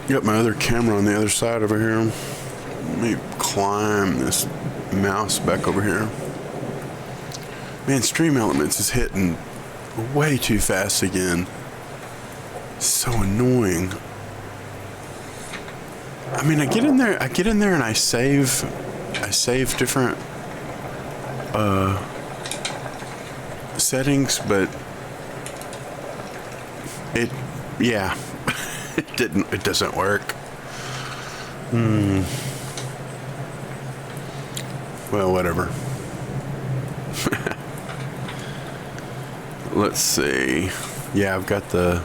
Got my other camera on the other side over here. Let me climb this mouse back over here. Man, Stream Elements is hitting way too fast again. So annoying. I mean, I get in there and I save different settings, but it doesn't work. Well, whatever. Let's see. Yeah, I've got the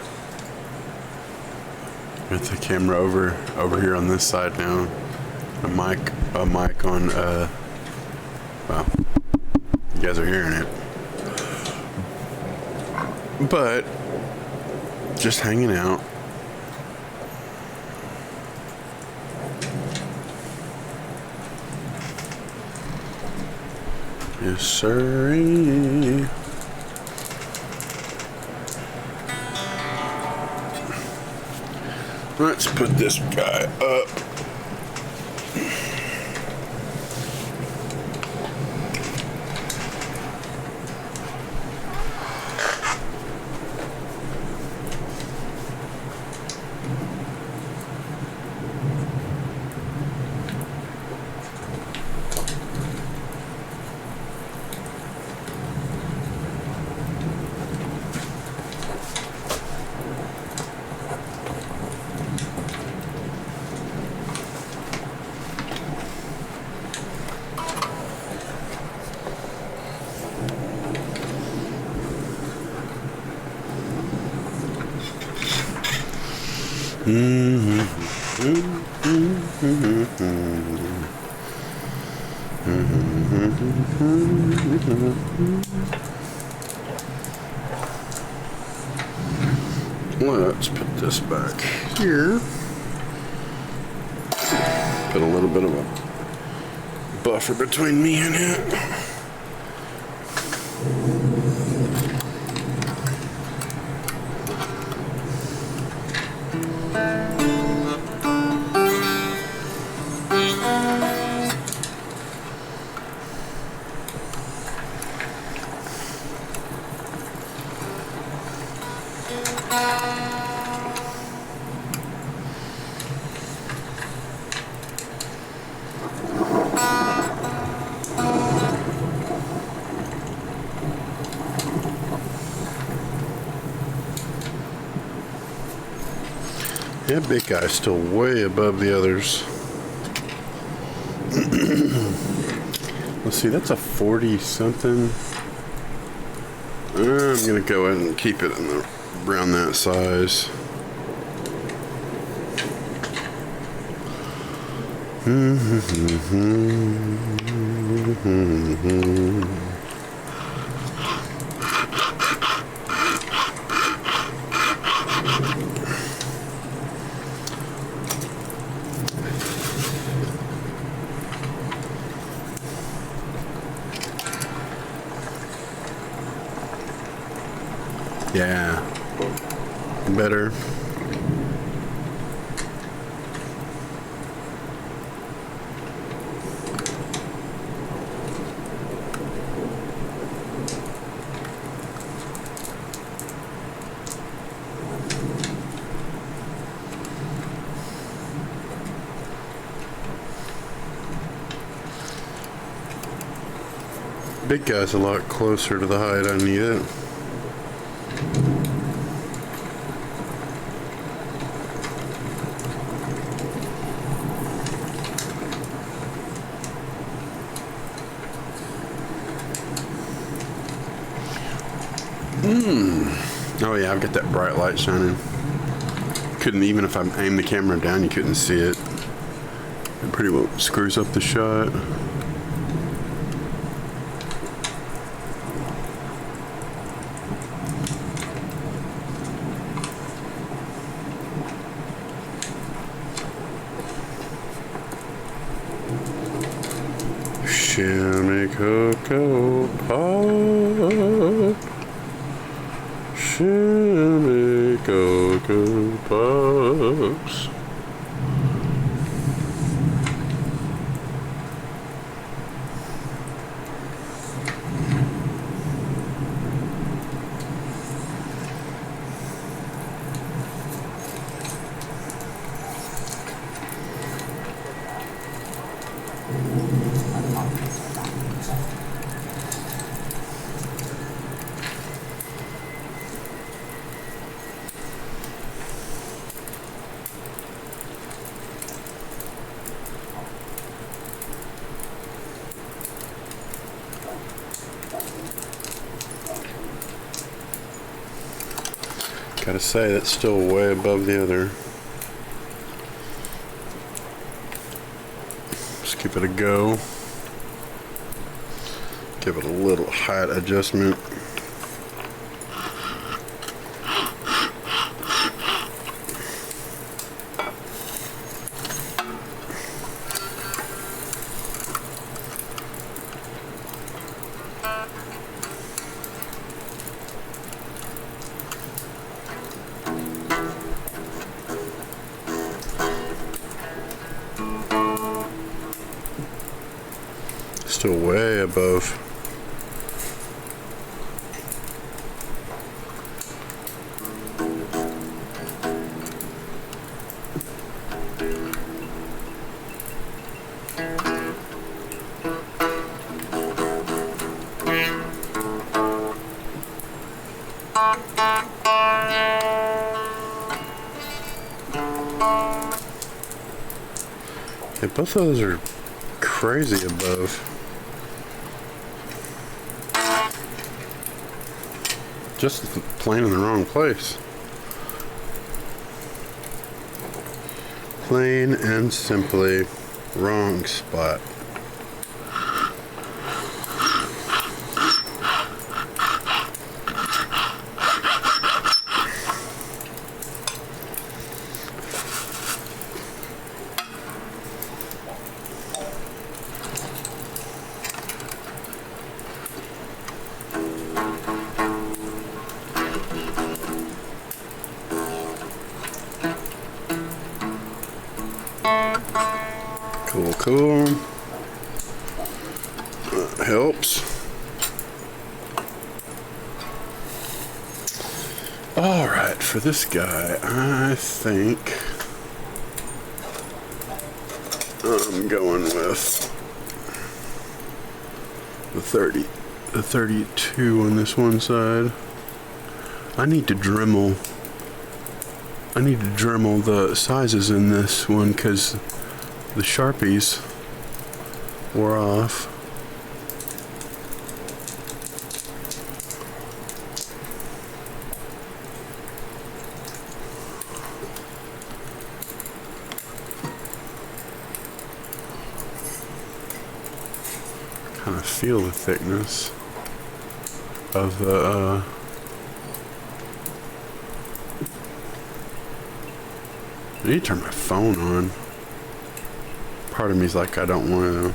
camera over here on this side now. A mic on. Well, you guys are hearing it, but just hanging out. Yes, sirree. Let's put this guy up. Let's put this back here. Put a little bit of a buffer between me and it. That big guy's still way above the others. Let's see, that's a 40 something. I'm gonna go ahead and keep it around that size. Yeah, better. Big guy's a lot closer to the height I need it. Oh yeah, I've got that bright light shining. Couldn't, even if I aimed the camera down, you couldn't see it. It pretty well screws up the shot. Shimmy Cocoa Pop. Shimmy Cocoa Pops. Gotta say, that's still way above the other. Just give it a go. Give it a little height adjustment. Still way above. Yeah, both of those are crazy above. Just plain in the wrong place. Plain and simply wrong spot. Cool, cool. That helps. All right, for this guy, I think I'm going with the 32 on this one side. I need to Dremel the sizes in this one because the Sharpies wore off. Kind of feel the thickness of the I need to turn my phone on. Part of me's like, I don't want to.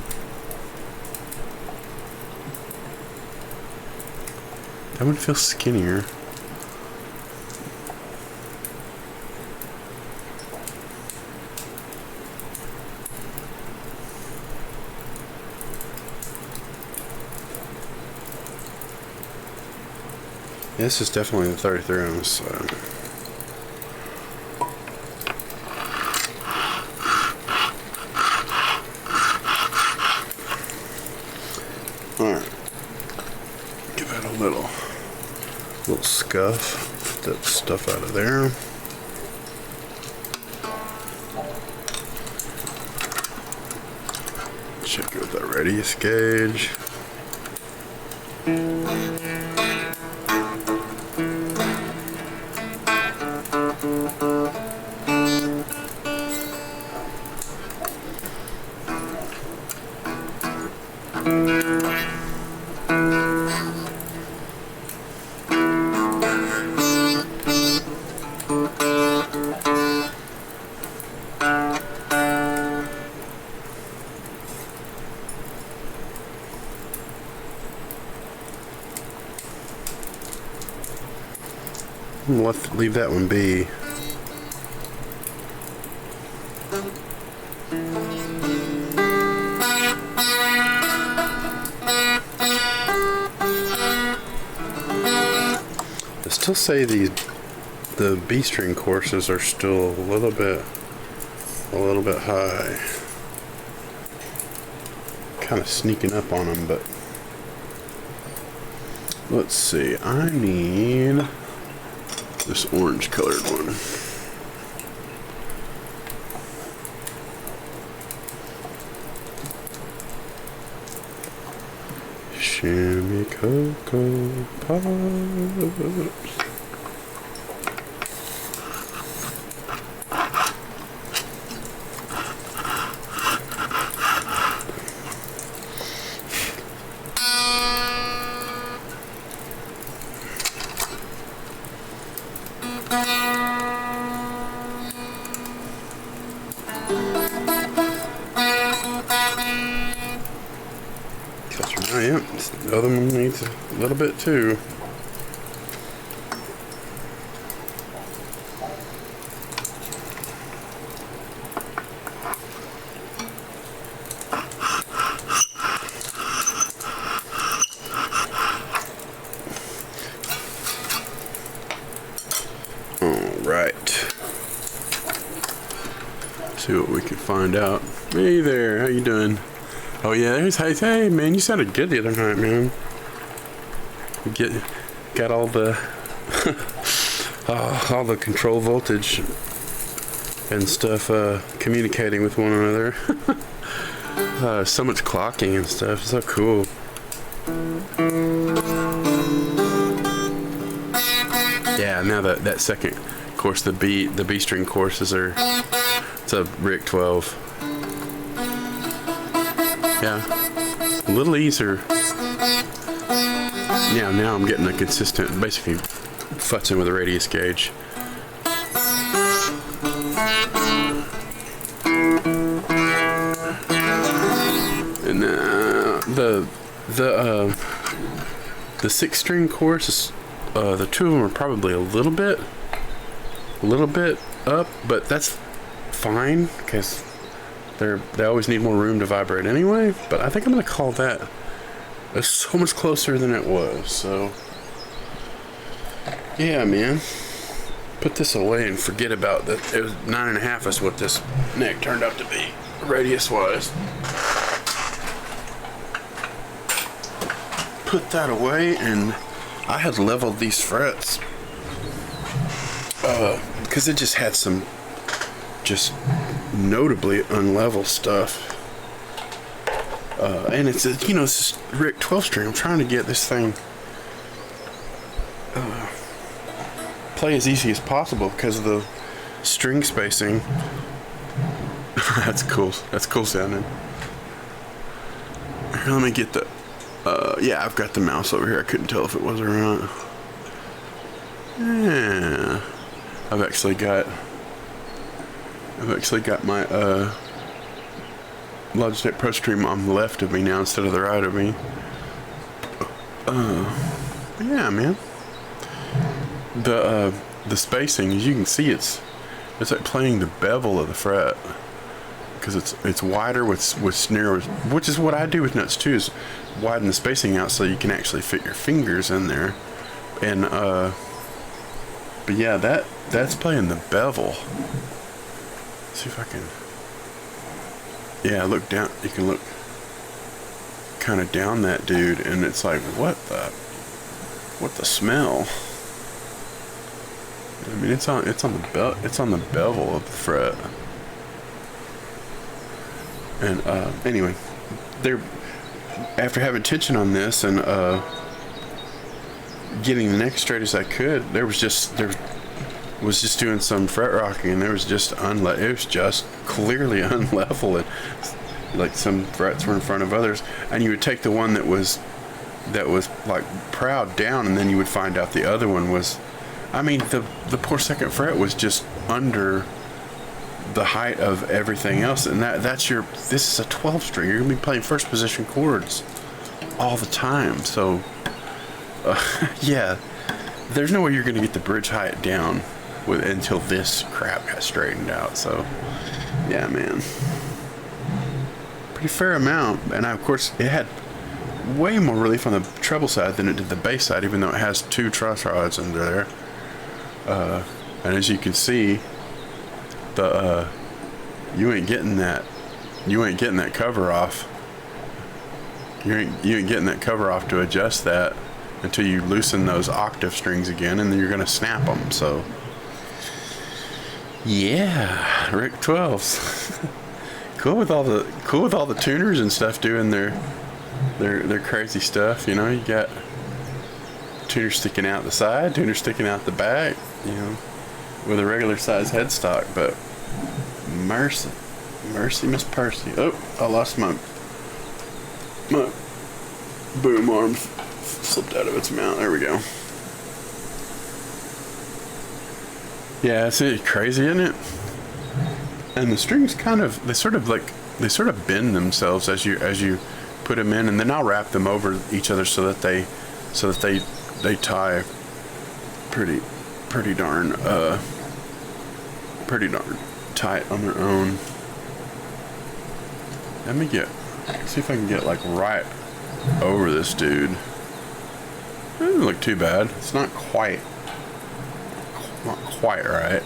That would feel skinnier. Yeah, this is definitely the 33 on this side. Alright. Give that a little scuff. Put that stuff out of there. Check it with that radius gauge. Leave that one be. I still say the B string courses are still a little bit high. Kind of sneaking up on them, but let's see. I need this orange colored one. Shimmy Cocoa Pops. Yeah, the other one needs a little bit too. All right. See what we can find out. Hey there, how you doing? Oh yeah, there's hey man, you sounded good the other night, man. Got all the all the control voltage and stuff communicating with one another. So much clocking and stuff. So cool. Yeah, now that second course, the B string courses it's a Rick 12. Yeah, a little easier. Yeah, now I'm getting a consistent, basically futzing with a radius gauge. And the 6-string course is the two of them are probably a little bit up, but that's fine because they always need more room to vibrate anyway. But I think I'm gonna call that so much closer than it was. So yeah, man, put this away and forget about that. It was 9.5 is what this neck turned out to be radius wise. Put that away, and I had leveled these frets because it just had some notably unlevel stuff, and it's just Rick 12 string. I'm trying to get this thing play as easy as possible because of the string spacing. That's cool sounding. Here, let me get the yeah, I've got the mouse over here. I couldn't tell if it was or not. Yeah, I've actually got my Logitech Pro Stream on the left of me now instead of the right of me. Yeah, man. The spacing, as you can see, it's like playing the bevel of the fret because it's wider with snare, which is what I do with nuts too. Is widen the spacing out so you can actually fit your fingers in there, and but yeah, that's playing the bevel. See if I can. Yeah, look down. You can look kind of down that dude, and it's like, what the smell? I mean, it's on the bevel of the fret. And anyway, after having tension on this and getting the neck straight as I could, there was just doing some fret rocking, and it was just clearly unlevel, and like some frets were in front of others, and you would take the one that was like proud down, and then you would find out the other one was, I mean, the poor second fret was just under the height of everything else, and this is a 12 string. You're gonna be playing first position chords all the time, so yeah, there's no way you're gonna get the bridge height down until this crap got straightened out. So yeah, man, pretty fair amount. And of course it had way more relief on the treble side than it did the bass side, even though it has 2 truss rods under there. And as you can see, you ain't getting that cover off. You ain't getting that cover off to adjust that until you loosen those octave strings again, and then you're gonna snap them. So yeah, Rick 12s. cool with all the tuners and stuff doing their crazy stuff. You know, you got tuner sticking out the side, tuner sticking out the back, you know, with a regular size headstock. But mercy Miss Percy. Oh, I lost my boom arm slipped out of its mount. There we go. Yeah, it's crazy, isn't it? And the strings they sort of bend themselves as you put them in, and then I'll wrap them over each other so that they tie pretty darn tight on their own. Let me see if I can get like right over this dude. It doesn't look too bad. It's not quite right.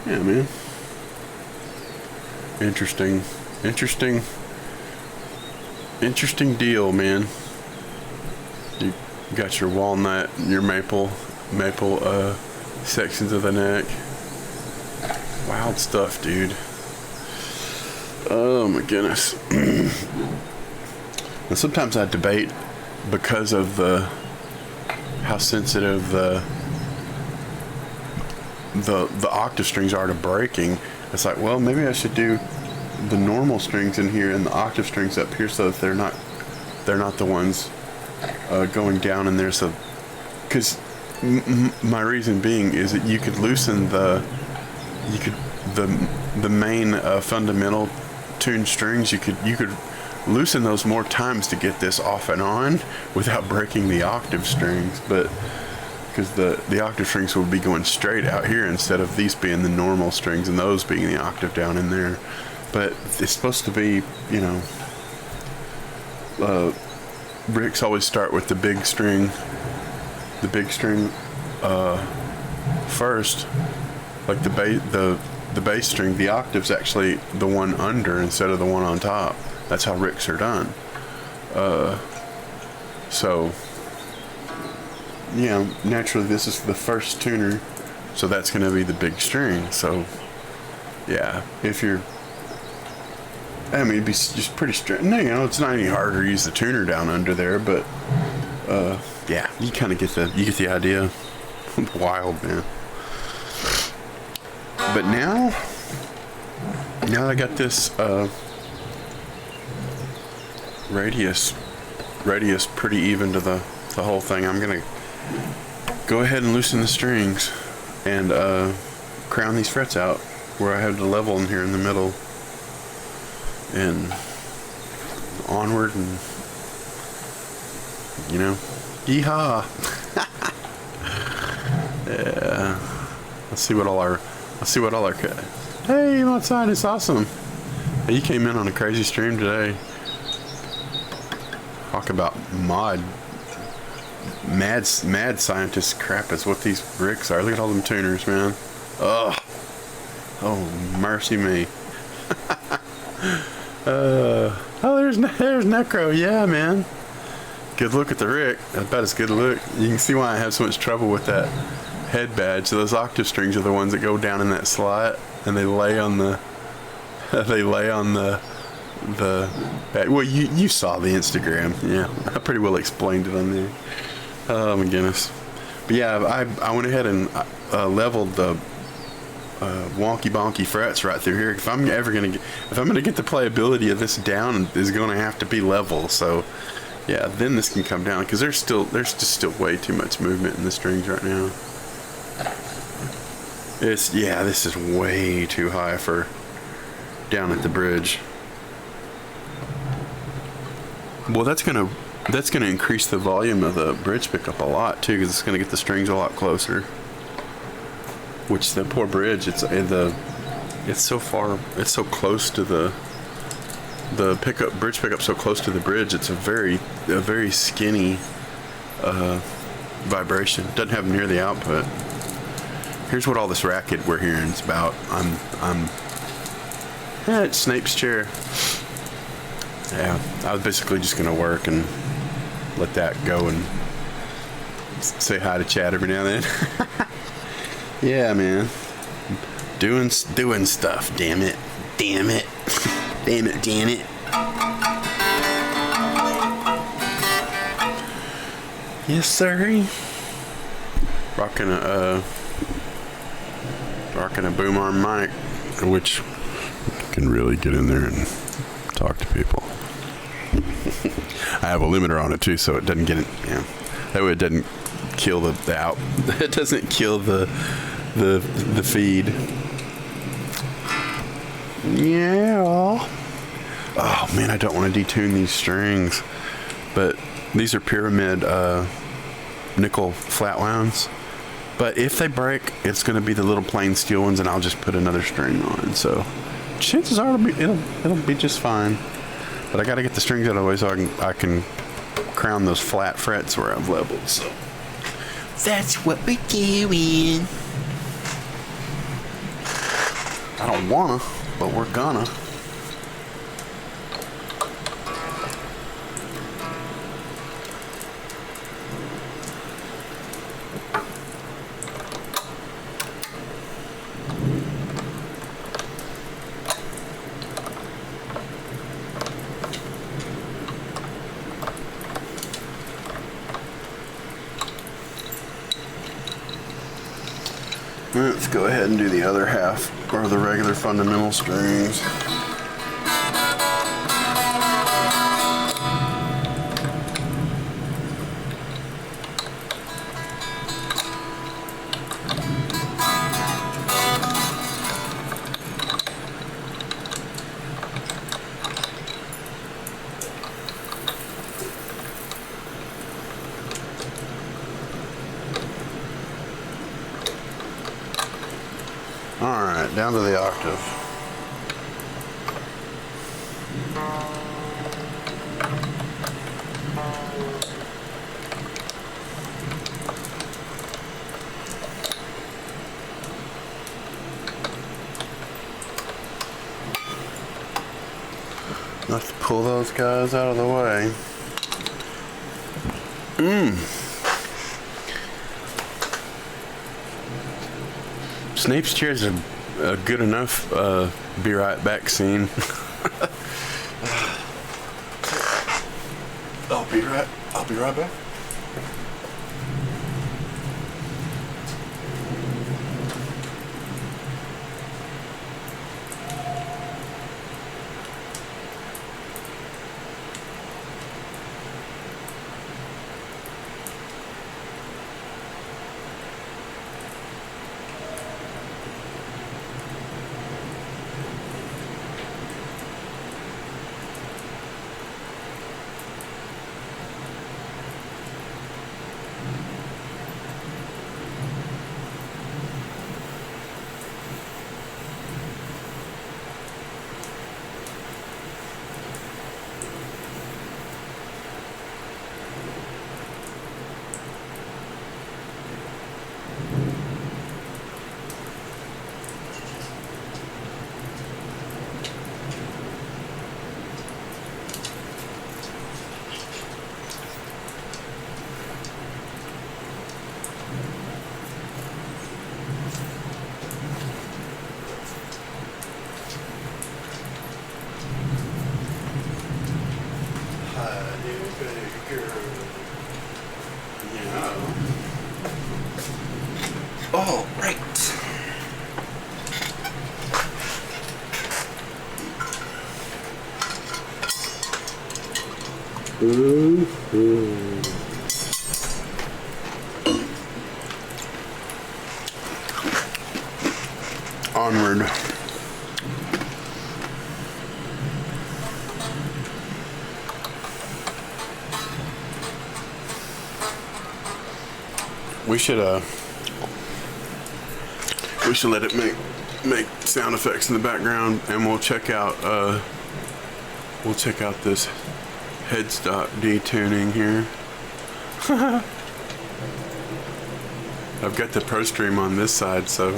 Yeah, man. Interesting deal, man. You got your walnut, your maple sections of the neck. Wild stuff, dude. Oh my goodness. And sometimes I debate, because of how sensitive the octave strings are to breaking. It's like, well, maybe I should do the normal strings in here and the octave strings up here, so that they're not the ones going down in there. So, because my reason being is that you could loosen the main fundamental tuned strings. You could loosen those more times to get this off and on without breaking the octave strings, but because the octave strings would be going straight out here instead of these being the normal strings and those being the octave down in there. But it's supposed to be, you know, Ricks always start with the big string first, like the bass string. The octave's actually the one under instead of the one on top. That's how Ricks are done. So yeah, naturally this is the first tuner, so that's going to be the big string. So yeah, it'd be just pretty straight. No, you know, it's not any harder to use the tuner down under there, but yeah, you kind of get the idea. Wild, man. But now I got this radius pretty even to the whole thing. I'm gonna go ahead and loosen the strings and crown these frets out where I have the level in here in the middle, and onward, and you know, yeehaw. Yeah, let's see what all our hey, I'm outside. It's awesome. Hey, you came in on a crazy stream today. Talk about mad scientist crap is what these Ricks are. Look at all them tuners, man. Oh mercy me. There's Necro. Yeah, man. Good look at the Rick. About as good a look. You can see why I have so much trouble with that head badge. So those octave strings are the ones that go down in that slot, and they lay on the badge. Well, you saw the Instagram. Yeah, I pretty well explained it on there. Oh my goodness. But yeah, I went ahead and leveled the wonky bonky frets right through here. If I'm gonna get the playability of this down, is going to have to be level. So yeah, then this can come down, because there's just still way too much movement in the strings right now. This is way too high for down at the bridge. Well, that's gonna increase the volume of the bridge pickup a lot too, because it's gonna get the strings a lot closer. Which the poor bridge, it's so close to the bridge pickup, so close to the bridge. It's a very skinny vibration. Doesn't have near the output. Here's what all this racket we're hearing is about. It's Snape's chair. Yeah, I was basically just gonna work and let that go and say hi to Chad every now and then. Yeah, man. Doing stuff. Damn it. Damn it. Damn it. Damn it. Yes, sir. Rocking a boom arm mic, which can really get in there and talk to people. I have a limiter on it too, so it doesn't get it. Yeah, that way it doesn't kill the out. It doesn't kill the feed. Yeah. Oh man, I don't want to detune these strings, but these are pyramid nickel flat wounds. But if they break, it's going to be the little plain steel ones, and I'll just put another string on. So chances are it'll be just fine. But I got to get the strings out of the way so I can crown those flat frets where I've leveled. So that's what we're doing. I don't wanna, but we're gonna. Let's go ahead and do the other half, or the regular fundamental strings. Alright, down to the octave. Let's pull those guys out of the way. Snape's chair is a good enough be right back scene. I'll be right back. Oh, right. Onward. We should let it make sound effects in the background, and we'll check out this headstock detuning here. I've got the Pro Stream on this side, so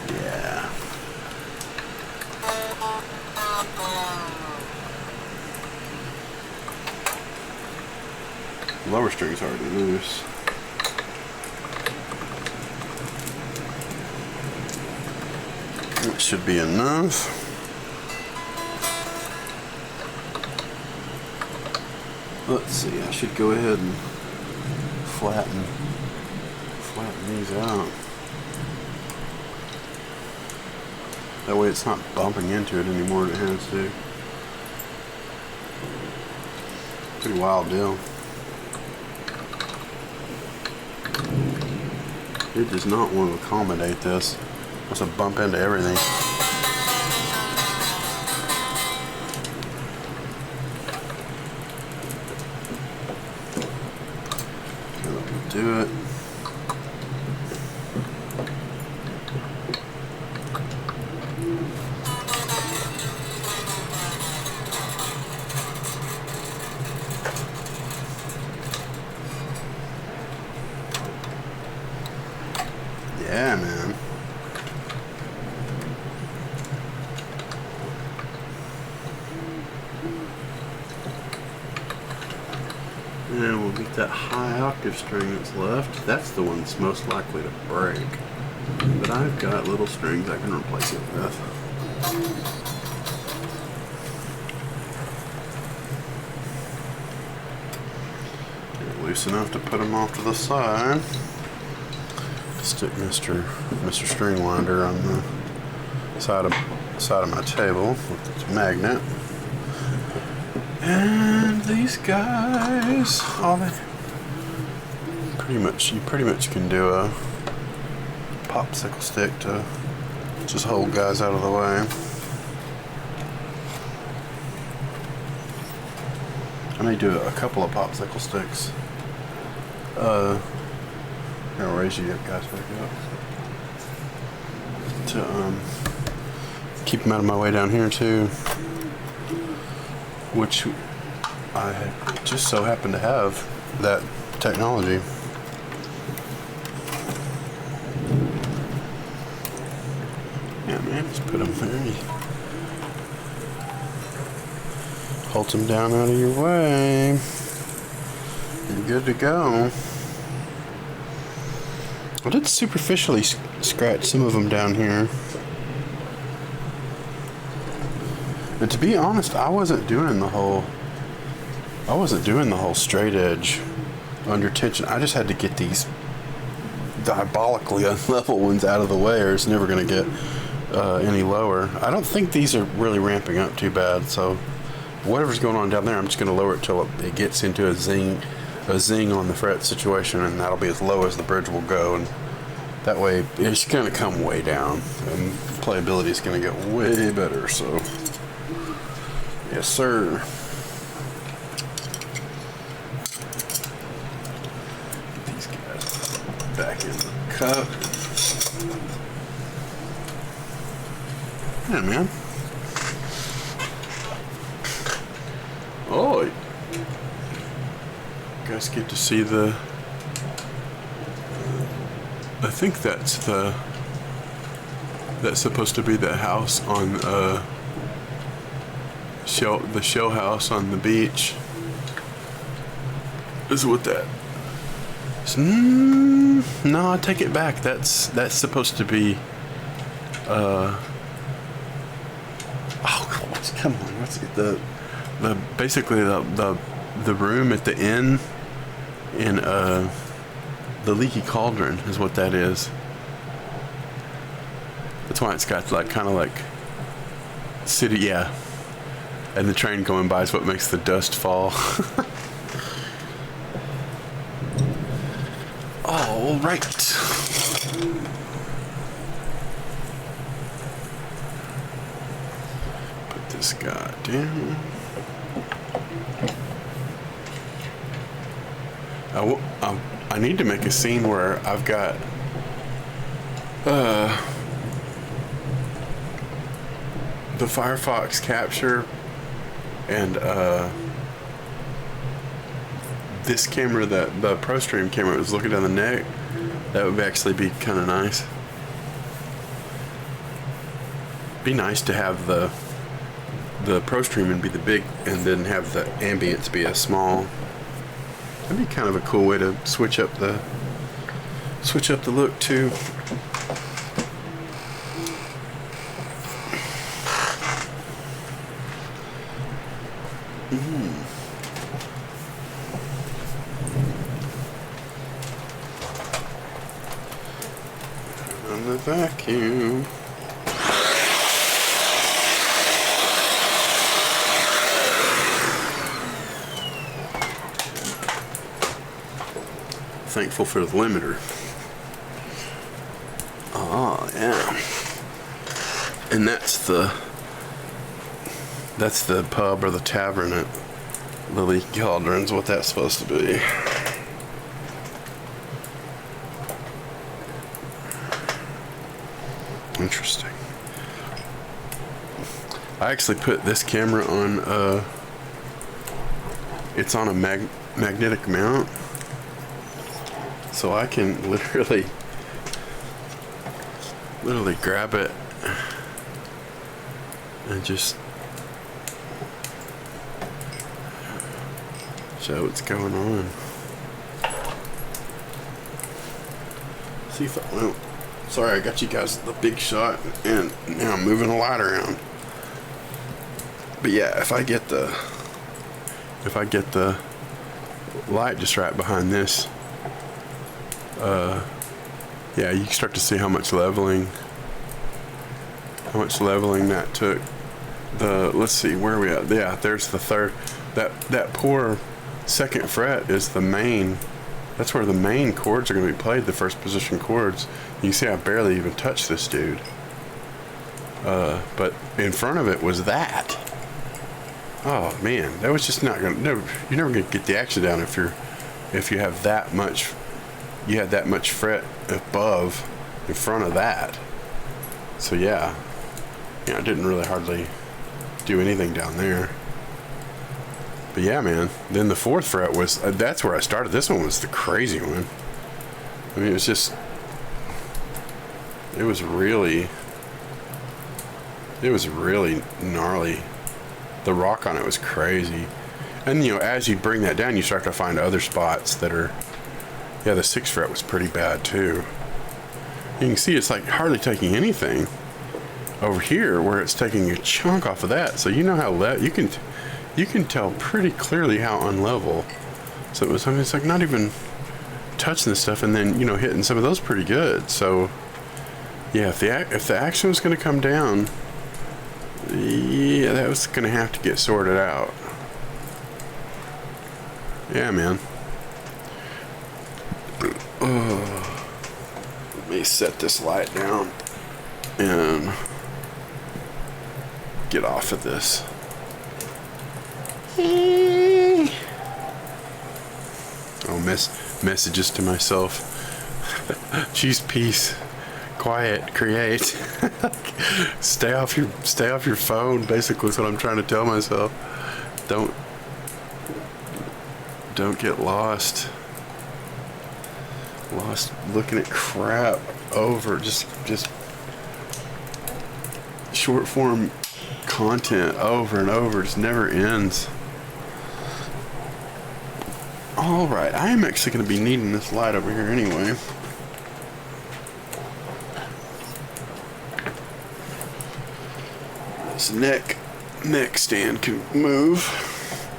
yeah. Lower string's already loose. That should be enough. Let's see, I should go ahead and flatten these out. That way it's not bumping into it anymore than it has to. Pretty wild deal. It does not want to accommodate this. It wants to bump into everything. That'll do it. Yeah, man. And we'll get that high octave string that's left. That's the one that's most likely to break. But I've got little strings I can replace it with. Get loose enough to put them off to the side. Stick Mr. String Winder on the side of my table with its magnet. And these guys, you pretty much can do a popsicle stick to just hold guys out of the way. I may do a couple of popsicle sticks. I'll raise you up, guys, back up. To keep them out of my way down here too. Which I just so happen to have that technology. Yeah, man, just put them there. Hold them down out of your way. You're good to go. I did superficially scratch some of them down here. But to be honest, I wasn't doing the whole straight edge under tension. I just had to get these diabolically unlevel ones out of the way, or it's never going to get any lower. I don't think these are really ramping up too bad, so whatever's going on down there, I'm just going to lower it till it gets into a zing on the fret situation, and that'll be as low as the bridge will go, and that way it's going to come way down, and playability is going to get way better. So yes, sir. Get these guys back in the cup. Yeah, man. Oh, you guys get to see I think that's supposed to be the house on the shell house on the beach. This is what that is. No, I take it back. That's supposed to be oh, come on, let's get basically the the room at the inn in the Leaky Cauldron is what that is. That's why it's got like kind of like city, yeah. And the train going by is what makes the dust fall. All right. Put this guy down. I need to make a scene where I've got the Firefox capture and this camera, the ProStream camera was looking down the neck. That would actually be kind of nice. Be nice to have the ProStream and be the big, and then have the ambience be a small. That'd be kind of a cool way to switch up the look too. On the vacuum. Thankful for the limiter. Oh yeah. And that's the pub or the tavern at Lily Cauldron's, what that's supposed to be. Interesting. I actually put this camera on it's on a magnetic mount, so I can literally grab it and just show what's going on. See if I, well, sorry, I got you guys the big shot, and now I'm moving the light around. But yeah, if I get the light just right behind this, yeah, you can start to see how much leveling that took. Let's see, where are we at? Yeah, there's the third. That poor second fret is the main. That's where the main chords are going to be played, the first position chords. You can see I barely even touched this dude. But in front of it was that. Oh man, that was just not going to. You're never going to get the action down if you have that much. You had that much fret above in front of that. So yeah, I didn't really hardly do anything down there. But yeah, man, then the fourth fret was, that's where I started. This one was the crazy one. I mean, it was really gnarly. The rock on it was crazy. And as you bring that down, you start to find other spots that are, yeah, the sixth fret was pretty bad too. You can see it's like hardly taking anything over here, where it's taking a chunk off of that. So you know how you can tell pretty clearly how unlevel. So it's like not even touching this stuff, and then hitting some of those pretty good. So yeah, if the action was going to come down, yeah, that was going to have to get sorted out. Yeah, man. Let me set this light down and get off of this. Oh, messages to myself. Choose peace, quiet, create. stay off your phone. Basically, is what I'm trying to tell myself. Don't get lost looking at crap over just short form content over and over. Just never ends. All right, I am actually going to be needing this light over here anyway. This neck stand can move.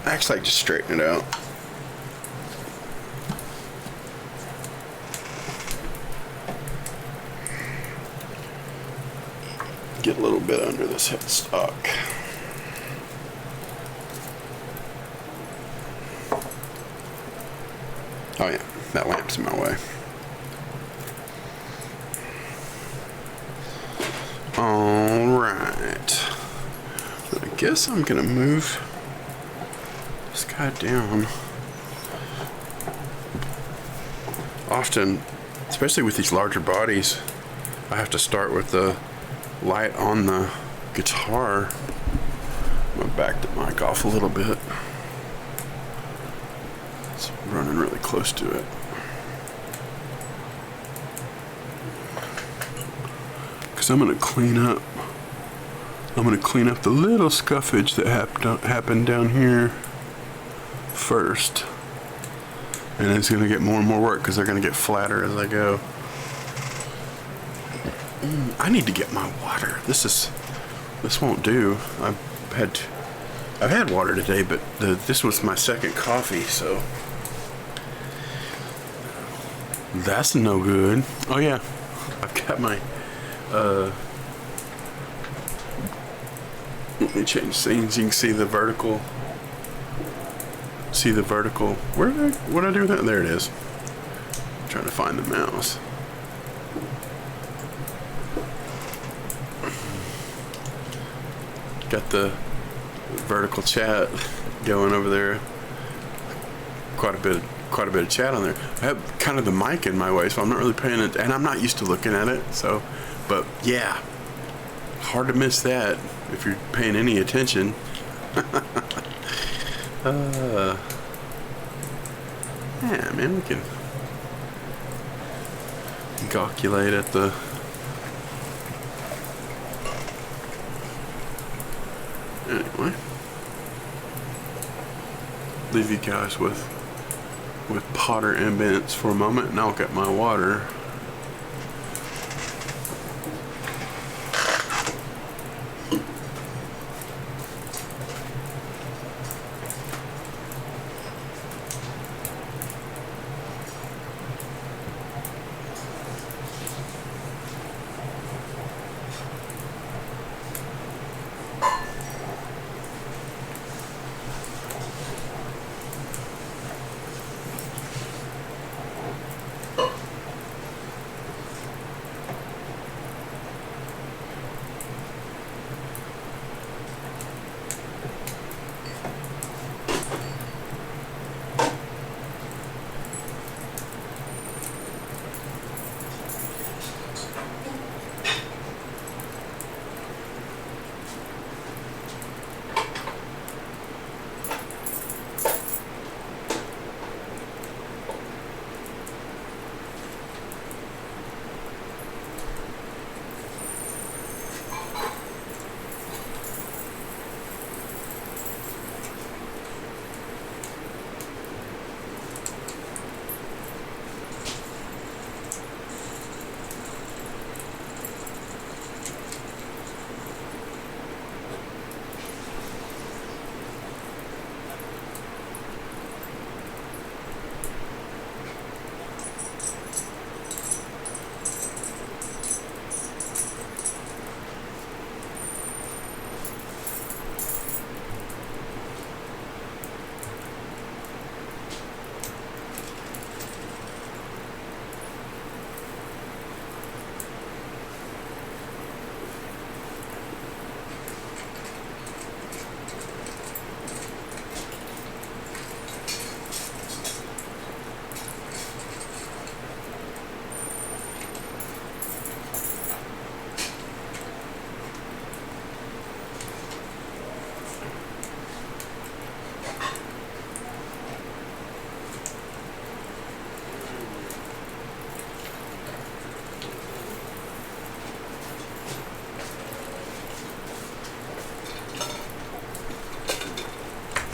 Actually, I just straighten it out. Get a little bit under this headstock. Oh yeah, that lamp's in my way. Alright. I guess I'm gonna move this guy down. Often, especially with these larger bodies, I have to start with the light on the guitar. I'm gonna back the mic off a little bit. It's running really close to it. Because I'm gonna clean up the little scuffage that happened down here first. And it's gonna get more and more work because they're gonna get flatter as I go. I need to get my water. This won't do. I've had water today, but this was my second coffee, so that's no good. Oh yeah, I've got my let me change scenes. You can see the vertical. What did I do with that? There it is. I'm trying to find the mouse. Got the vertical chat going over there. Quite a bit of chat on there. I have kind of the mic in my way, so I'm not really paying it, and I'm not used to looking at it. So, but yeah, hard to miss that if you're paying any attention. Yeah, man, we can calculate at the. Anyway, leave you guys with Potter ambience for a moment, and I'll get my water.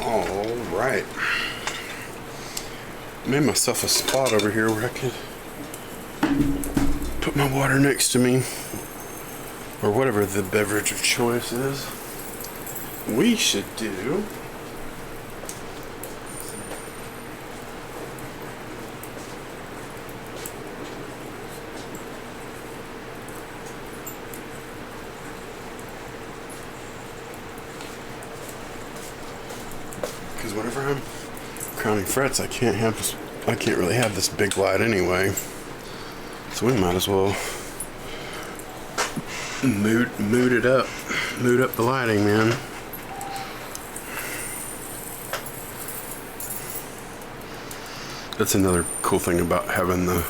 Alright. Made myself a spot over here where I could put my water next to me, or whatever the beverage of choice is. We should do because whenever I'm crowning frets, I can't really have this big light anyway. So we might as well mood up the lighting, man. That's another cool thing about having the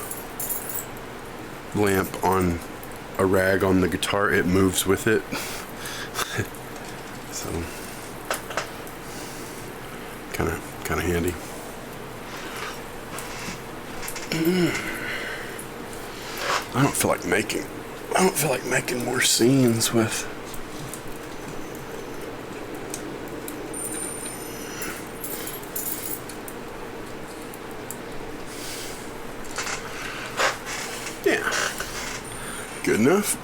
lamp on a rag on the guitar. It moves with it. So kind of handy. I don't feel like making more scenes with. Yeah. Good enough.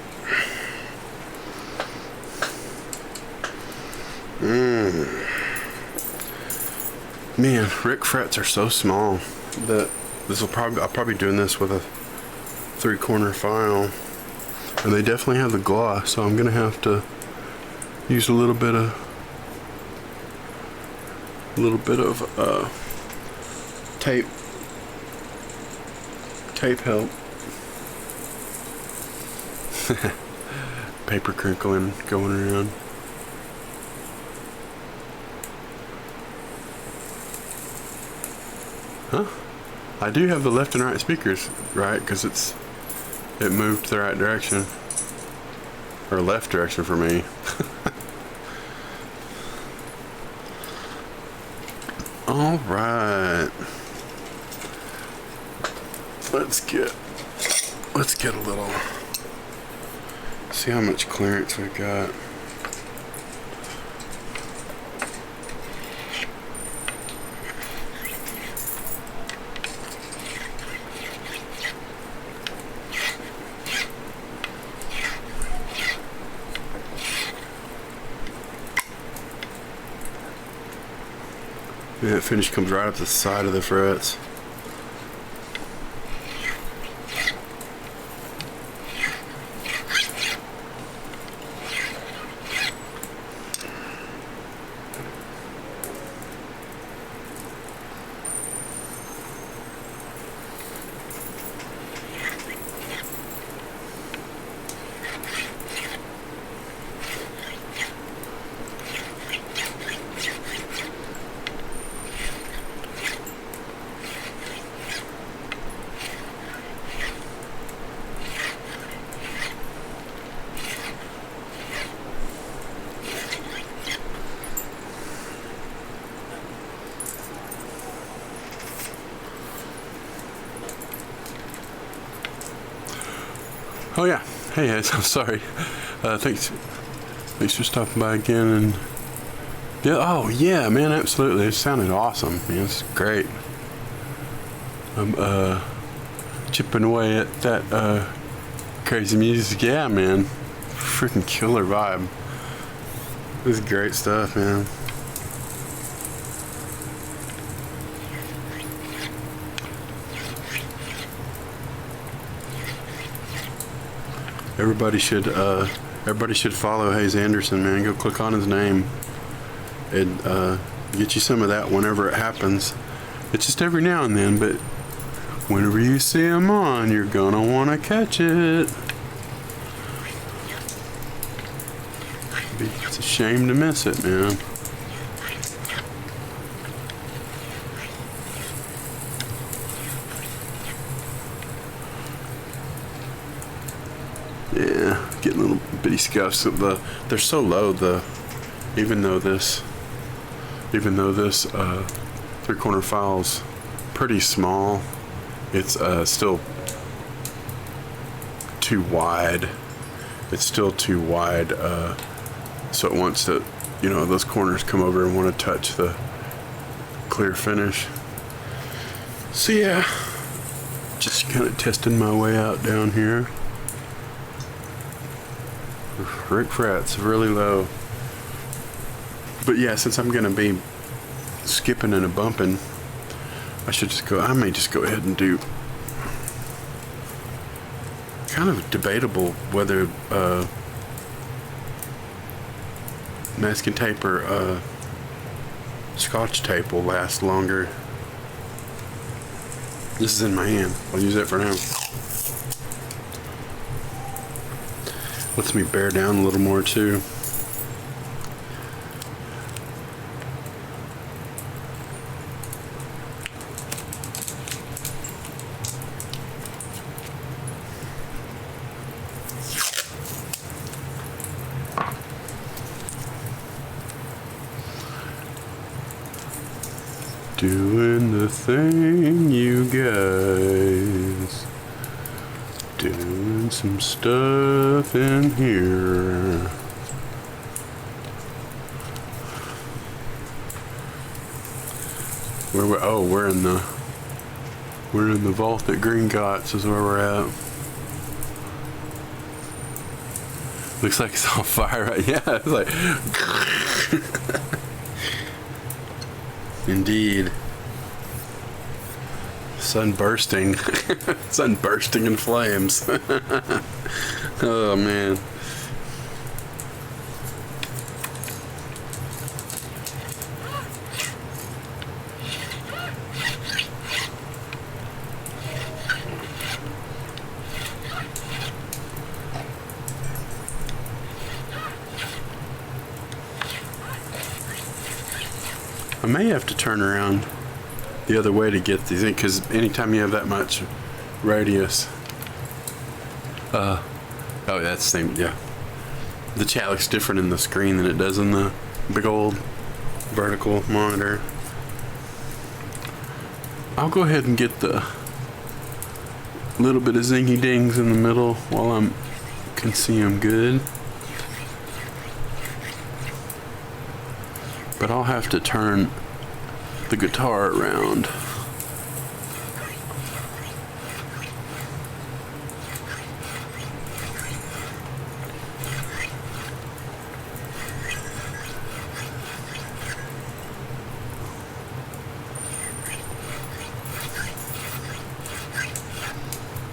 Man, Rick frets are so small that I'll probably be doing this with a 3-corner file, and they definitely have the gloss, so I'm gonna have to use a little bit of tape help. Paper crinkling going around. Huh? I do have the left and right speakers, right? Because it moved the right direction. Or left direction for me. Alright. Let's get a little, see how much clearance we got. Yeah, that finish comes right up the side of the frets. Oh yeah, hey guys, I'm sorry. Thanks for stopping by again. And yeah, oh yeah, man, absolutely. It sounded awesome. Man, it's great. I'm chipping away at that crazy music. Yeah, man, freaking killer vibe. This is great stuff, man. Everybody should follow Hayes Anderson, man. Go click on his name and get you some of that whenever it happens. It's just every now and then, but whenever you see him on, you're gonna want to catch it. It's a shame to miss it, man. Yeah, getting little bitty scuffs. They're so low. Even though this 3-corner file's pretty small, it's still too wide. It's still too wide, so it wants to, those corners come over and want to touch the clear finish. So yeah, just kind of testing my way out down here. Rick frets really low. But yeah, since I'm gonna be skipping and a bumping, I may just go ahead and do, kind of debatable whether masking tape or Scotch tape will last longer. This is in my hand. I'll use it for now. Lets me bear down a little more too. Doing the thing, you guys. Doing some stuff in here. We're in the vault that Green got, is where we're at. Looks like it's on fire right. Yeah, it's like indeed. Sun bursting. Sun bursting in flames. Oh man. I may have to turn around the other way to get these in, because anytime you have that much radius, oh, that's the same. Yeah, the chat looks different in the screen than it does in the big old vertical monitor. I'll go ahead and get the little bit of zingy dings in the middle while I can see them good. But I'll have to turn the guitar around.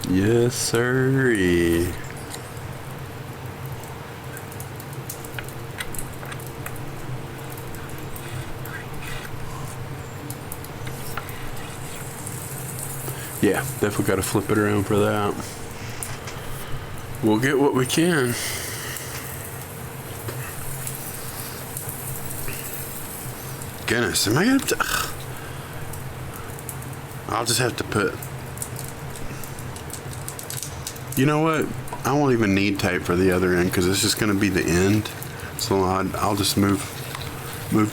Yes, sirree. Yeah, definitely got to flip it around for that. We'll get what we can. Goodness, am I gonna have to? I'll just have to put. You know what? I won't even need tape for the other end because it's just gonna be the end. So I'll just move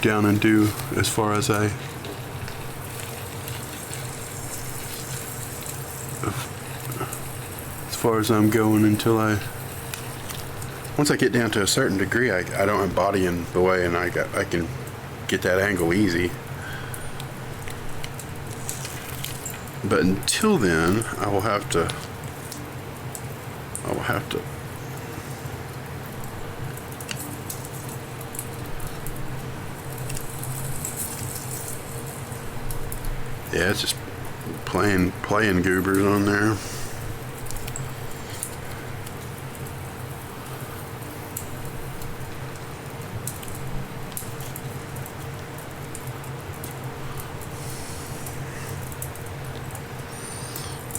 down and do as far as I'm going until once I get down to a certain degree, I don't have body in the way, and I can get that angle easy. But until then, I will have to yeah, it's just playing goobers on there.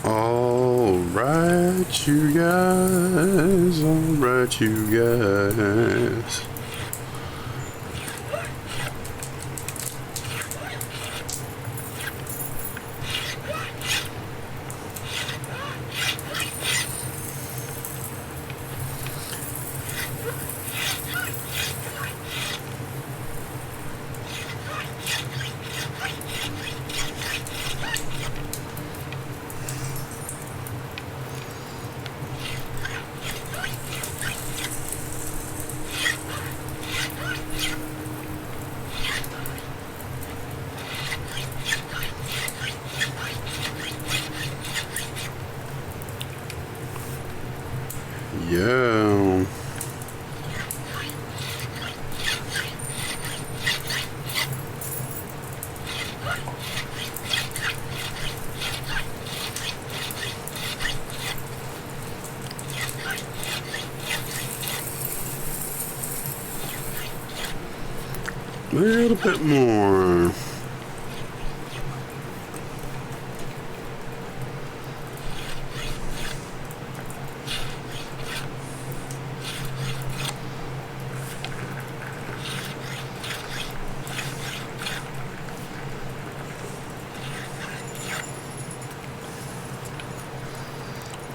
Alright, you guys. Alright, you guys. Yeah. A little bit more.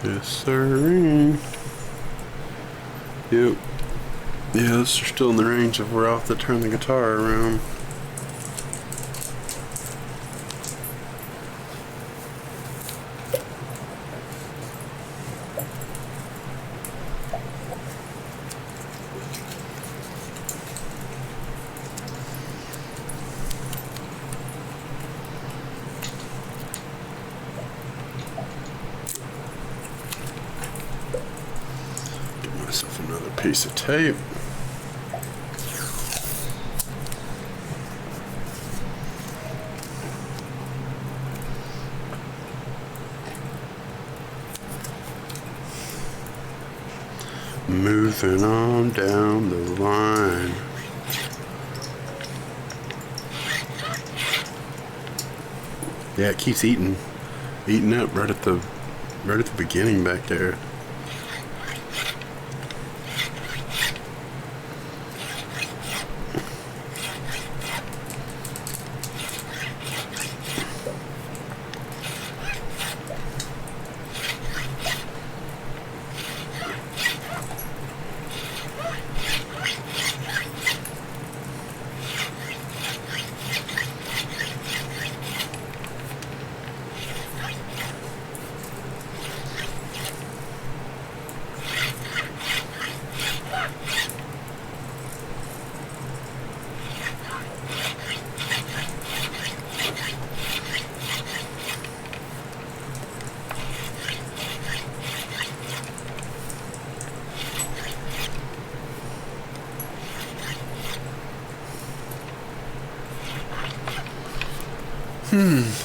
Yes, sir. Yep. Yeah, those are still in the range of where I'll have to turn the guitar around. Get myself another piece of tape. Moving on down the line. Yeah, it keeps eating up right at the beginning back there.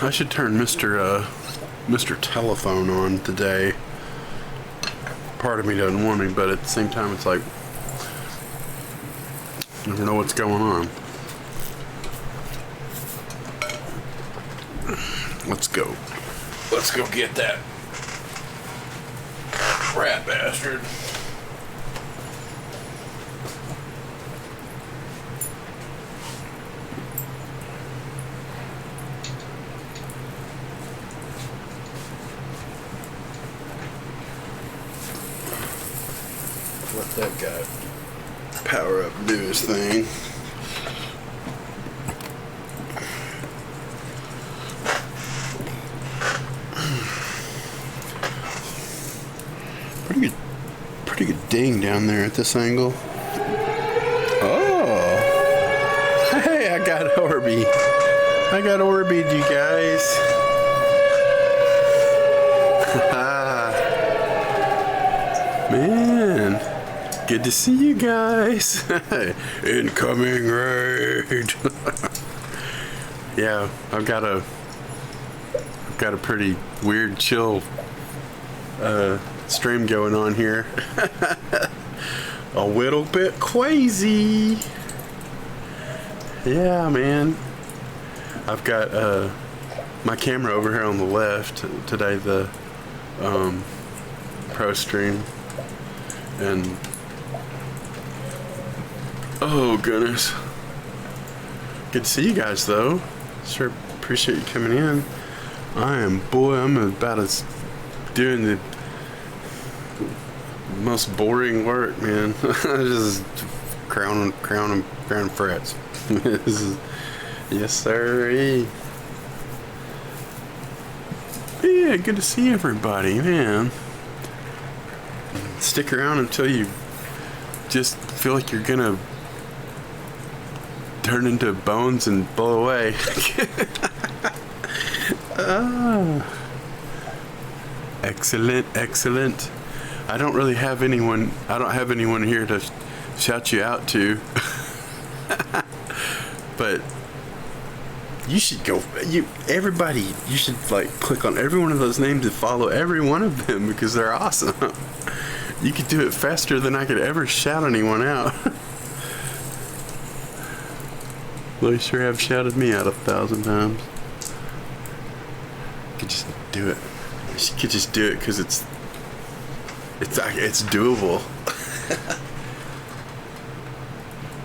I should turn Mr. Telephone on today. Part of me doesn't want to, but at the same time it's like, you never know what's going on. Let's go. Let's go get that rat bastard. Let that guy power up and do his thing. Pretty good ding down there at this angle. Oh, hey, I got Orby, you guys. Man, good to see you guys. Incoming raid. Yeah, I've got a pretty weird chill stream going on here. A little bit crazy. Yeah, man. I've got my camera over here on the left today, the Pro Stream, and oh goodness, good to see you guys though. Sure appreciate you coming in. I'm about as doing the most boring work, man. Just crown frets. This is, yes sir. Yeah, good to see everybody, man. Stick around until you just feel like you're gonna turn into bones and blow away. Excellent. I don't have anyone here to shout you out to. But you should go, you should like click on every one of those names and follow every one of them because they're awesome. You could do it faster than I could ever shout anyone out. They sure have shouted me out 1,000 times. Could just do it. You could just do it because it's doable.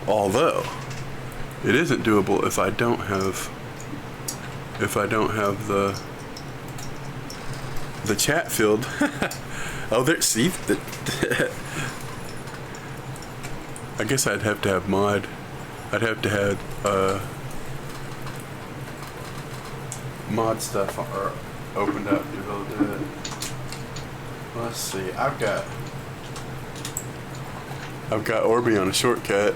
Although it isn't doable if I don't have the chat field. Oh, there. See, I guess I'd have to have mod. I'd have to have mod stuff opened up to be able to do it. Let's see. I've got Orby on a shortcut.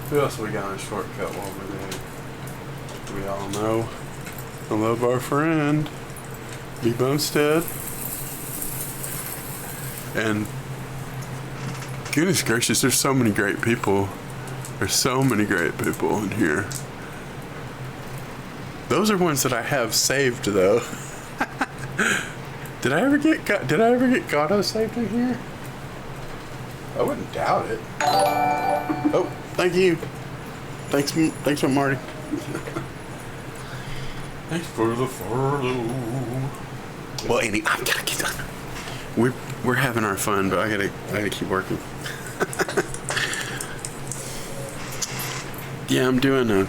Who else we got on a shortcut while we're there? We all know. I love our friend B Bumstead. And goodness gracious, there's so many great people. There's so many great people in here. Those are ones that I have saved though. Did I ever get Gato saved in here? I wouldn't doubt it. Oh, thank you. Thanks for Marty. Thanks for the follow. Well, Andy, I've gotta get done. We're having our fun, but I gotta keep working. Yeah, I'm doing a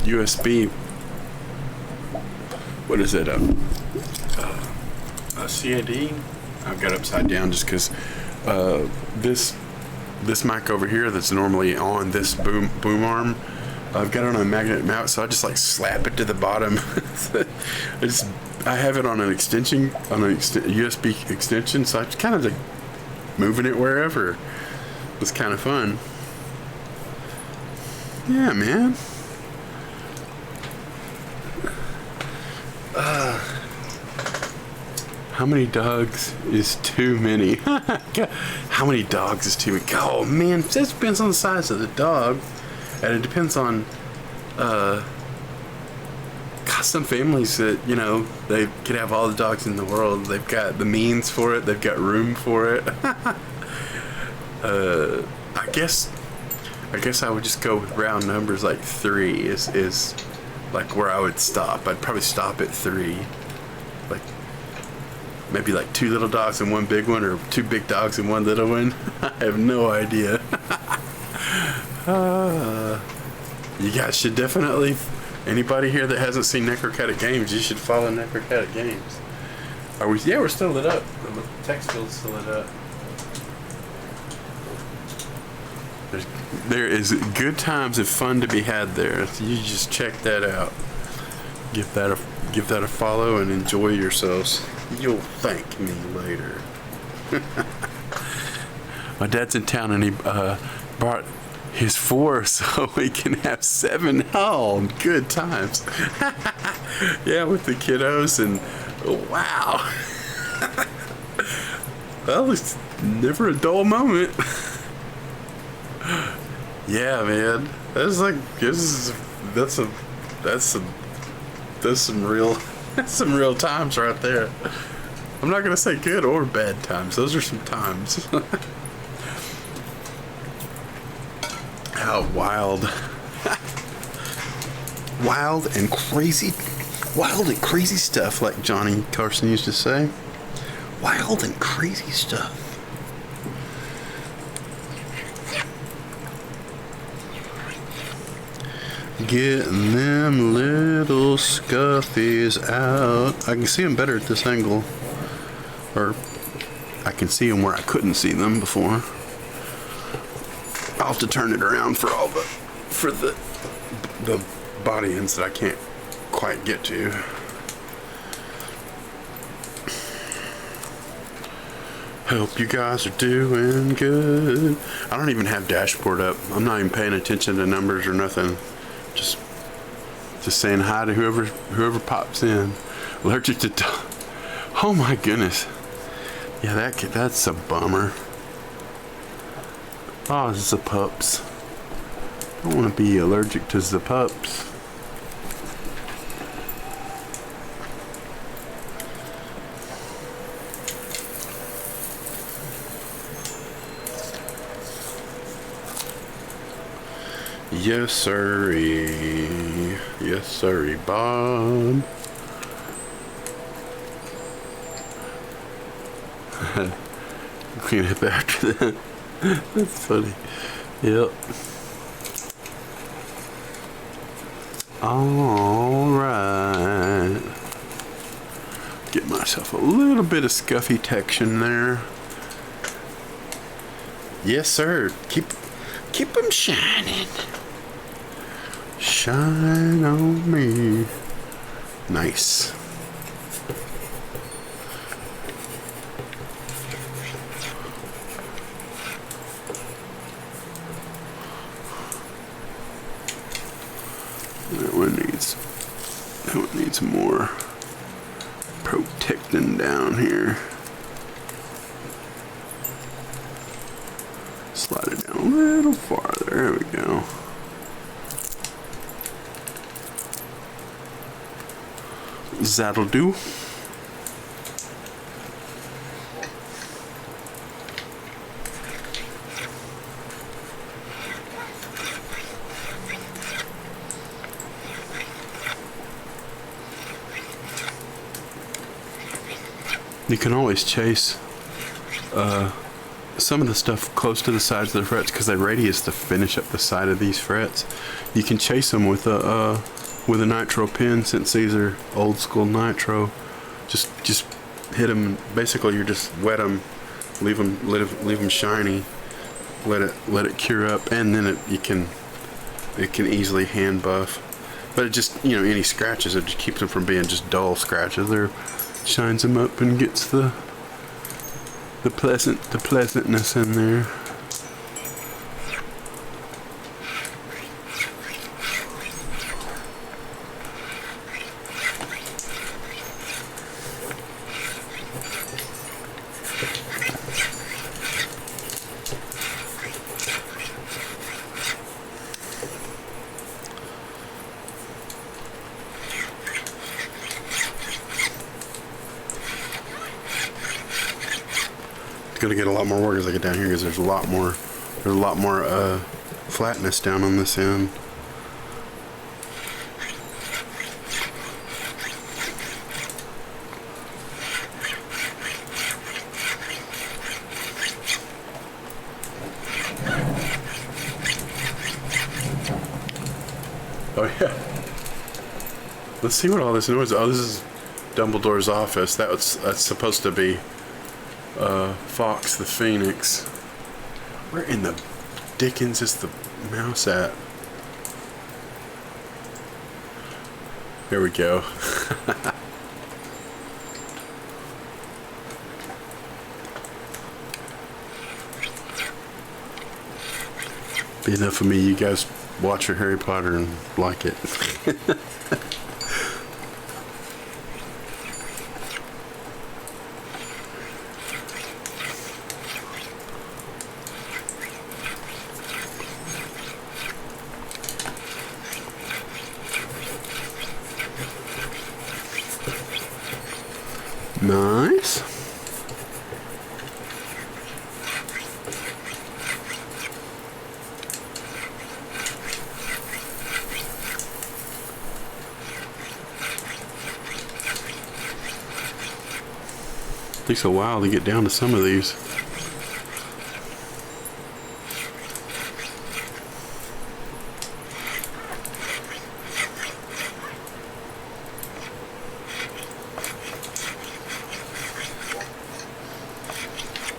USB. What is it? A CAD. I've got it upside down just because this mic over here that's normally on this boom arm, I've got it on a magnet mount, so I just like slap it to the bottom. I have it on an extension, USB extension, so I just kind of like moving it wherever. It's kind of fun. Yeah, man. How many dogs is too many? How many dogs is too many? Oh man, it depends on the size of the dog, and it depends on some families that, you know, they could have all the dogs in the world. They've got the means for it. They've got room for it. I guess I would just go with round numbers. Like 3 is like where I would stop. I'd probably stop at 3. Like maybe like 2 little dogs and 1 big one, or 2 big dogs and 1 little one. I have no idea. You guys should definitely. Anybody here that hasn't seen Necrocatic Games, you should follow Necrocatic Games. Are we? Yeah, we're still lit up. The text field's still lit up. There is good times and fun to be had there. So you just check that out. Give that a follow and enjoy yourselves. You'll thank me later. My dad's in town and he brought his 4 so we can have 7. Oh, good times. Yeah, with the kiddos and wow. Well, it's never a dull moment. Yeah, man. That's some real times right there. I'm not gonna say good or bad times. Those are some times. How wild and crazy stuff, like Johnny Carson used to say. Wild and crazy stuff. Getting them little scuffies out. I can see them better at this angle, or I can see them where I couldn't see them before. I'll have to turn it around for the body ends that I can't quite get to. Hope you guys are doing good. I don't even have dashboard up. I'm not even paying attention to numbers or nothing. Just saying hi to whoever pops in. Allergic to oh my goodness. Yeah, that's a bummer. Oh, it's the pups. I don't want to be allergic to the pups. Yes, sirree. Yes, sirree, Bob. Clean up after that. That's funny. Yep. Alright. Get myself a little bit of scuffy tection there. Yes, sir. Keep them shining. Shine on me. Nice. That one needs more protecting down here. Slide it down a little farther. There we go. That'll do. You can always chase some of the stuff close to the sides of the frets because they radius to finish up the side of these frets. You can chase them with a nitro pin, since these are old school nitro. Just hit them. Basically, you just wet them, leave them shiny, let it cure up, and then it can easily hand buff. But it just, any scratches, it just keeps them from being just dull scratches. They're shines them up and gets the pleasantness in there. Gonna get a lot more work as I get down here because there's a lot more flatness down on this end. Oh yeah. Let's see what all this noise. Oh, this is Dumbledore's office. That's supposed to be Fox the Phoenix. Where in the dickens is the mouse at? There we go. Be enough of me. You guys watch your Harry Potter and like it. Nice. Takes a while to get down to some of these.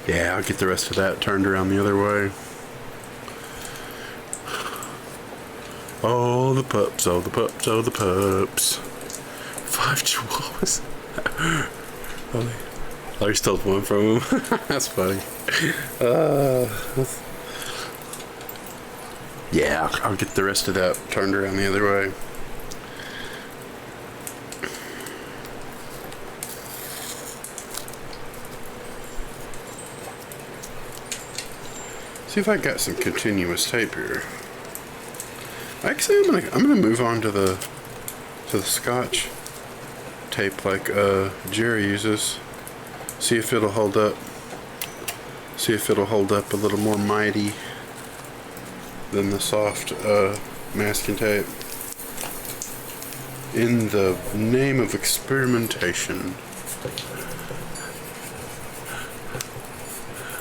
Yeah, I'll get the rest of that turned around the other way. Oh, the pups, oh, the pups, oh, the pups. 5 chihuahuas. I stole one from him. That's funny. Yeah, I'll get the rest of that turned around the other way. See if I got some continuous tape here. Actually, I'm gonna move on to the Scotch tape like Jerry uses. See if it'll hold up. See if it'll hold up a little more mighty. than the soft masking tape. In the name of experimentation.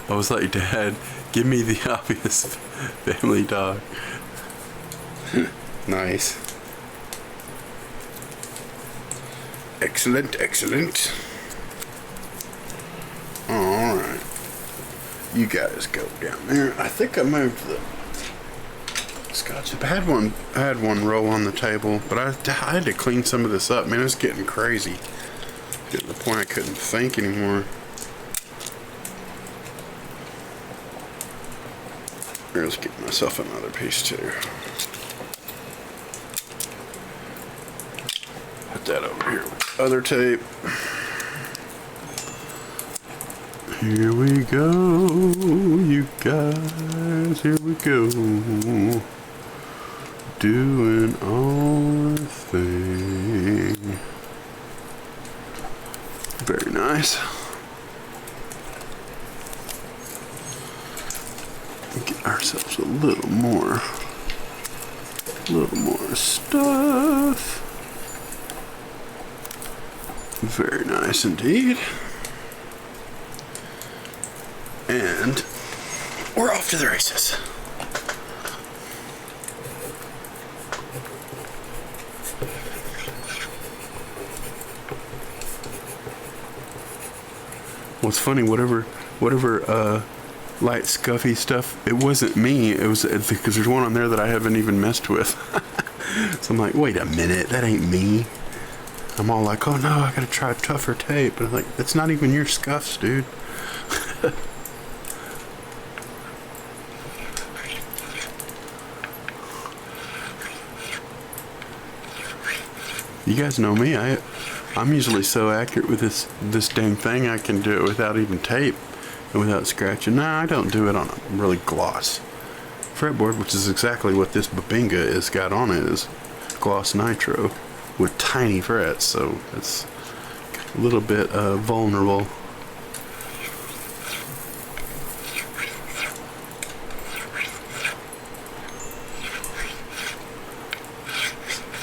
I was like, Dad, give me the obvious family dog. Nice. Excellent, excellent. Alright. You guys go down there. I think I moved the Scotch. I had one roll on the table, but I had to clean some of this up. Man, it was getting crazy. Getting to the point I couldn't think anymore. Here, let's get myself another piece too. Put that over here with other tape. Here we go, you guys. Here we go. Doing our thing. Very nice. Get ourselves a little more stuff. Very nice indeed. And we're off to the races. What's funny, whatever light scuffy stuff, it wasn't me. It was because there's one on there that I haven't even messed with. So I'm like, wait a minute, that ain't me. I'm all like, oh no, I gotta try tougher tape. And I'm like, that's not even your scuffs, dude. You guys know me. I'm usually so accurate with this dang thing. I can do it without even tape and without scratching. Nah, I don't do it on a really gloss fretboard, which is exactly what this Babinga has got on it, is gloss nitro with tiny frets, so it's a little bit vulnerable.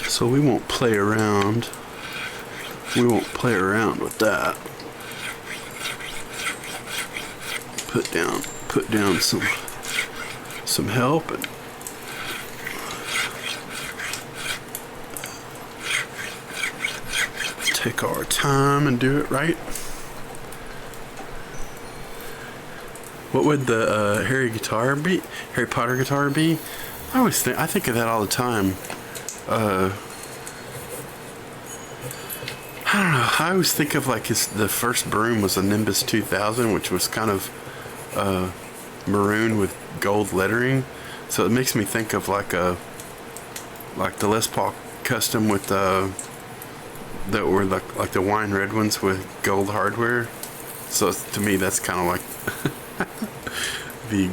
So we won't play around. We won't play around with that. Put down some help and take our time and do it right. What would the Harry Potter guitar be? I think of that all the time. I don't know. I always think of like the first broom was a Nimbus 2000, which was kind of maroon with gold lettering. So it makes me think of like the Les Paul Custom with that were like the wine red ones with gold hardware. So to me, that's kind of like the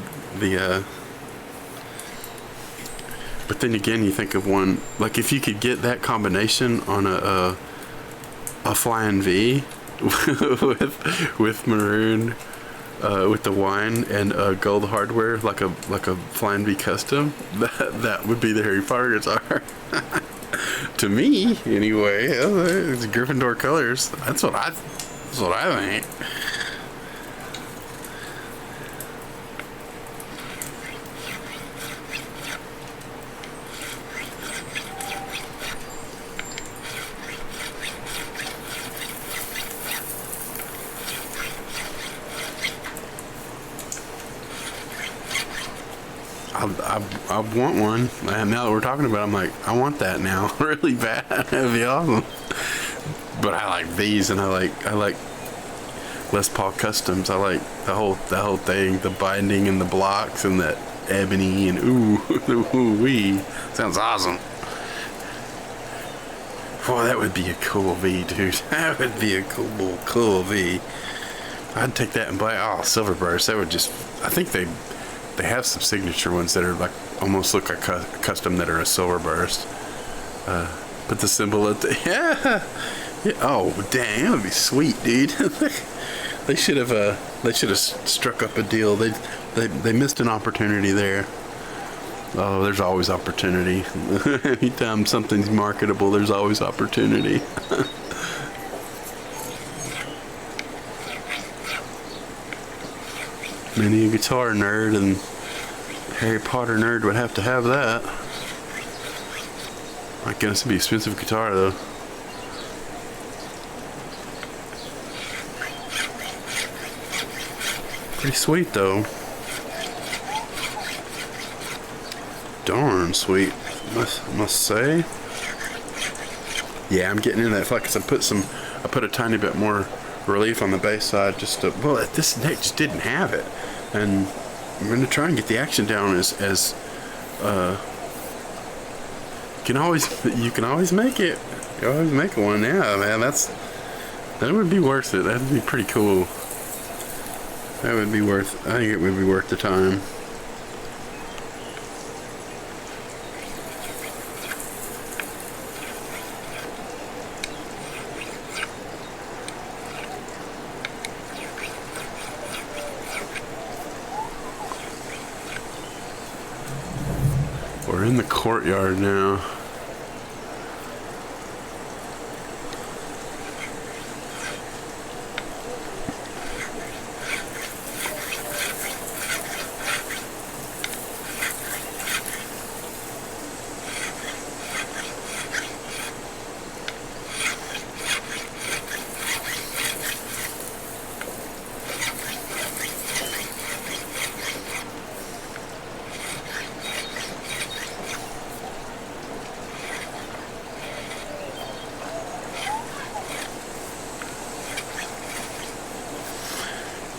But then again, you think of one like if you could get that combination on a Flying V with maroon, with the wine and gold hardware, like a Flying V custom. That would be the Harry Potter guitar. To me, anyway. It's Gryffindor colors. That's what I think. I want one, and now that we're talking about it, I'm like, I want that now really bad. That'd be awesome. But I like these, and I like Les Paul Customs. I like the whole thing, the binding and the blocks and that ebony and ooh-wee. Sounds awesome. Boy, that would be a cool V, dude. That would be a cool V. I'd take that and buy silver burst. That would just, I think they have some signature ones that are like almost look like custom that are a silver burst. Put the symbol at the yeah. Oh dang, that would be sweet, dude. They should have struck up a deal. They missed an opportunity there. Oh, there's always opportunity. Anytime something's marketable, there's always opportunity. Many a guitar nerd and Harry Potter nerd would have to have that. My goodness, it'd be an expensive guitar though. Pretty sweet though. Darn sweet, must say. Yeah, I'm getting into that flat because I put a tiny bit more relief on the bass side just to, well, this neck just didn't have it, and I'm going to try and get the action down as you can always make it. You always make one. Yeah, man, that would be worth it. That'd be pretty cool. That would be worth, I think it would be worth the time. We're in the courtyard now.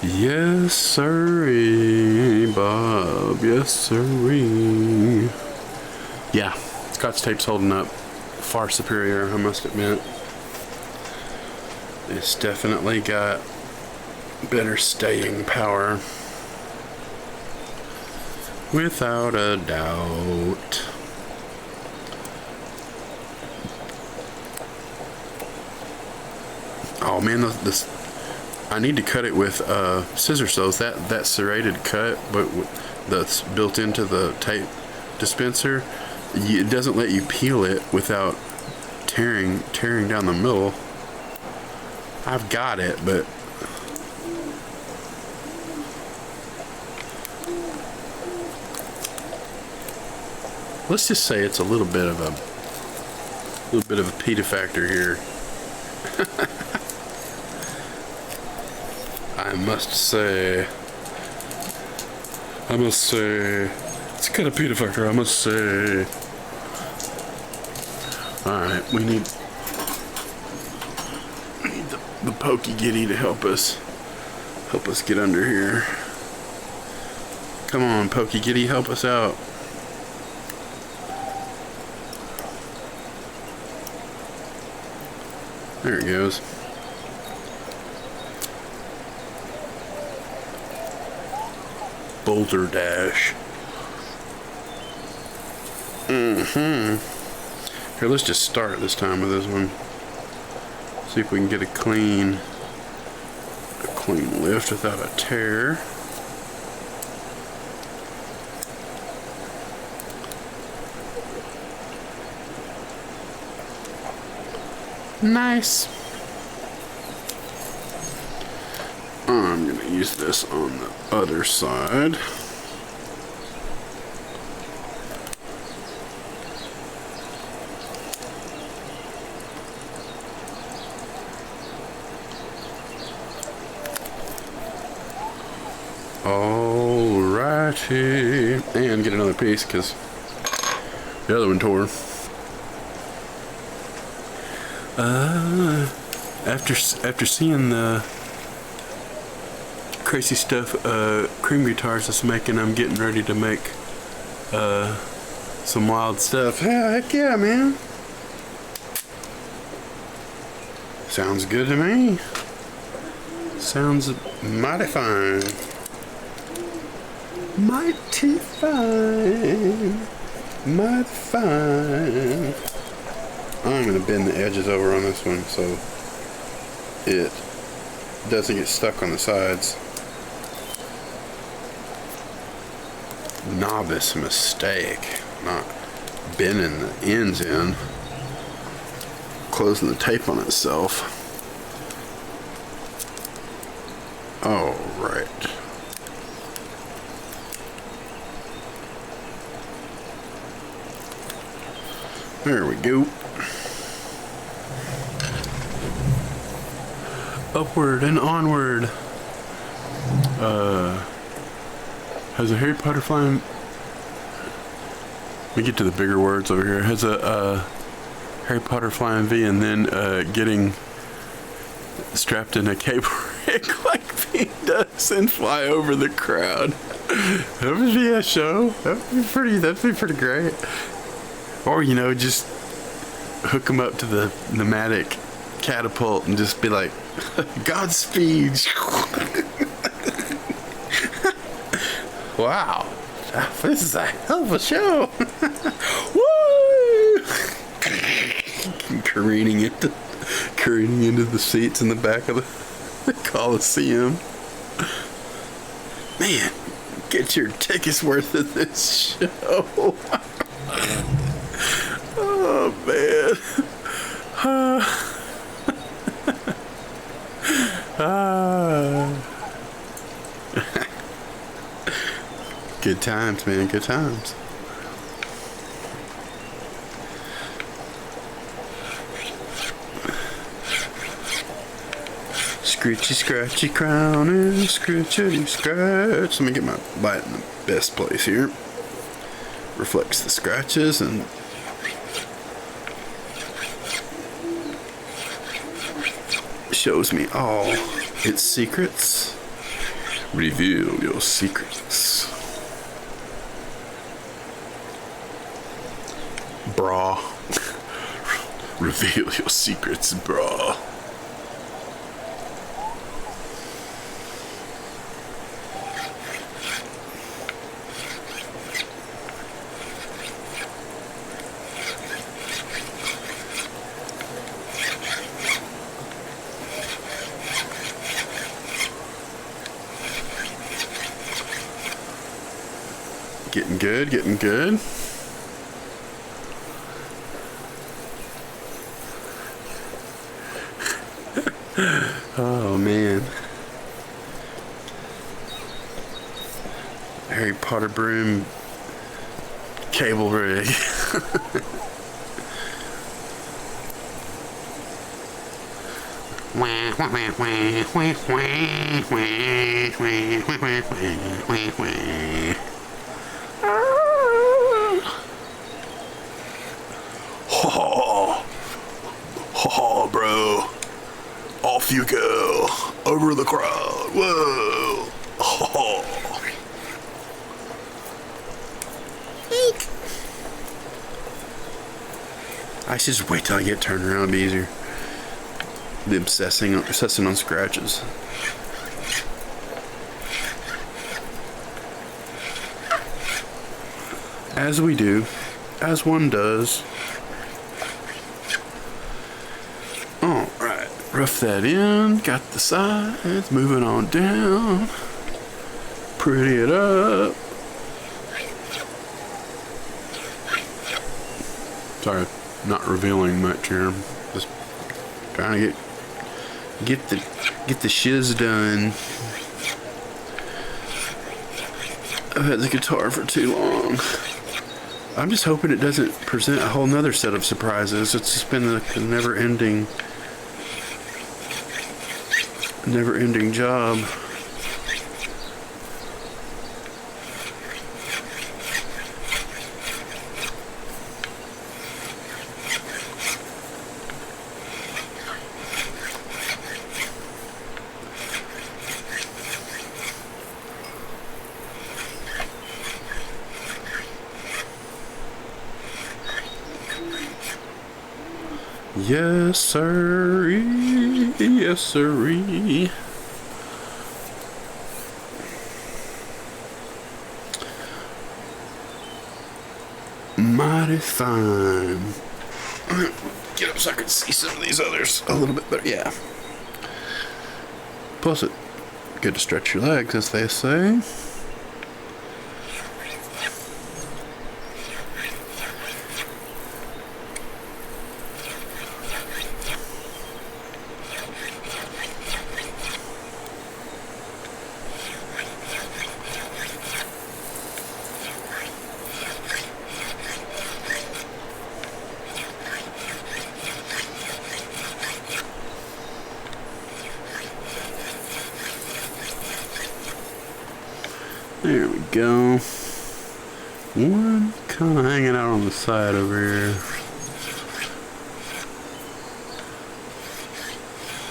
Yes, sirree, Bob. Yes, sirree. Yeah, Scotch tape's holding up far superior, I must admit. It's definitely got better staying power. Without a doubt. Oh man, this I need to cut it with scissor saws. That serrated cut, but that's built into the tape dispenser, it doesn't let you peel it without tearing down the middle. I've got it, but let's just say it's a little bit of a peta factor here. I must say, it's kind of peta factor, I must say. Alright, we need the Pokey Giddy to help us get under here. Come on, Pokey Giddy, help us out. There it goes. Boulder Dash. Here, let's just start this time with this one. See if we can get a clean lift without a tear. Nice. I'm gonna use this on the other side. Alrighty, and get another piece because the other one tore. After seeing the crazy stuff Cream Guitars is making, I'm getting ready to make some wild stuff. Yeah, heck yeah, man. Sounds good to me. Sounds mighty fine. Mighty fine. Mighty fine. I'm going to bend the edges over on this one so it doesn't get stuck on the sides. novice mistake. Not bending the ends in. Closing the tape on itself. All right. There we go. Upward and onward. Has a Harry Potter flying... Let me get to the bigger words over here. Has a Harry Potter flying V and then getting strapped in a cable rig like V does and fly over the crowd. That would be a show. That'd be pretty great. Or, you know, just hook them up to the pneumatic catapult and just be like, Godspeed. Wow. This is a hell of a show. Woo! Careening into the seats in the back of the Coliseum. Man, get your tickets worth of this show. Oh, man. Good times, man. Good times. Scritchy, scratchy crown and scritchity scratch. Let me get my light in the best place here. Reflects the scratches and shows me all its secrets. Reveal your secrets. Bra. Reveal your secrets, bra. Getting good, getting good. Oh, man. Harry Potter broom cable rig. Oh, bro. Off you go. Over the crowd. Whoa. Oh. I should just wait till I get turned around. It'd be easier. The obsessing on scratches. As we do. As one does. Alright. Rough that in. Got the sides. Moving on down. Pretty it up. Sorry, not revealing much here. Just trying to get the shiz done. I've had the guitar for too long. I'm just hoping it doesn't present a whole nother set of surprises. It's just been a never-ending job. Yes, sirree. Yes, sirree. Mighty fine. Get up so I can see some of these others a little bit better. Yeah. Plus, it good to stretch your legs, as they say. There we go. One kind of hanging out on the side over here.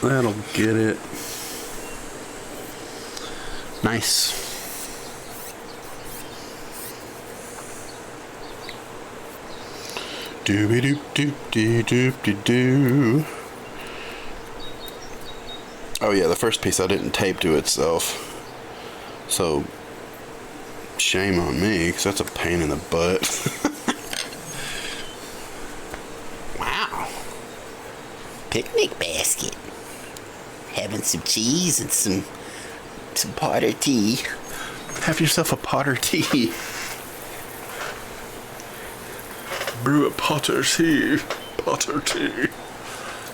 That'll get it. Nice. Dooby doop doop doo doop doo doo. Oh yeah, the first piece I didn't tape to itself. So shame on me, because that's a pain in the butt. Wow. Picnic basket. Having some cheese and some Potter tea. Have yourself a Potter tea. Brew a Potter tea. Potter tea.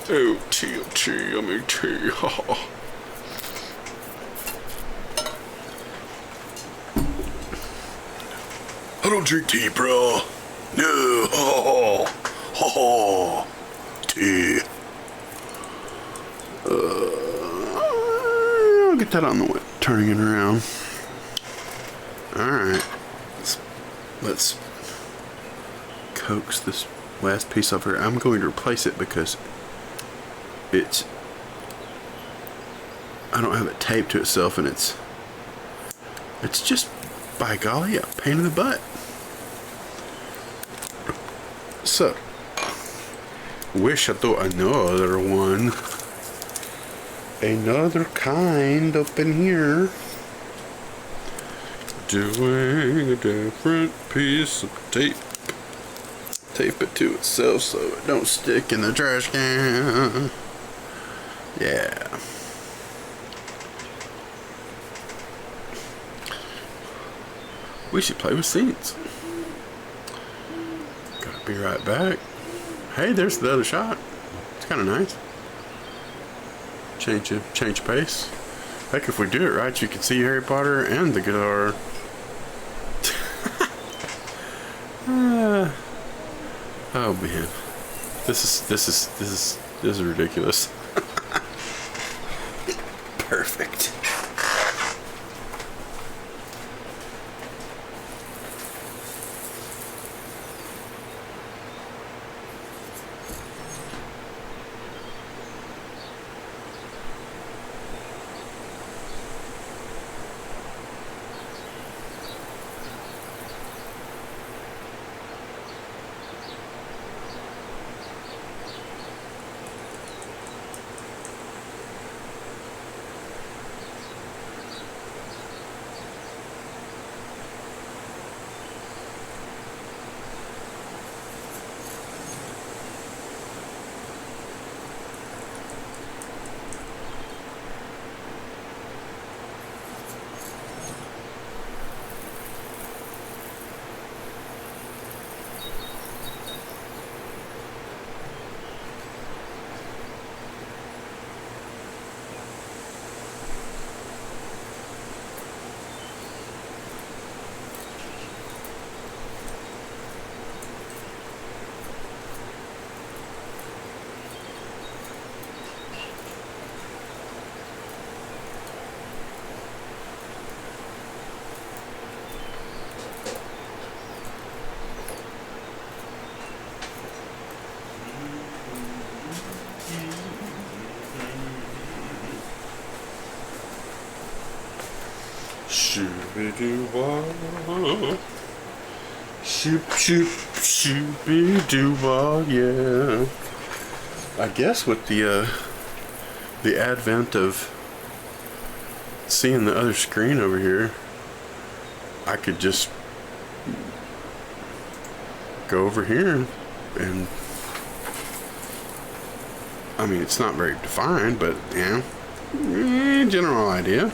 Oh, tea, yummy tea. I don't drink tea, bro. No. Tea. I'll get that on the way. Turning it around. Alright. Let's coax this last piece off here. I'm going to replace it because I don't have it taped to itself, and it's just, by golly, a pain in the butt. So, wish I thought another one. Another kind up in here. Doing a different piece of tape. Tape it to itself so it don't stick in the trash can. Yeah. We should play with seeds. Gotta be right back. Hey, there's the other shot. It's kind of nice. Change pace. Heck, if we do it right, you can see Harry Potter and the guitar. Oh man, this is ridiculous. Perfect. Shooby-doo-wah. Shoop, shoop, shooby-doo-wah, yeah. I guess with the advent of seeing the other screen over here, I could just go over here and, I mean, it's not very defined, but yeah, general idea.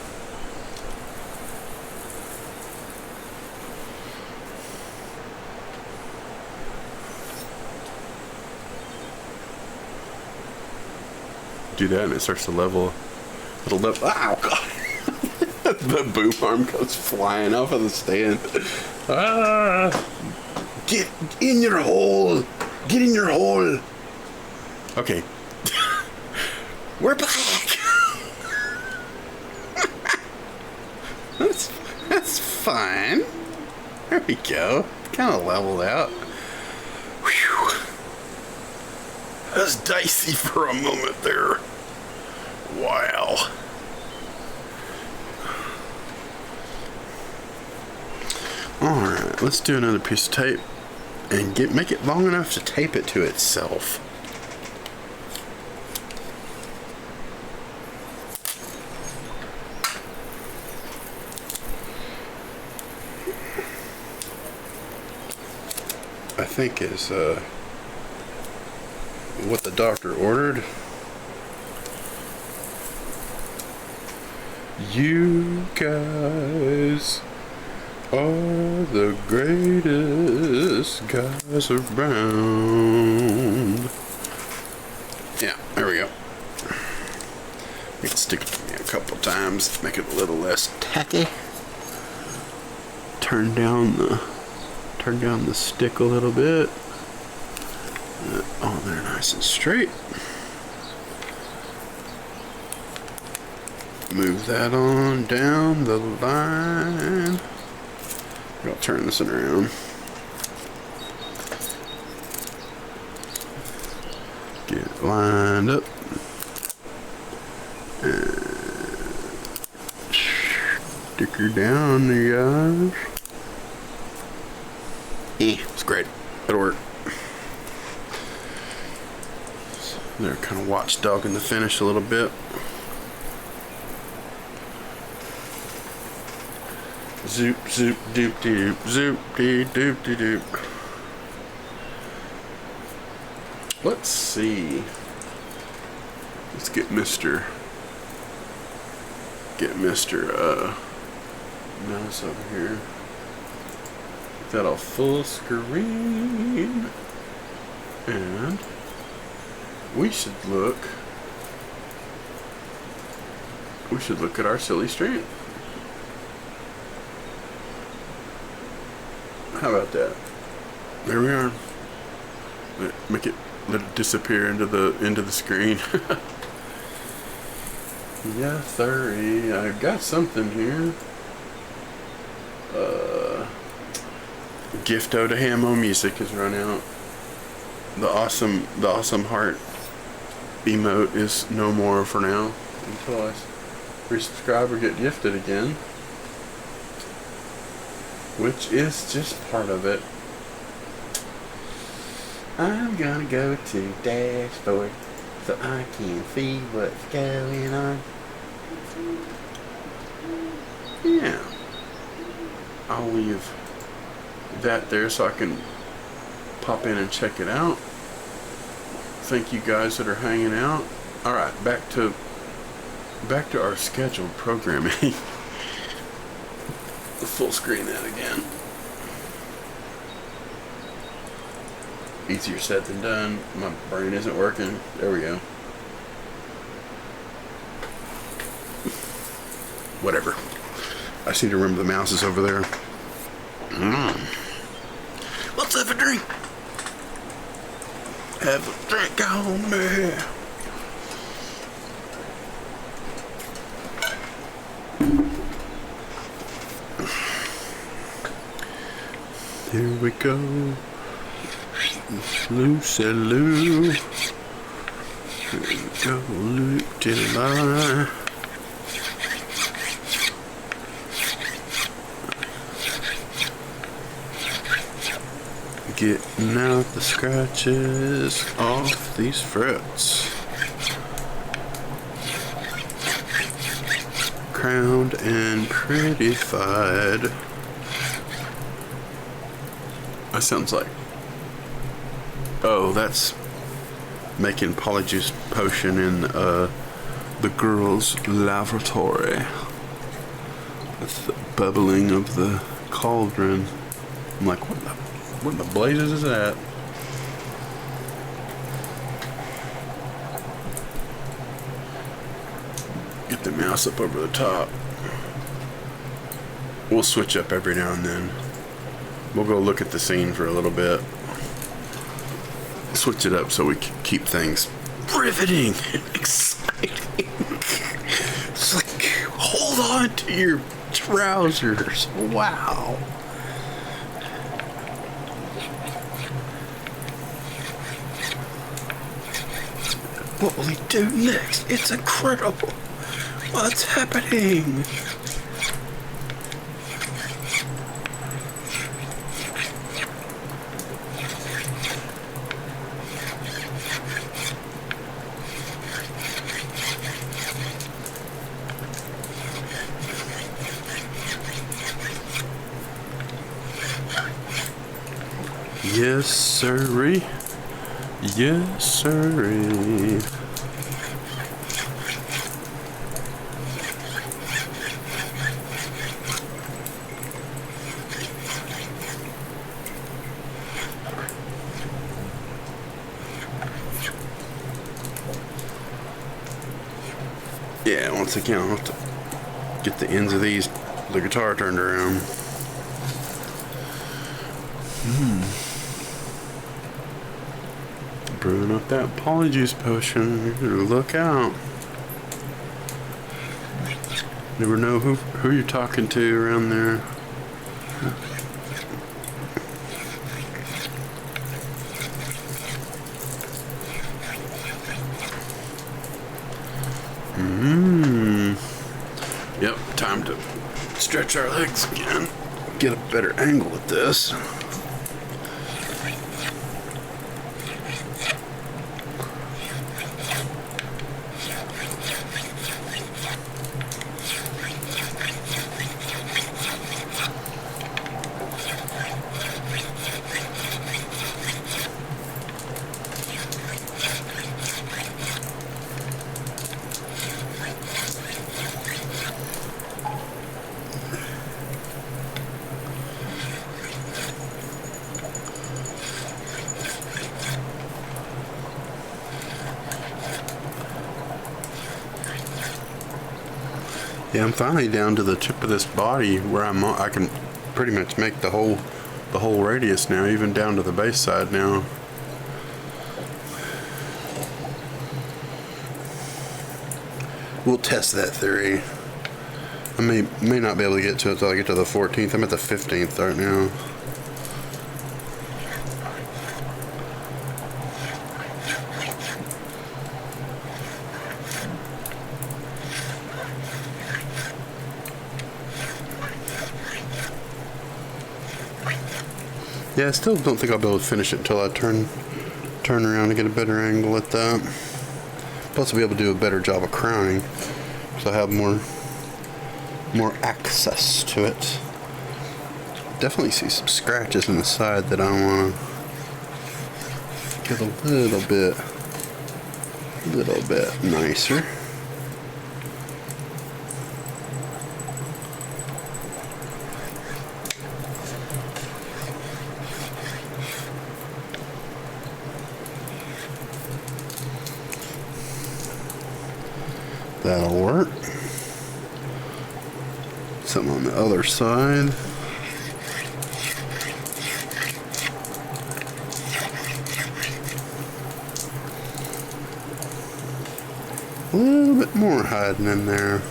Do that and it starts to level. It'll level. Ow, God. The boom arm goes flying off of the stand. Ah! Get in your hole. Get in your hole. Okay. We're back. That's fine. There we go. Kind of leveled out. Whew. That was dicey for a moment there. Wow. Alright, let's do another piece of tape and make it long enough to tape it to itself. I think is what the doctor ordered. You guys are the greatest guys around. Yeah, there we go. You can stick it to me a couple times, make it a little less tacky. Turn down the stick a little bit. Oh, they're nice and straight. Move that on down the line. I'll turn this around. Get it lined up. And stick her down there, guys. It's great. It'll work. So they're kind of watchdogging the finish a little bit. Zoop, zoop, doop, doop, zoop, dee, doop, dee, doop. Let's see. Let's get Mr. Mouse over here. Get that all full screen. And we should look at our silly strand. How about that? There we are. Let it disappear into the screen. Yeah, 30. I've got something here. Gifto to Hamo music has run out. The awesome heart emote is no more for now until I resubscribe or get gifted again. Which is just part of it. I'm gonna go to dashboard so I can see what's going on. Yeah. I'll leave that there so I can pop in and check it out. Thank you guys that are hanging out. Alright, back to our scheduled programming. Full screen that again. Easier said than done. My brain isn't working. There we go. Whatever. I just need to remember the mouse is over there. Let's have a drink. Have a drink on me. Here we go. Lucy Lou. Here we go, Luke till I. Getting out the scratches off these frets. Crowned and prettified. That sounds like, oh, that's making polyjuice potion in the girls' lavatory. That's the bubbling of the cauldron. I'm like, what in the blazes is that? Get the mouse up over the top. We'll switch up every now and then. We'll go look at the scene for a little bit. Switch it up so we can keep things riveting and exciting. It's like, hold on to your trousers. Wow. What will he do next? It's incredible. What's happening? Yes, sirree. Yes, sirree. Yeah, once again, I'll have to get the ends of the guitar turned around. Brewing up that polyjuice potion. You better look out. Never know who you're talking to around there. Yep, time to stretch our legs again. Get a better angle at this. Yeah, I'm finally down to the tip of this body where I can pretty much make the whole radius now, even down to the base side now. We'll test that theory. I may not be able to get to it until I get to the 14th. I'm at the 15th right now. Yeah, I still don't think I'll be able to finish it until I turn around and get a better angle at that. Plus I'll be able to do a better job of crowning, so I have more access to it. Definitely see some scratches in the side that I want to get a little bit nicer. That'll work. Something on the other side. A little bit more hiding in there.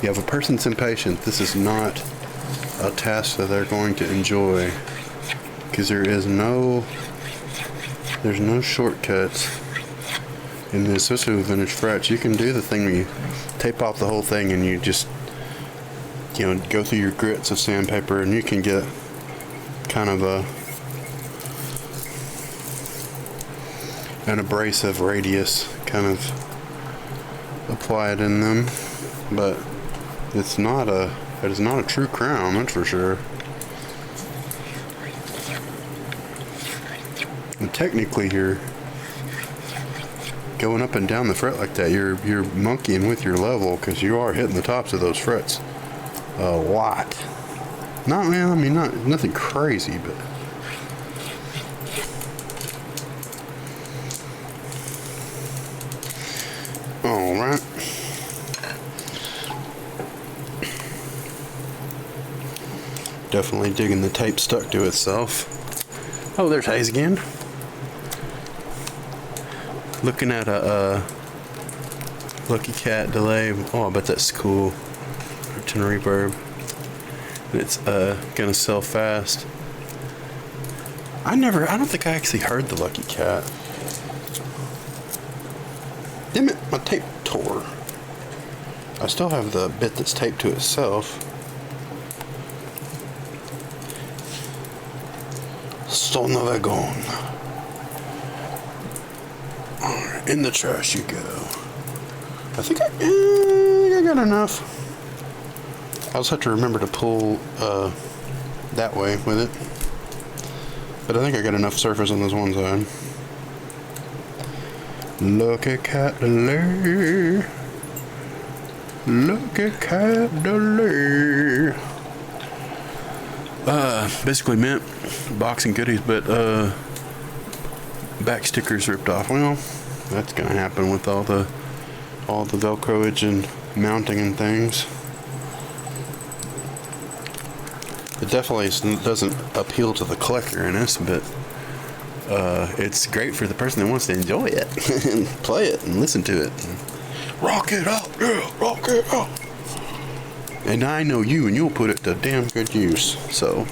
Yeah, if a person's impatient, this is not a task that they're going to enjoy, because there's no shortcuts in this, especially with vintage frets. You can do the thing where you tape off the whole thing and you just, go through your grits of sandpaper, and you can get kind of an abrasive radius kind of applied in them, but it is not a true crown, that's for sure. And technically, you're going up and down the fret like that. You're monkeying with your level, because you are hitting the tops of those frets a lot. Not nothing crazy, but all right. Definitely digging the tape stuck to itself. Oh, there's Hayes again. Looking at a Lucky Cat delay. Oh, I bet that's cool. Return reverb. And it's gonna sell fast. I don't think I actually heard the Lucky Cat. Damn it, my tape tore. I still have the bit that's taped to itself. Still never gone. Alright, in the trash you go. I think I got enough. I also have to remember to pull that way with it. But I think I got enough surface on this one side. Look at cat delay. Look at cat delay. Basically meant boxing goodies, but back stickers ripped off. Well, that's gonna happen with all the Velcroage and mounting and things. It definitely doesn't appeal to the collector in us, but it's great for the person that wants to enjoy it and play it and listen to it. Rock it out, yeah, rock it out. And I know you, and you'll put it to damn good use. So,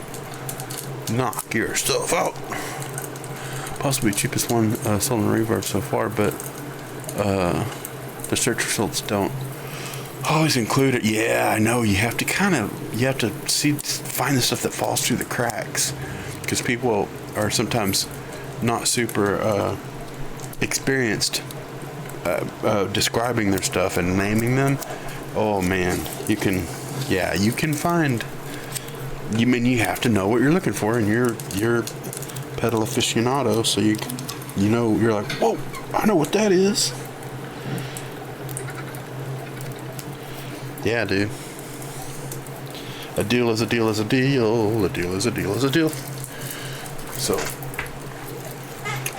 knock your stuff out. Possibly cheapest one sold in Reverb so far, but the search results don't always include it. Yeah, I know. You have to find the stuff that falls through the cracks, because people are sometimes not super experienced describing their stuff and naming them. Oh man, you can find. You have to know what you're looking for, and you're pedal aficionado, so you're like, whoa, I know what that is. Yeah, dude. A deal is a deal is a deal. A deal is a deal is a deal. So,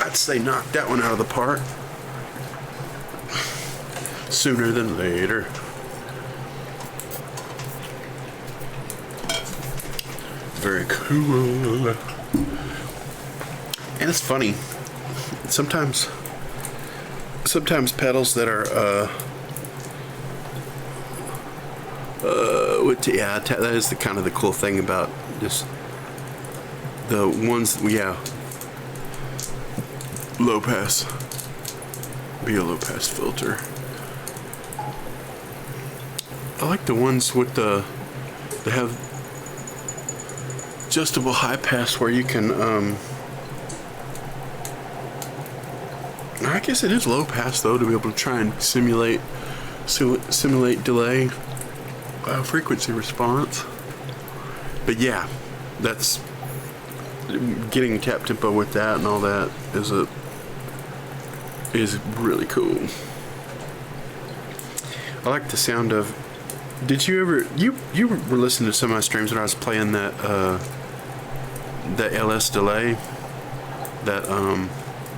I'd say knock that one out of the park sooner than later. Very cool. And it's funny. Sometimes pedals that are that is the kind of the cool thing about just the ones, low pass, be a low pass filter. I like the ones with they have adjustable high pass where you can I guess it is low pass though, to be able to try and simulate delay frequency response. But yeah, that's getting tap tempo with that and all that is really cool. I like the sound of. Did you ever you were listening to some of my streams when I was playing that LS delay, that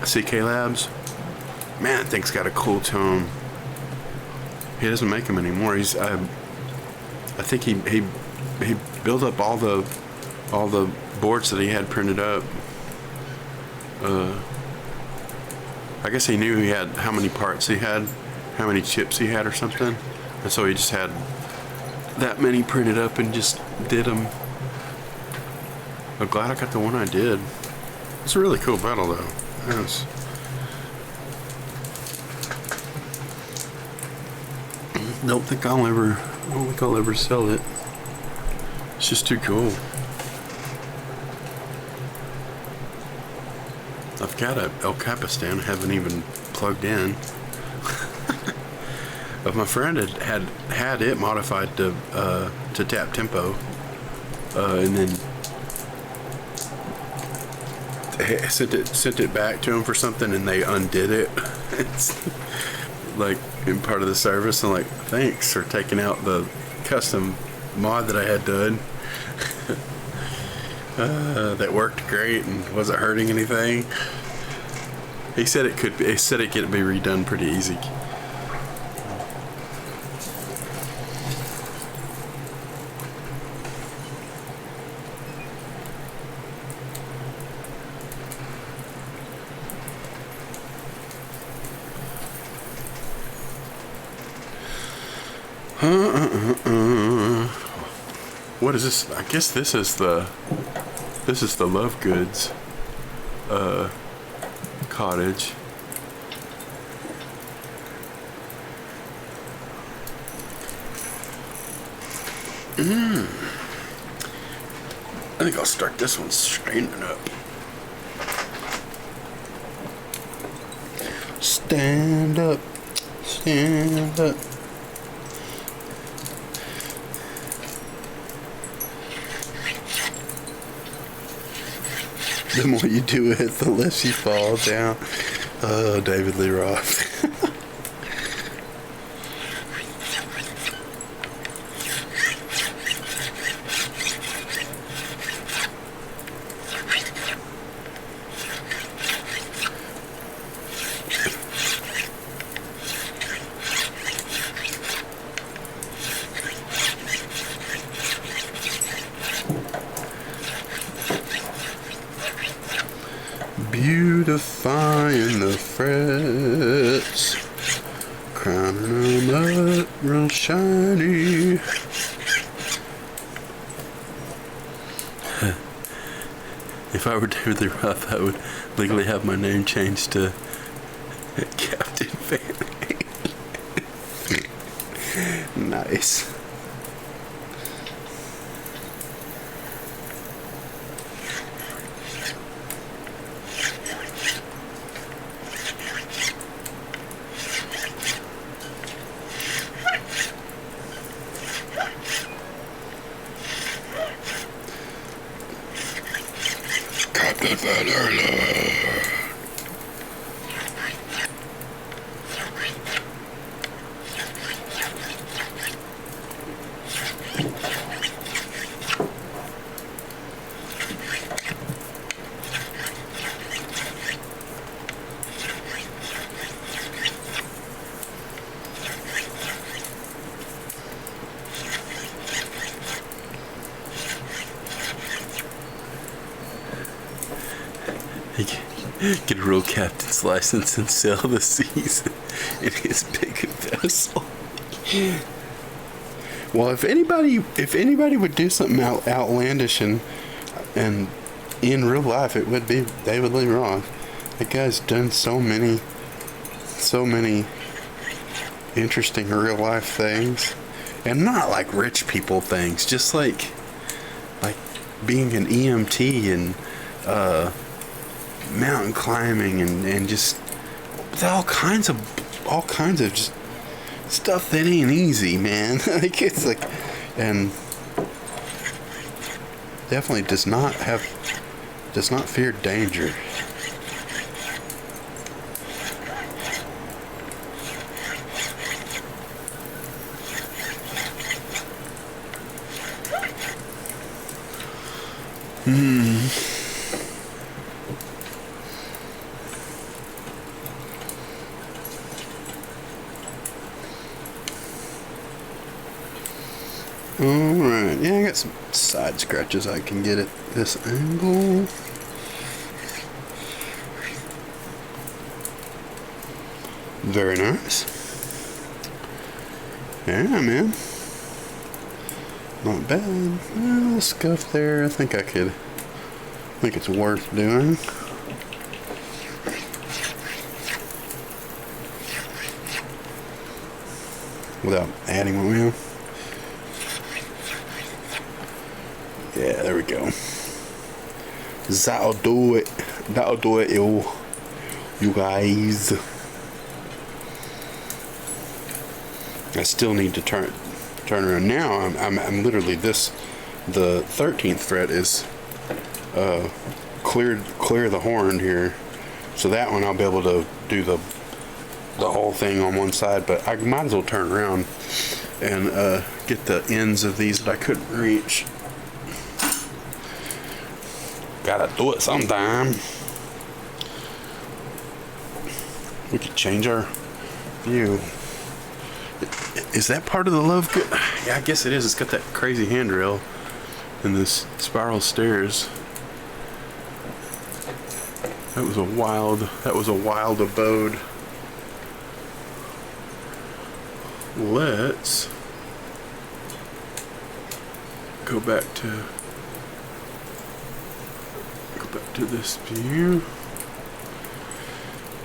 CK Labs? Man, that thing's got a cool tone. He doesn't make them anymore. I think he built up all the boards that he had printed up. I guess he knew he had how many parts he had, how many chips he had or something, and so he just had that many printed up and just did them. I'm glad I got the one I did. It's a really cool pedal though. Yes. Don't think I'll ever sell it. It's just too cool. I've got a El Capistan I haven't even plugged in. But my friend had it modified to tap tempo, and then sent it back to him for something, and they undid it. It's like in part of the service. I'm like, thanks for taking out the custom mod that I had done. That worked great and wasn't hurting anything. He said it could be redone pretty easy. What is this? I guess this is the Love Goods cottage. I think I'll start this one standing up. Stand up, stand up. The more you do it, the less you fall down. Oh, David Lee Roth. Beautifying the frets, crowning them up real shiny. If I were David Lee Roth, I would legally have my name changed to Captain Van. Nice. Captain Van Halen. Get a real captain's license and sail the seas in his big vessel. Well, if anybody would do something outlandish and in real life, it would be David Lee Roth. That guy's done so many interesting real life things, and not like rich people things, just like being an EMT and mountain climbing and just all kinds of just stuff that ain't easy, man. Like it's like, and definitely does not fear danger. Alright, yeah, I got some side scratches I can get at this angle. Very nice. Yeah, man. Not bad. A little scuff there. I think it's worth doing. Without adding more oil. Yeah, there we go. That'll do it. That'll do it, you guys. I still need to turn around. Now I'm literally the 13th fret is clear the horn here, so that one I'll be able to do the whole thing on one side, but I might as well turn around and get the ends of these that I couldn't reach. Gotta do it sometime. We could change our view. Is that part of the Love Good? Yeah, I guess it is. It's got that crazy handrail and this spiral stairs. That was a wild abode. Let's go back to this view.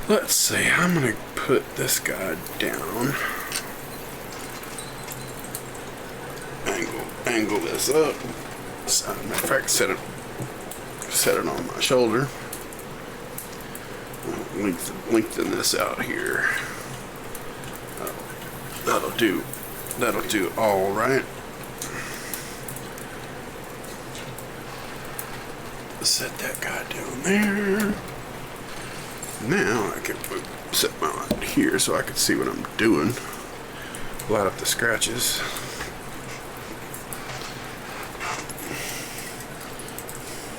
Let's see, I'm gonna put this guy down. Angle this up. So, matter of fact, set it on my shoulder. Lengthen this out here. That'll do all right. Set that guy down there. Now I can set my light here so I can see what I'm doing. Light up the scratches.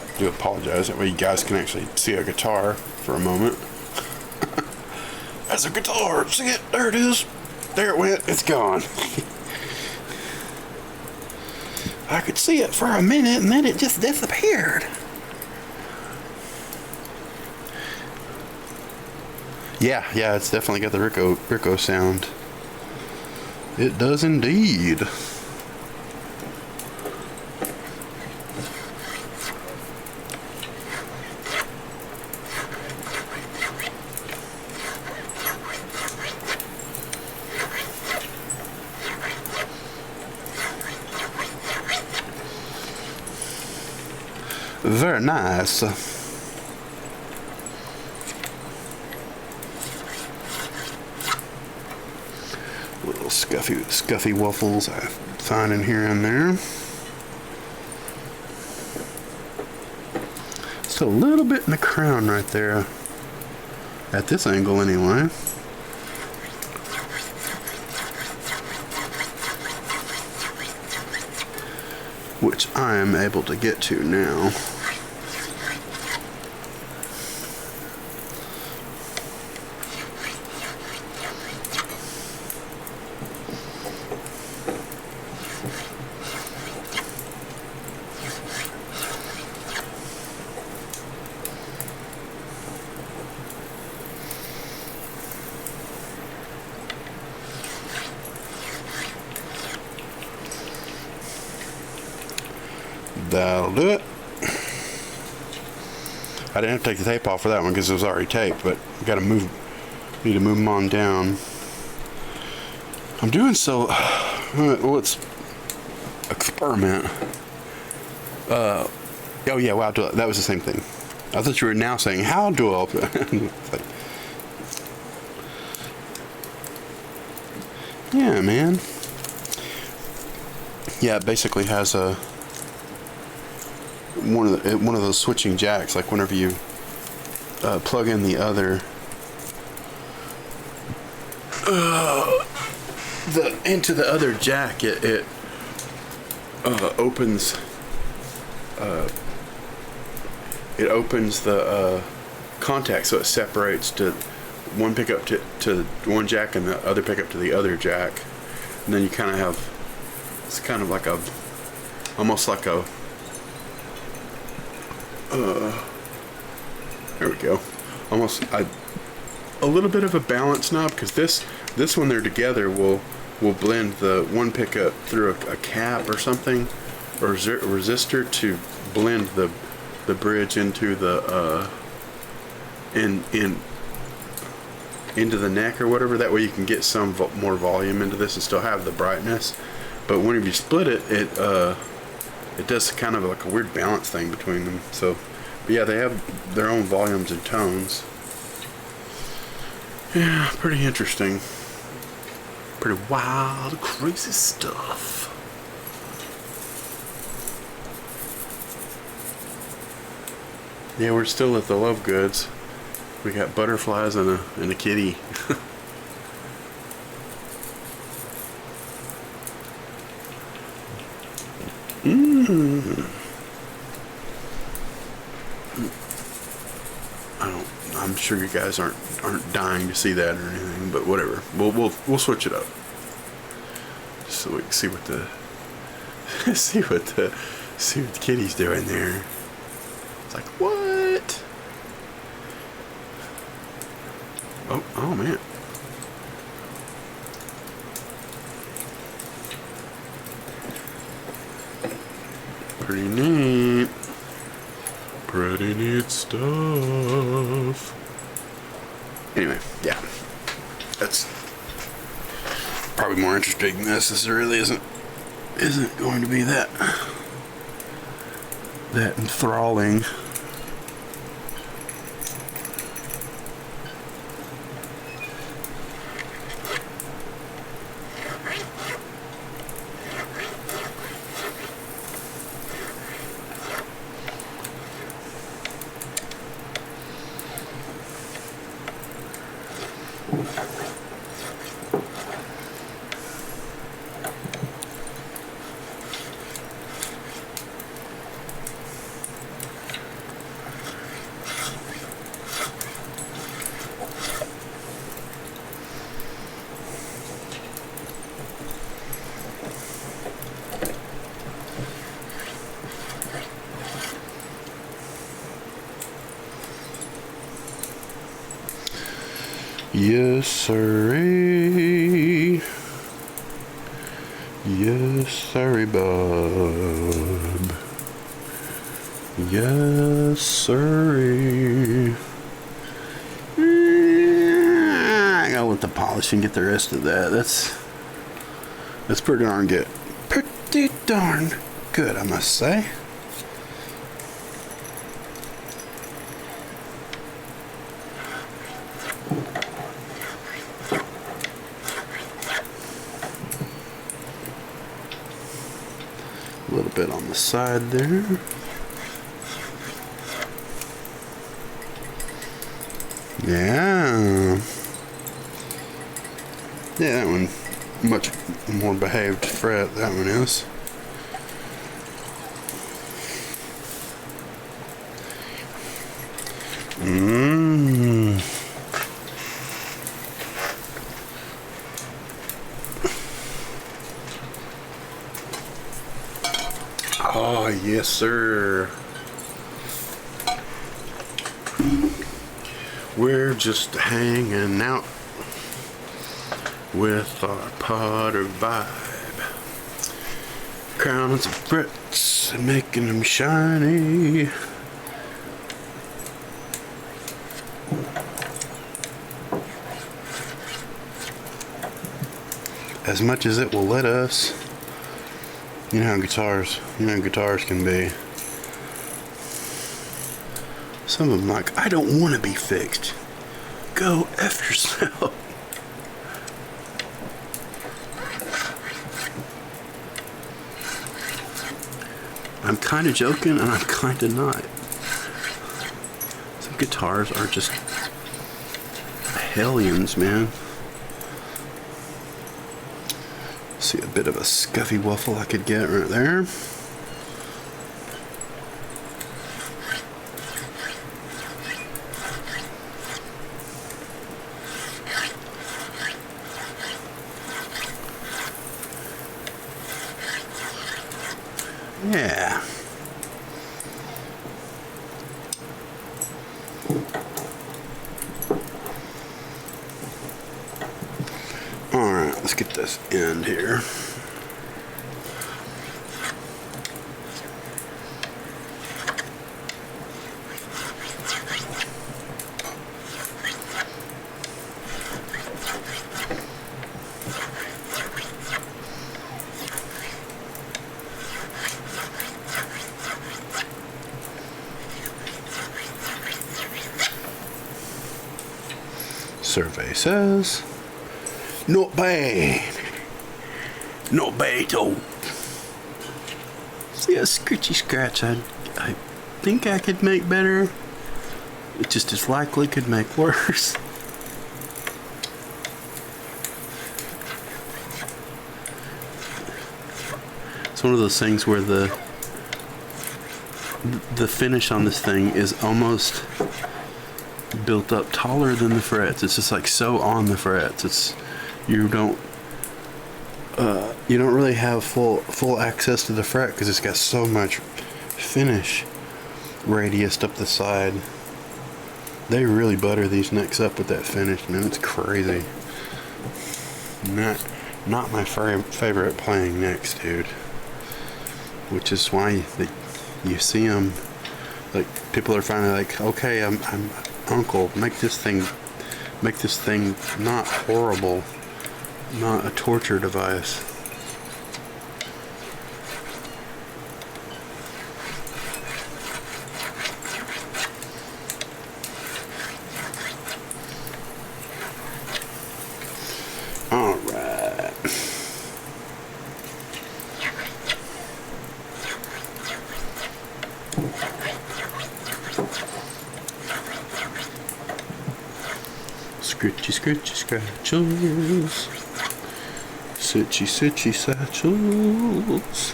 I do apologize, that way you guys can actually see a guitar for a moment. That's a guitar. See it? There it is. There it went. It's gone. I could see it for a minute and then it just disappeared. Yeah, it's definitely got the Ricco sound. It does indeed. Very nice. Little scuffy waffles I find in here and there. Just a little bit in the crown right there. At this angle anyway. Which I am able to get to now. That'll do it. I didn't have to take the tape off for that one because it was already taped, but need to move them on down. I'm doing so. Let's experiment. Oh yeah, wow, that was the same thing. I thought you were now saying how do I open it? Like, yeah, man. Yeah, it basically has a one of those switching jacks. Like whenever you plug in the other into the other jack, it opens the contact, so it separates to one pickup to one jack and the other pickup to the other jack, and then you kind of have, it's kind of like almost like a there we go, almost a little bit of a balance knob, because this when they're together will blend the one pickup through a cap or something, or resistor, to blend the bridge into the into the neck or whatever. That way you can get some more volume into this and still have the brightness. But whenever you split it, it does kind of like a weird balance thing between them. So, but yeah, they have their own volumes and tones. Yeah, pretty interesting. Pretty wild, crazy stuff. Yeah, we're still at the Love Goods. We got butterflies and a kitty. I'm sure you guys aren't dying to see that or anything, but whatever. We'll switch it up just so we can see what the see what the kitty's doing there. It's like, what? Oh man. Pretty neat. Pretty neat stuff. Anyway, yeah. That's probably more interesting than this. This really isn't going to be that enthralling. Yes, sirree. Yes, sirree, bub. Yes, sirree. I gotta let the polish and get the rest of that. That's pretty darn good. Pretty darn good, I must say. A little bit on the side there. Yeah. Yeah, that one much more behaved fret, that one is. Oh, yes, sir. We're just hanging out with our Potter vibe. Crowning some frets and making them shiny. As much as it will let us. You know how guitars can be. Some of them like, I don't want to be fixed. Go F yourself. I'm kind of joking and I'm kind of not. Some guitars are just hellions, man. See a bit of a scuffy waffle I could get right there. Yeah. Alright, let's get this end here. Survey says, not bad. Not bad at all. See a scritchy scratch I think I could make better. It just as likely could make worse. It's one of those things where the finish on this thing is almost built up taller than the frets. It's just like so on the frets. You don't really have full access to the fret because it's got so much finish radiused up the side. They really butter these necks up with that finish, man. It's crazy. Not my favorite playing necks, dude. which is why you see them. Like, people are finally like, okay, I'm uncle, make this thing not horrible, not a torture device. All right. Scritchy, scritchy, scratchels. Sitchy, sitchy, satchels.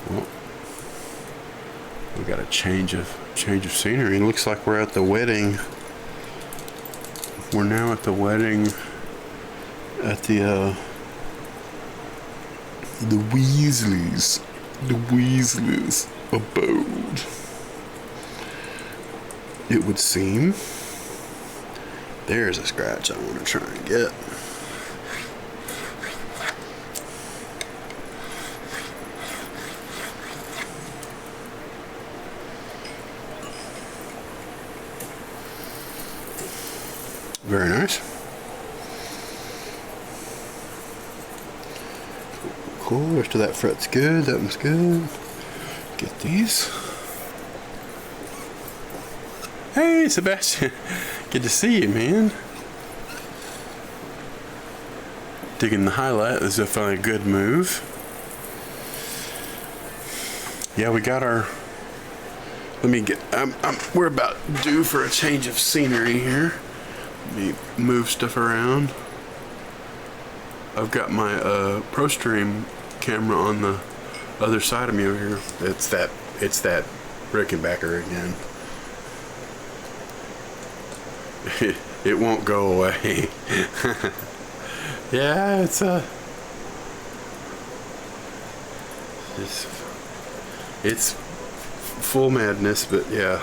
Well, we got a change of scenery. It looks like we're at the wedding. We're now at the wedding at the Weasleys abode. It would seem. There's a scratch I want to try and get. Very nice. Cool. The rest of that fret's good. That one's good. Get these. Hey, Sebastian. Good to see you, man. Digging the highlight. This is definitely a good move. Yeah, we got our... Let me get... we're about due for a change of scenery here. Let me move stuff around. I've got my ProStream camera on the other side of me over here. It's that Rickenbacker again. It won't go away. Yeah, it's full madness, but yeah.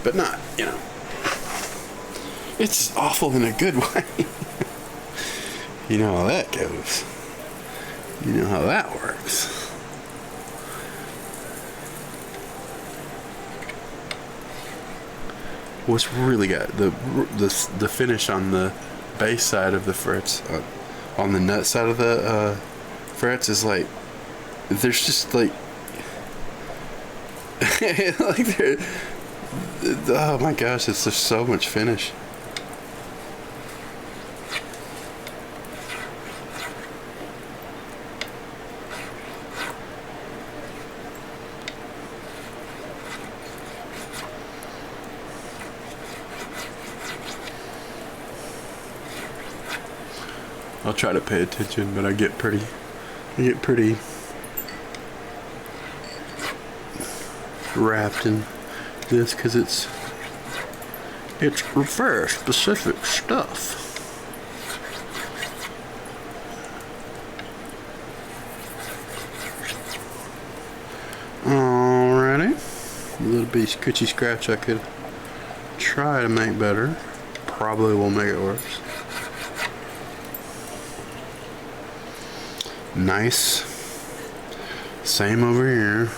But not, it's awful in a good way. You know how that goes. You know how that works. What's really got the finish on the bass side of the frets, on the nut side of the frets, is like, there's just like like oh my gosh, it's just so much finish. I'll try to pay attention, but I get pretty wrapped in this because it's very specific stuff. Alrighty, a little bit scratchy scratch I could try to make better. Probably will make it worse. Nice. Same over here.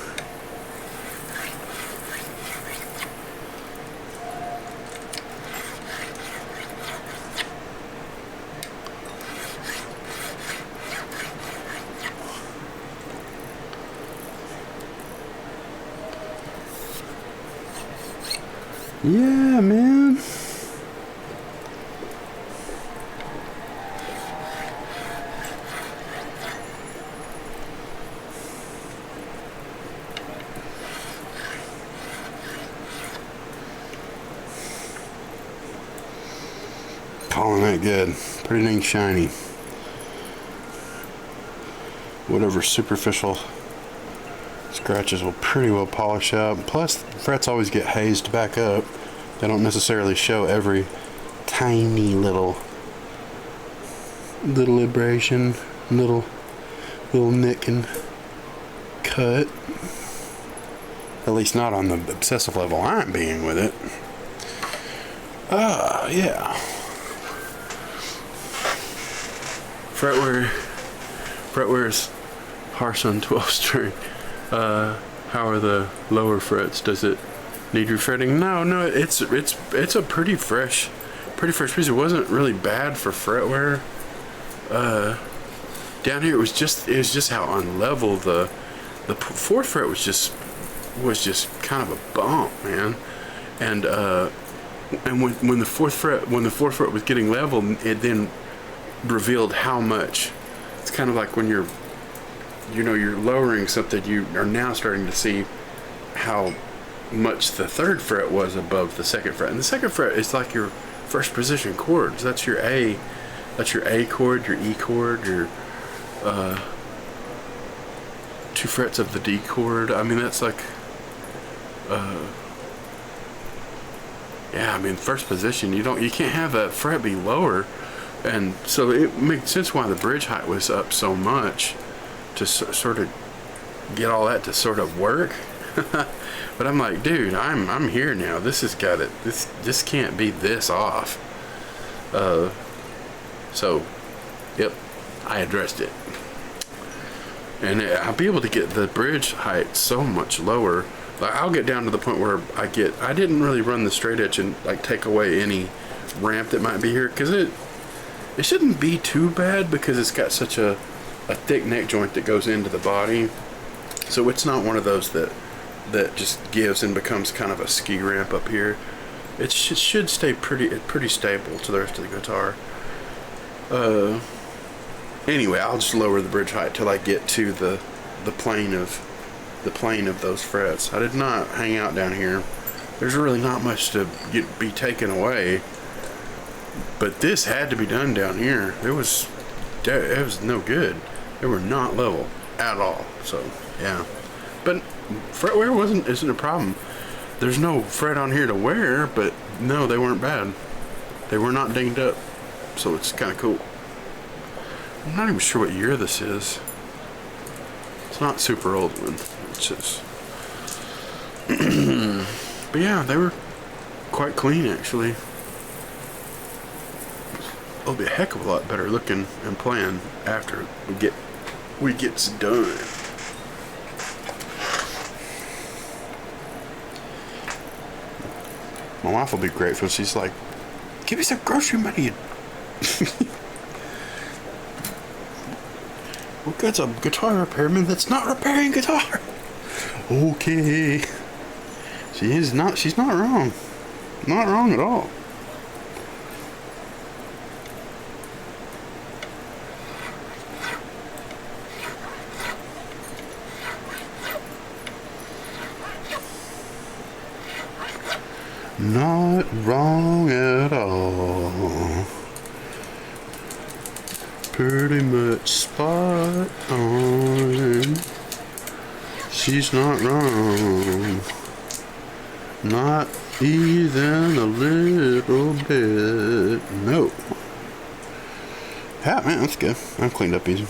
Yeah, man. Calling that good. Pretty dang shiny. Whatever superficial scratches will pretty well polish out. Plus, frets always get hazed back up. They don't necessarily show every tiny little abrasion, little nick and cut. At least not on the obsessive level I'm being with it. Yeah. Fret fretware is harsh on 12 string. How are the lower frets? Does it need refretting? No, it's a pretty fresh piece. It wasn't really bad for fretware. Down here it was just how unlevel the fourth fret was just kind of a bump, man. And when the fourth fret was getting level, it then revealed how much. It's kind of like when you're lowering something, you are now starting to see how much the third fret was above the second fret. And the second fret is like your first position chords. That's your A chord, your E chord, your 2 frets of the D chord. I mean, that's like first position. You can't have that fret be lower. And so it makes sense why the bridge height was up so much, to sort of get all that to sort of work. But I'm like, dude, I'm here now. This has got it. This can't be this off. So, yep, I addressed it, and I'll be able to get the bridge height so much lower. Like, I'll get down to the point where I didn't really run the straight edge and like take away any ramp that might be here, because it shouldn't be too bad, because it's got such a thick neck joint that goes into the body. So it's not one of those that just gives and becomes kind of a ski ramp up here. It should stay pretty stable to the rest of the guitar. Anyway, I'll just lower the bridge height till I get to the plane of those frets. I did not hang out down here. There's really not much to be taken away, but this had to be done down here. It was no good. They were not level at all. So yeah, but fretware isn't a problem. There's no fret on here to wear, but no, they weren't bad. They were not dinged up, so it's kind of cool. I'm not even sure what year this is. It's not super old one. It's just but yeah, they were quite clean actually. It'll be a heck of a lot better looking and playing after we get done. My wife will be grateful. She's like, give me some grocery money. We got some guitar repairman that's not repairing guitar. Okay. She's not wrong. Not wrong at all. Not wrong at all. Pretty much spot on. She's not wrong. Not even a little bit. No. Yeah, man, that's good. I'm cleaned up easy.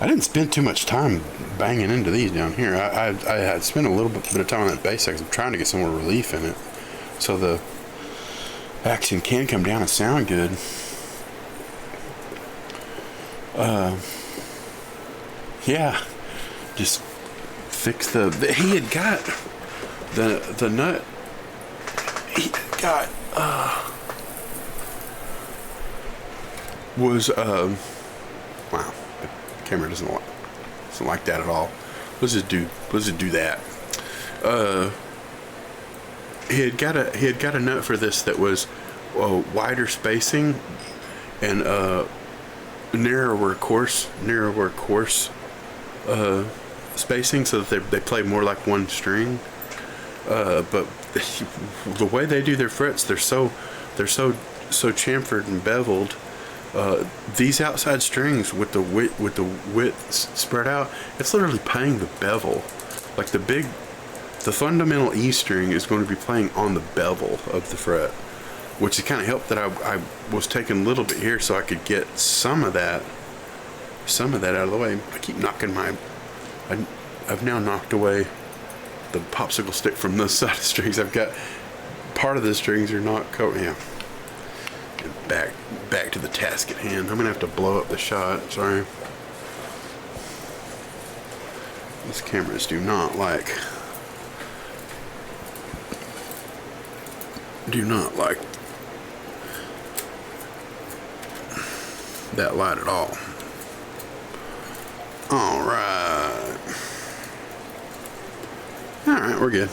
I didn't spend too much time banging into these down here. I had spent a little bit of time on that bass section trying to get some more relief in it, so the action can come down and sound good. Yeah, just fix he had got the nut. He got wow. Camera doesn't like that at all. Let's just do that. He had got a nut for this that was wider spacing and narrower coarse spacing, so that they play more like one string. But the way they do their frets, they're so chamfered and beveled. These outside strings with the width spread out, it's literally playing the bevel. Like the fundamental E string is going to be playing on the bevel of the fret, which has kind of helped that I was taking a little bit here so I could get some of that out of the way. I keep knocking I've now knocked away the popsicle stick from this side of strings. I've got part of the strings are not covered. Yeah. Back to the task at hand. I'm gonna have to blow up the shot. Sorry. These cameras do not like that light at all. Alright, we're good.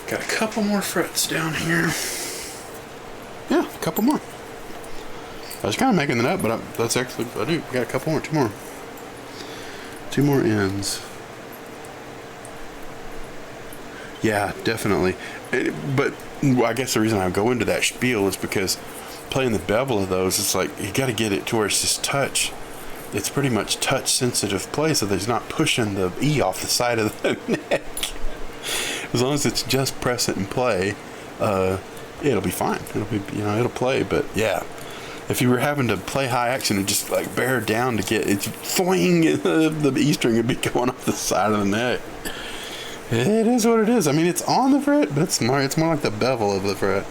Got a couple more frets down here. Yeah, a couple more. I was kind of making it up, but I do got a couple more, two more ends. Yeah, definitely. But I guess the reason I go into that spiel is because playing the bevel of those, it's like you got to get it to where it's just touch. It's pretty much touch sensitive play, so there's not pushing the E off the side of the neck. As long as it's just press it and play, it'll be fine. It'll play. But yeah, if you were having to play high action and just like bear down to get it, foing, the E string would be going off the side of the neck. It is what it is. I mean, it's on the fret, but it's more like the bevel of the fret.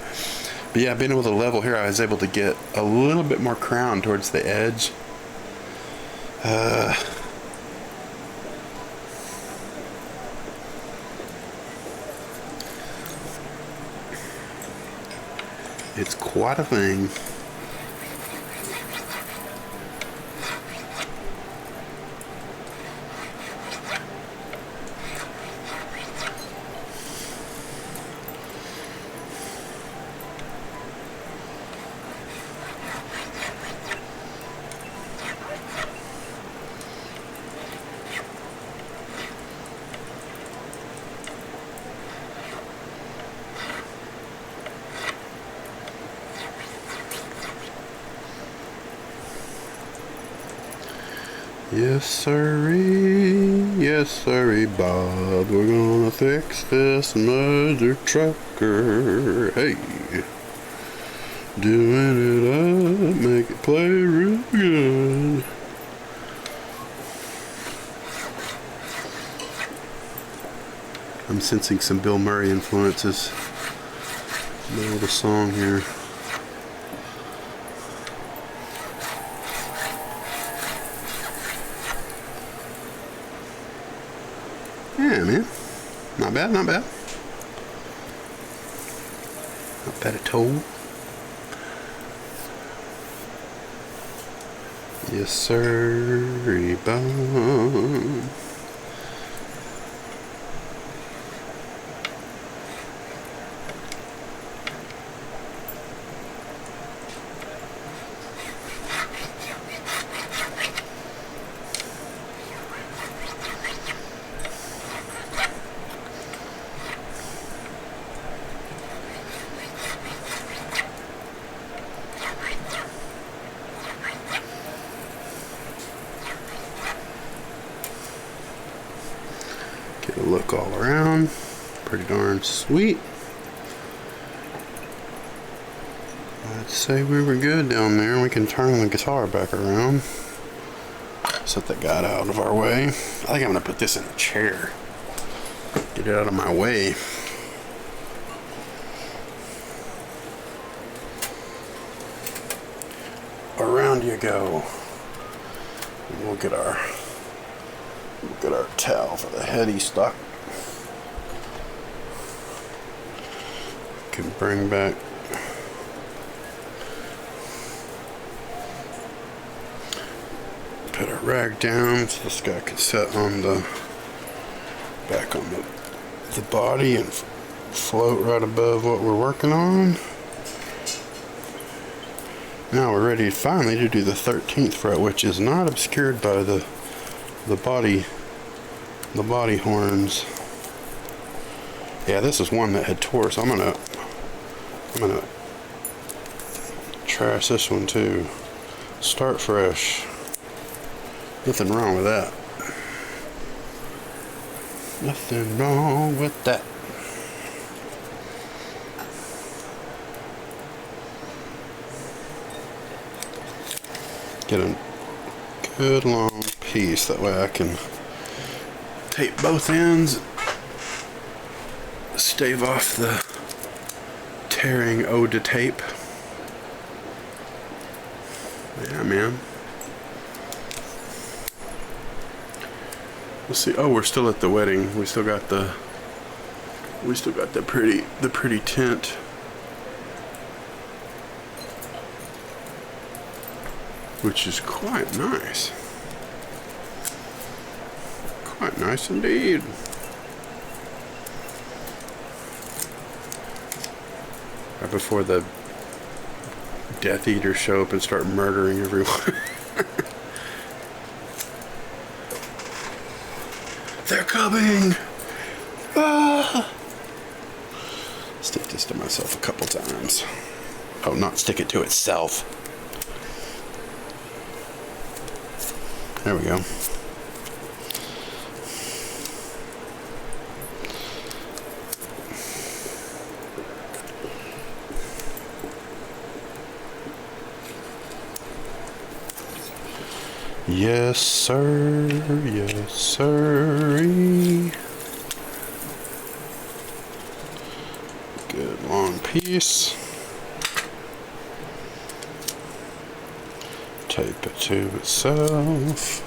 But yeah, being able to level here, I was able to get a little bit more crown towards the edge. It's quite a thing. Yes sirree, Bob, we're gonna fix this mother trucker. Hey, doing it up, make it play real good. I'm sensing some Bill Murray influences in the song here. Yeah, man. Not bad. Not bad at all. Yes, sir, Bob. Get a look all around. Pretty darn sweet. I'd say we were good down there. We can turn the guitar back around. Set that guy out of our way. I think I'm going to put this in a chair. Get it out of my way. Around you go. And we'll get our towel for the heady stuck. Can bring back put our rag down so this guy can sit on the back on the body and float right above what we're working on. Now we're ready finally to do the 13th fret, which is not obscured by the body horns. Yeah, this is one that had tore, so I'm gonna trash this one too. Start fresh. Nothing wrong with that. Nothing wrong with that. Get a good long piece, that way I can tape both ends, stave off the tearing ode to tape. Yeah, man. Let's see. Oh, we're still at the wedding. We still got the pretty tent. Which is quite nice. Quite nice indeed. Right before the Death Eaters show up and start murdering everyone. They're coming! Ah! Stick this to myself a couple times. Oh, not stick it to itself. There we go. Yes, sir. Yes, sirree. Good long piece. Tape it to itself.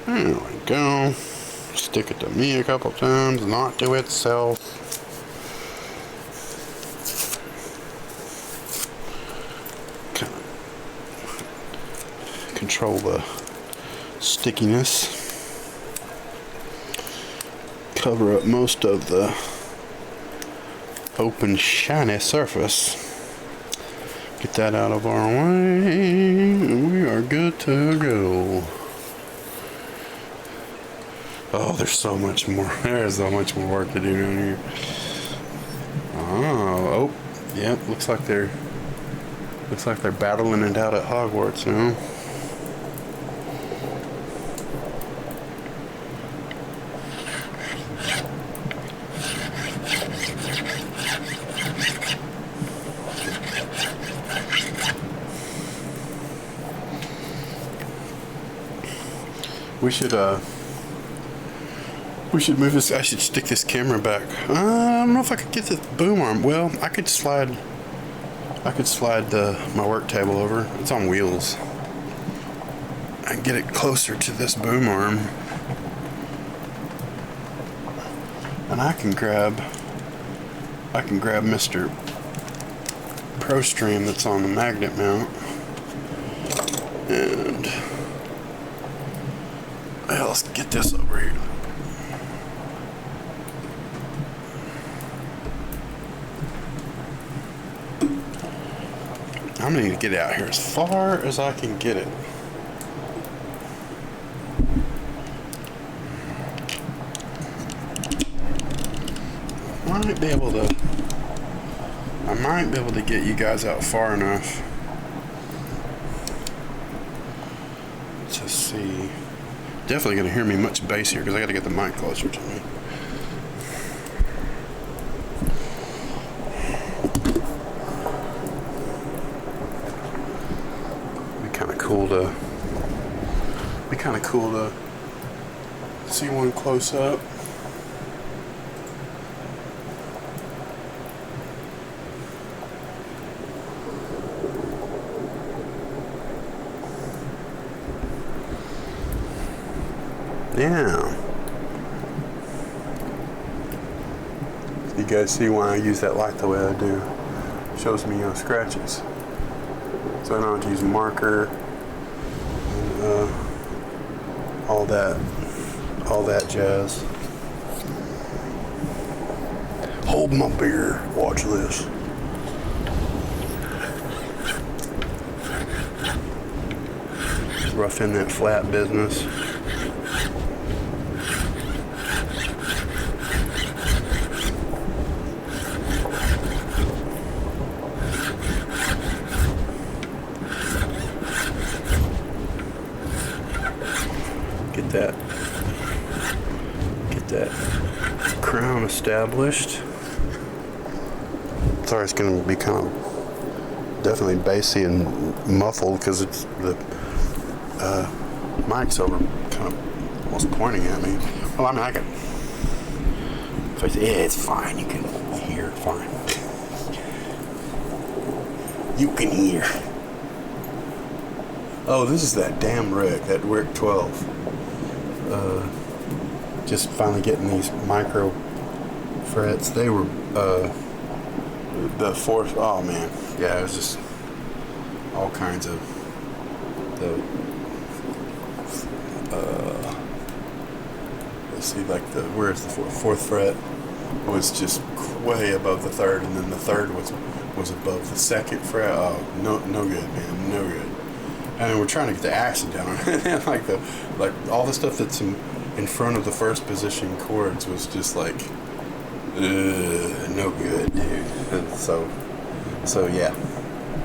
There we go. Stick it to me a couple times, not to itself. Kind of control the stickiness. Cover up most of the open shiny surface. Get that out of our way and we are good to go. Oh, there's so much more. There's so much more work to do down here. Oh, yep. Looks like they're battling it out at Hogwarts now. We should move this. I should stick this camera back. I don't know if I could get the boom arm. Well, I could slide my work table over. It's on wheels. I can get it closer to this boom arm, and I can grab Mr. ProStream that's on the magnet mount, and let's get this over here. I'm gonna need to get it out here as far as I can get it. I might be able to get you guys out far enough to see. Definitely gonna hear me much bassier because I gotta get the mic closer to me. Be kind of cool to see one close up. Yeah. You guys see why I use that light the way I do. Shows me scratches. So I don't have to use a marker and all that jazz. Hold my beer. Watch this. Rough in that flat business. Get that crown established. Sorry, it's going to be kind of definitely bassy and muffled because it's the mic's over kind of almost pointing at me. Well, I mean, I can. Yeah, it's fine. You can hear fine. You can hear. Oh, this is that damn Rick, that Rick 12. Just finally getting these micro frets. They were, the fourth, oh man. Yeah, it was just all kinds of the, let's see, like where's the fourth fret was just way above the third, and then the third was above the second fret. Oh, no good, man, no good. And we're trying to get the action down on it. And like all the stuff that's in front of the first position chords was just like, no good, dude. And so yeah,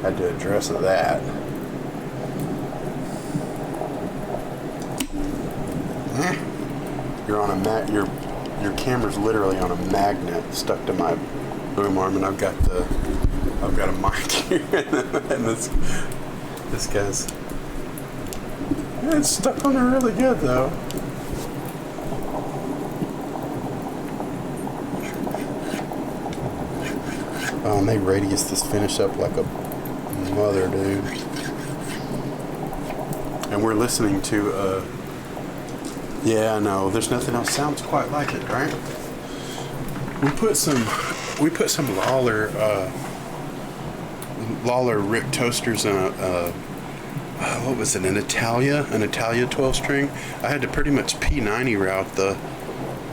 had to address that. You're on a your camera's literally on a magnet stuck to my boom arm, and I've got a mic here, and this guy's, yeah, it's stuck on there really good though. Oh, and they radius this finish up like a mother, dude. And we're listening to yeah, no, there's nothing else sounds quite like it, right? We put some Lawler Rick toasters in a what was it, an Italia 12 string. I had to pretty much P90 route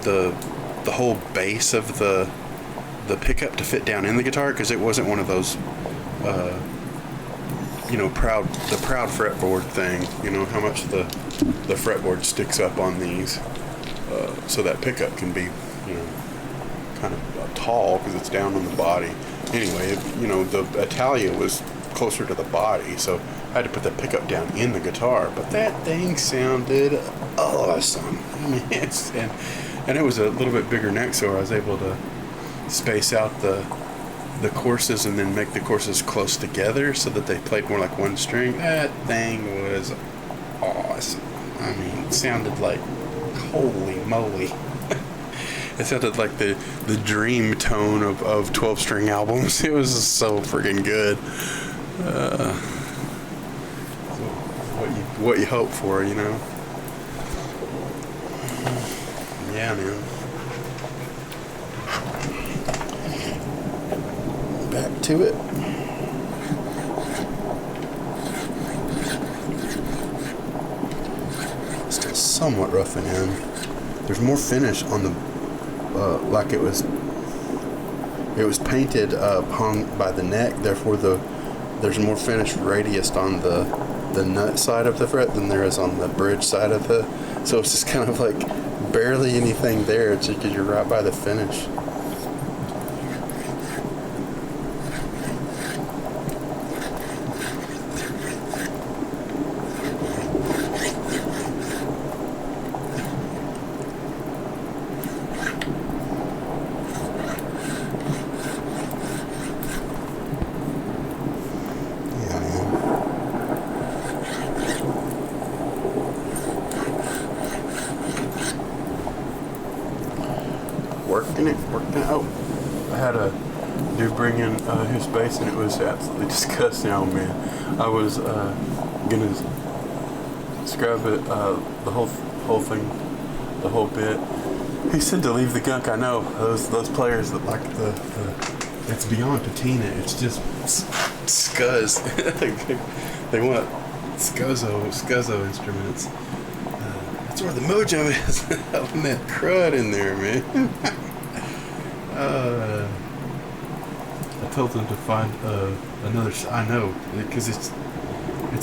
the whole base of the pickup to fit down in the guitar, because it wasn't one of those proud fretboard thing. You know how much the fretboard sticks up on these, so that pickup can be, kind of tall because it's down on the body. Anyway, the Italia was closer to the body, so I had to put the pickup down in the guitar. But that thing sounded awesome. I mean, and it was a little bit bigger neck, so I was able to space out the courses and then make the courses close together so that they played more like one string. That thing was awesome. I mean, it sounded like, holy moly. It sounded like the dream tone of 12 string albums. It was so freaking good. What you hope for, Yeah, man. Back to it. Still somewhat rough in end. There's more finish on the, like it was painted hung by the neck. Therefore, there's more finish radiused on the nut side of the fret than there is on the bridge side of the. So it's just kind of like barely anything there. It's just because you're right by the finish. Working it. Oh, I had a dude bring in his bass, and it was absolutely disgusting. Oh man, I was gonna scrub it, the whole thing, the whole bit. He said to leave the gunk. I know those players that like the it's beyond patina. It's just scuzz. They want scuzzo instruments. That's where the mojo is. Having that crud in there, man. I told them to find another. I know, because it's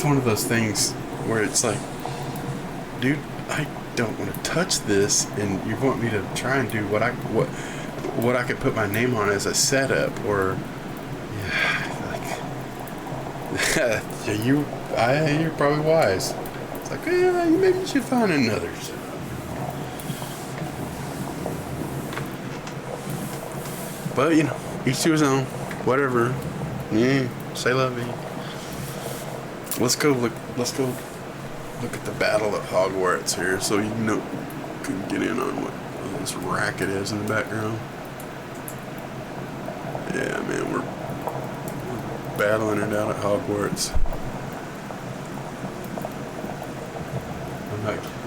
one of those things where it's like, dude, I don't want to touch this, and you want me to try and do what I could put my name on as a setup, or you're probably wise. It's like, yeah, maybe you should find another. But each to his own. Whatever. Yeah, say la vie. Let's go look at the Battle at Hogwarts here, so you can get in on what this racket is in the background. Yeah, man, we're battling it out at Hogwarts.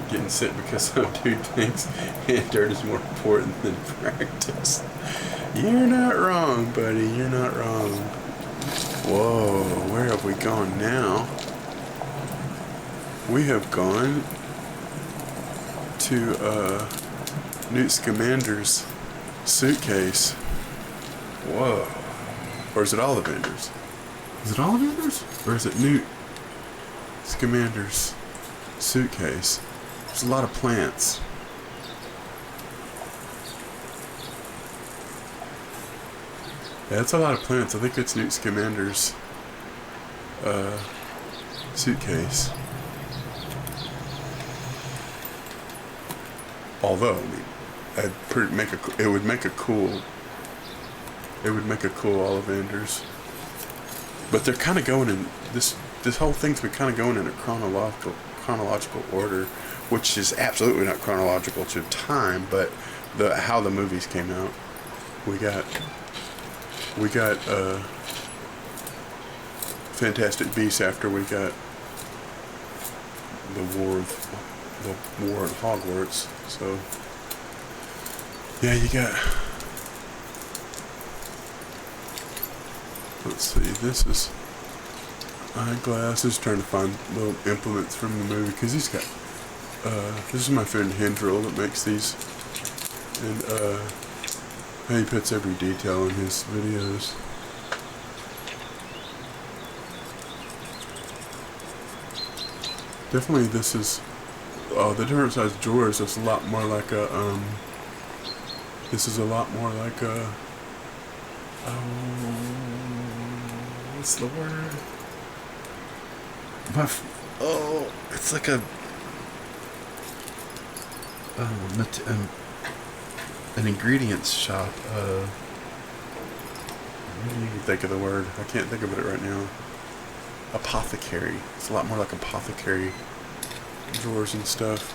getting sick because some dude thinks hand dirt is more important than practice. You're not wrong, buddy. You're not wrong. Whoa, where have we gone now? We have gone to Newt Scamander's suitcase. Whoa. Or is it Ollivander's? Is it Ollivander's? Or is it Newt Scamander's suitcase? There's a lot of plants. Yeah, it's a lot of plants. I think it's Newt Scamander's suitcase. Although, I mean, it would make a cool Ollivander's. But they're kind of going in this whole thing's been kind of going in a chronological order, which is absolutely not chronological to time, but how the movies came out. We got Fantastic Beasts after we got the War at Hogwarts. So yeah, you got. Let's see. This is eyeglasses. Trying to find little implements from the movie because he's got. This is my friend Hendril that makes these, and he puts every detail in his videos. Definitely, this is the different size drawers. It's a lot more like a. This is a lot more like a. What's the word? It's like a. An ingredients shop. What do you think of the word? I can't think of it right now. Apothecary. It's a lot more like apothecary drawers and stuff.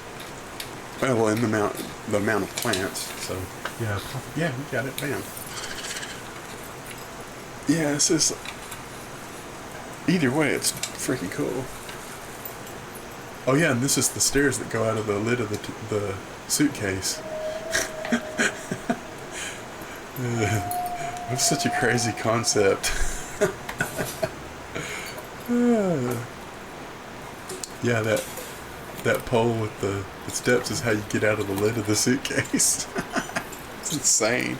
Well, in the amount of plants. So yeah, you got it. Bam. Yeah, this is. Either way, it's freaking cool. Oh yeah, and this is the stairs that go out of the lid of the suitcase. It's such a crazy concept. Yeah, that pole with the steps is how you get out of the lid of the suitcase. It's insane.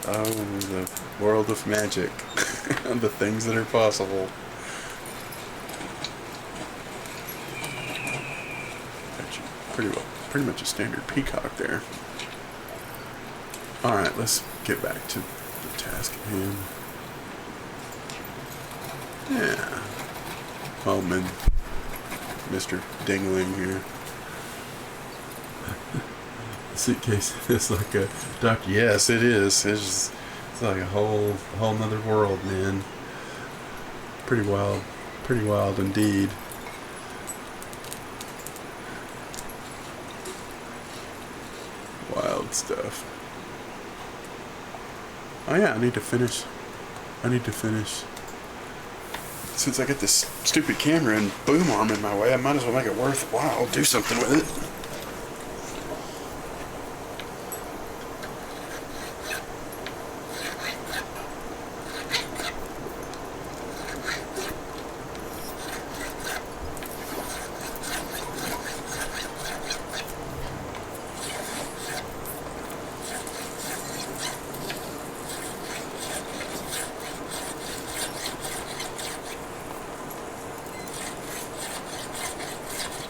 Oh, the world of magic. The things that are possible. Pretty much a standard peacock there. Alright, let's get back to the task at hand. Yeah. Oh, man. Mr. Dingling here. The suitcase is like a doctor. Yes, it is. It's like a whole nother world, man. Pretty wild indeed. Wild stuff. Oh yeah, I need to finish. Since I got this stupid camera and boom arm in my way, I might as well make it worthwhile. Do something with it.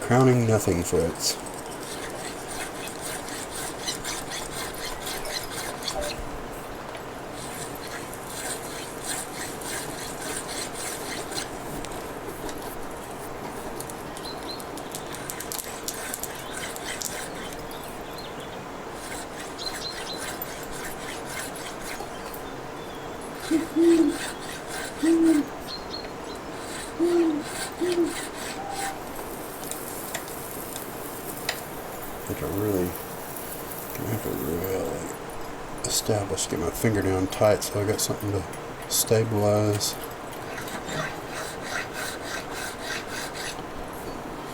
Crowning nothing, Fritz. Get my finger down tight so I got something to stabilize.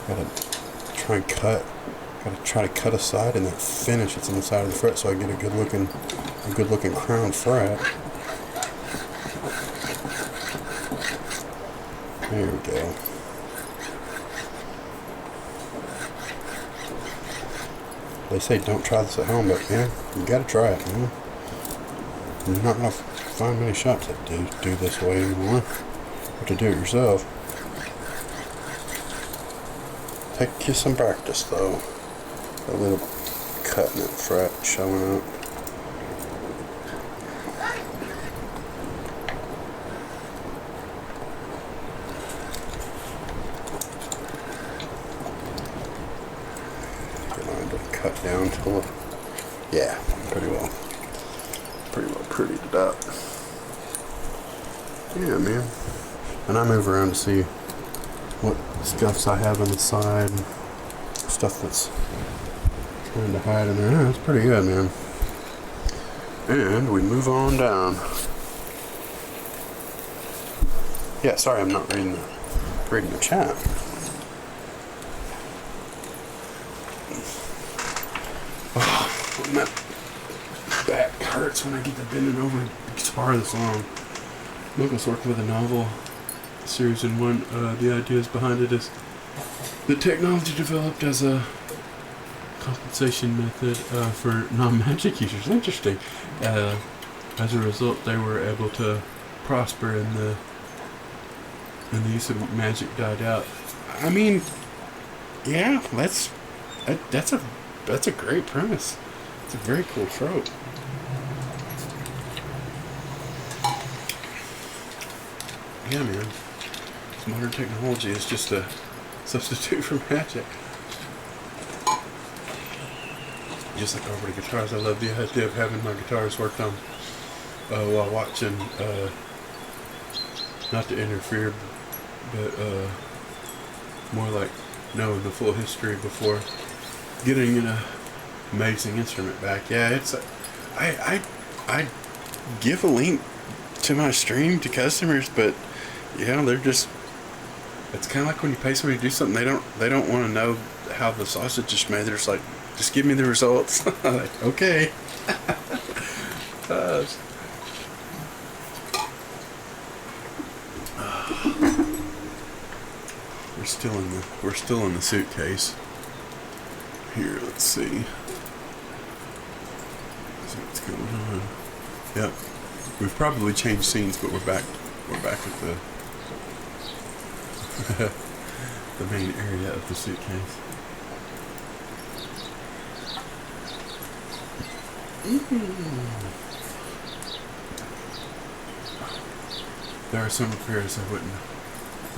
Gotta try and cut. Gotta try to cut a side and then finish it's on the side of the fret so I get a good looking crown fret. There we go. They say don't try this at home, but man, you gotta try it, man. You're not gonna find many shops that do this way anymore. You have to do it yourself. Take you some practice though. A little cut in that fret showing up. Cut down till, yeah, pretty well prettied it up. Yeah, man. And I move around to see what scuffs I have on the side, stuff that's trying to hide in there. Yeah, it's pretty good, man. And we move on down. Yeah, sorry, I'm not reading the chat. My back hurts when I get to bending over a guitar this long. Michael's working with a novel series, and one the ideas behind it is the technology developed as a compensation method for non-magic users. Interesting. As a result, they were able to prosper, and the use of magic died out. I mean, yeah, that's a great premise. It's a very cool trope. Yeah, man. Modern technology is just a substitute for magic. Just like over the guitars, I love the idea of having my guitars worked on while watching, not to interfere, but more like knowing the full history before getting an amazing instrument back. Yeah, it's I give a link to my stream to customers, but yeah, they're just, it's kind of like when you pay somebody to do something, they don't want to know how the sausage is made. They're just like, just give me the results. I'm like, okay. We're still in the suitcase. Here, let's see. See what's going on. Yep. We've probably changed scenes, but we're back at the main area of the suitcase. There are some repairs I wouldn't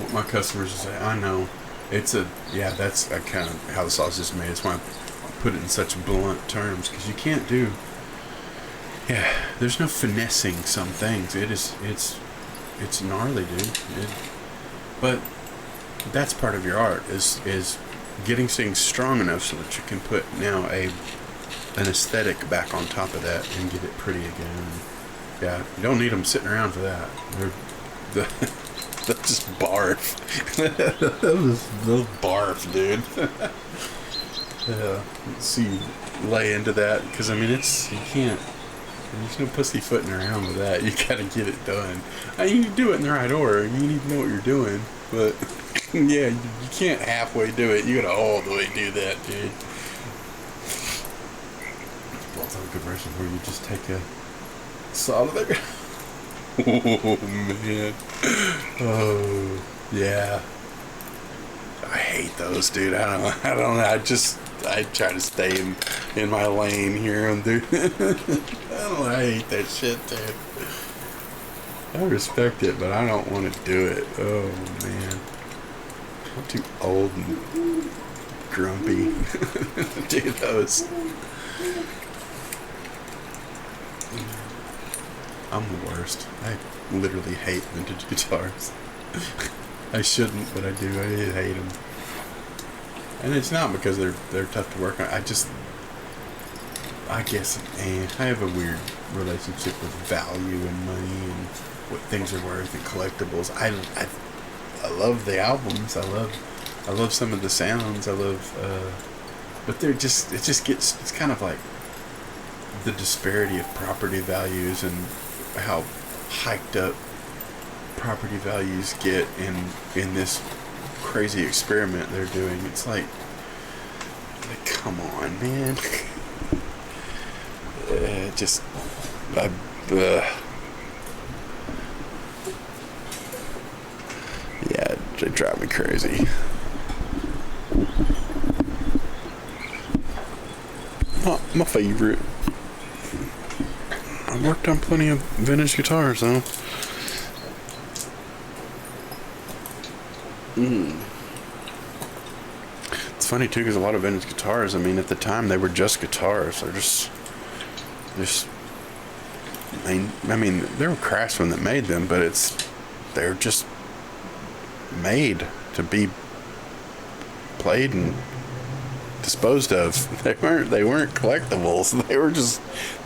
want my customers to say. I know. That's kind of how the sausage is made. It's why I put it in such blunt terms, because you can't do, there's no finessing some things. It's gnarly, dude. But that's part of your art, is getting things strong enough so that you can put now an aesthetic back on top of that and get it pretty again. Yeah, you don't need them sitting around for that. That's just barf. Those barf, dude. Yeah, so you lay into that, because I mean, you can't. There's no pussyfooting around with that. You gotta get it done. You can do it in the right order. You need to know what you're doing, but yeah, you can't halfway do it. You gotta all the way do that, dude. Bolt-on conversion where you just take a solid. Oh man. Oh yeah. I hate those, dude. I don't know. I try to stay in my lane here, dude. I hate that shit, dude. I respect it, but I don't want to do it. Oh man. I'm too old and grumpy to do those. I'm the worst. I literally hate vintage guitars. I shouldn't, but I do. I hate them. And it's not because they're tough to work on. I guess I have a weird relationship with value and money and what things are worth and collectibles. I love the albums. I love I love some of the sounds. I love, but it just gets, it's kind of like the disparity of property values and how hiked up property values get in this crazy experiment they're doing. It's like come on, man. Just, yeah, they drive me crazy. Oh, my favorite. I've worked on plenty of vintage guitars, though. It's funny too, because a lot of vintage guitars, I mean, at the time they were just guitars. They're just I mean, there were craftsmen that made them, but they're just made to be played and disposed of. They weren't collectibles. They're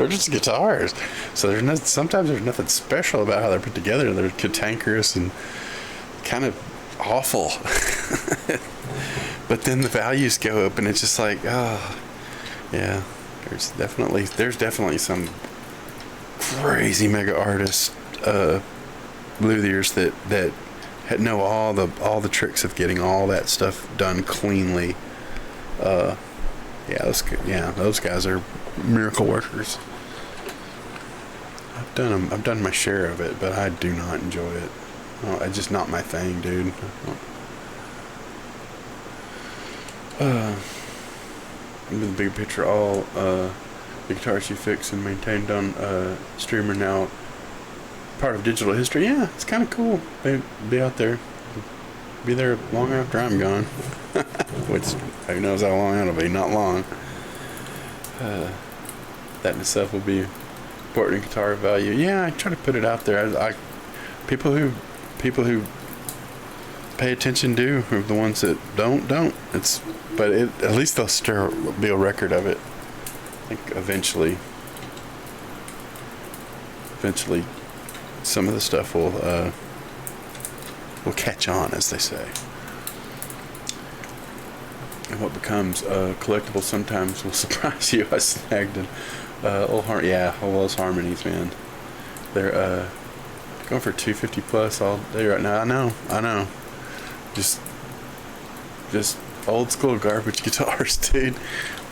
just guitars. So sometimes there's nothing special about how they're put together. They're cantankerous and kind of awful. But then the values go up and it's just like, oh yeah, there's definitely some crazy mega artists, luthiers that know all the tricks of getting all that stuff done cleanly. Those guys are miracle workers. I've done my share of it, but I do not enjoy it. It's just not my thing, dude. The big picture, all the guitars you fix and maintained on streamer now part of digital history. Yeah, it's kind of cool. They'd be out there, be there long after I'm gone. Which, who knows how long that'll be? Not long. That in itself will be important in guitar value. Yeah, I try to put it out there. People who pay attention do. The ones that don't. But at least there'll be a record of it. I think eventually, some of the stuff will catch on, as they say. And what becomes collectible sometimes will surprise you. I snagged an old Wells Harmonies, man. They're going for $250 plus all day right now. I know. Just old school garbage guitars, dude.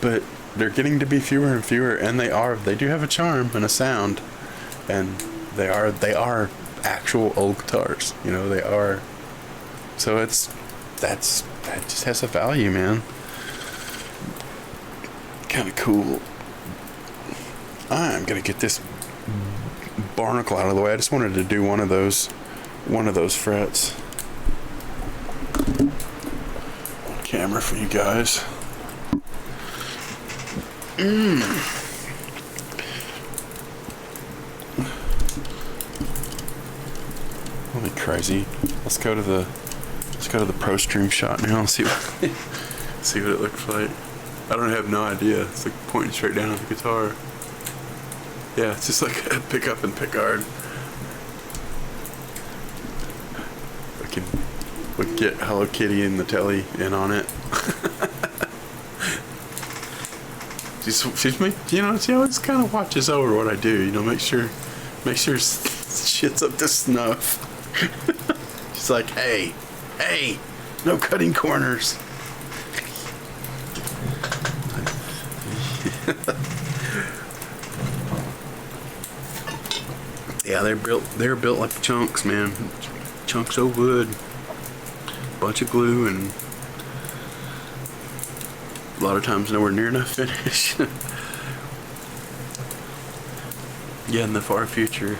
But they're getting to be fewer and fewer, and they do have a charm and a sound, and they are actual old guitars. You know, they are. So that just has a value, man. Kind of cool. I'm gonna get this barnacle out of the way. I just wanted to do one of those frets. Camera for you guys. Holy crazy. Let's go to the Pro Stream shot now and see what it looks like. I don't have no idea. It's like pointing straight down at the guitar. Yeah, it's just like a pickup and pickguard. We can get Hello Kitty and the telly in on it. She's she always kind of watches over what I do. You know, make sure shit's up to snuff. She's like, hey, no cutting corners. Yeah, they're built like chunks, man. Chunks of wood, bunch of glue, and a lot of times nowhere near enough finish. Yeah, in the far future,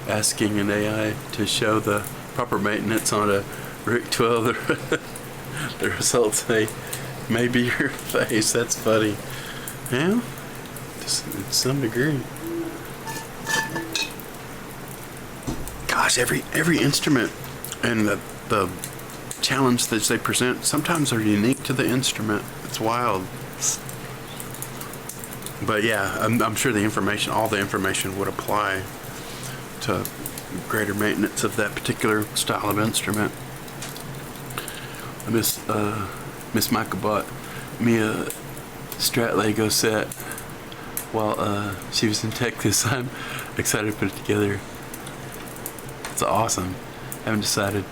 asking an AI to show the proper maintenance on a Rick 12, the results may be your face. That's funny. Yeah, to some degree. Gosh, every instrument and the challenge that they present sometimes are unique to the instrument. It's wild. But yeah, I'm sure all the information would apply to greater maintenance of that particular style of instrument. I miss Miss Micah bought me a Strat Lego set while she was in Texas. I'm excited to put it together. It's awesome. Haven't decided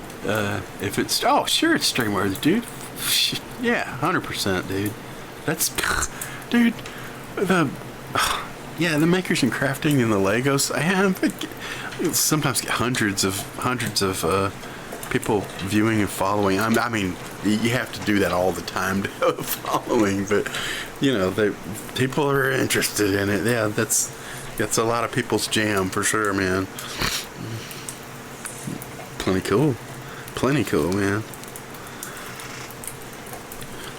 if it's. Oh, sure, it's stream worthy, dude. Yeah, 100%, dude. That's, dude. The makers and crafting and the Legos. I sometimes get hundreds of people viewing and following. I mean, you have to do that all the time to have a following, but people are interested in it. Yeah, that's a lot of people's jam for sure, man. Plenty cool, man.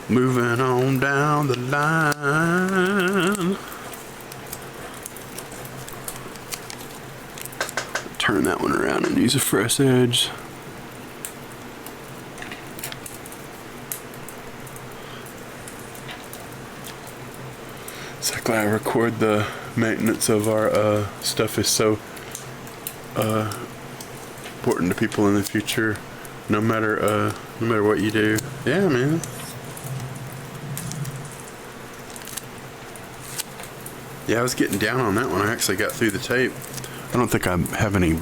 Moving on down the line. Turn that one around and use a fresh edge. Exactly. I record the maintenance of our stuff is so important to people in the future, no matter what you do. Yeah, man. Yeah, I was getting down on that one. I actually got through the tape. I don't think I have any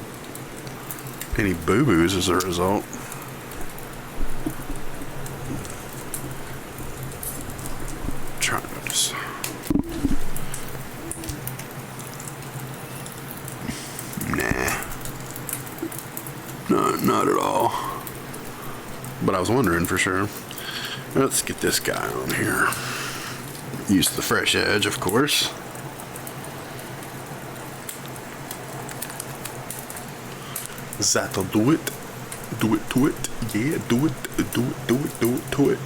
boo-boos as a result. Trying to just... Nah. No, not at all. But I was wondering for sure. Let's get this guy on here. Use the fresh edge, of course. That'll do it. Do it to it. Yeah, do it to it.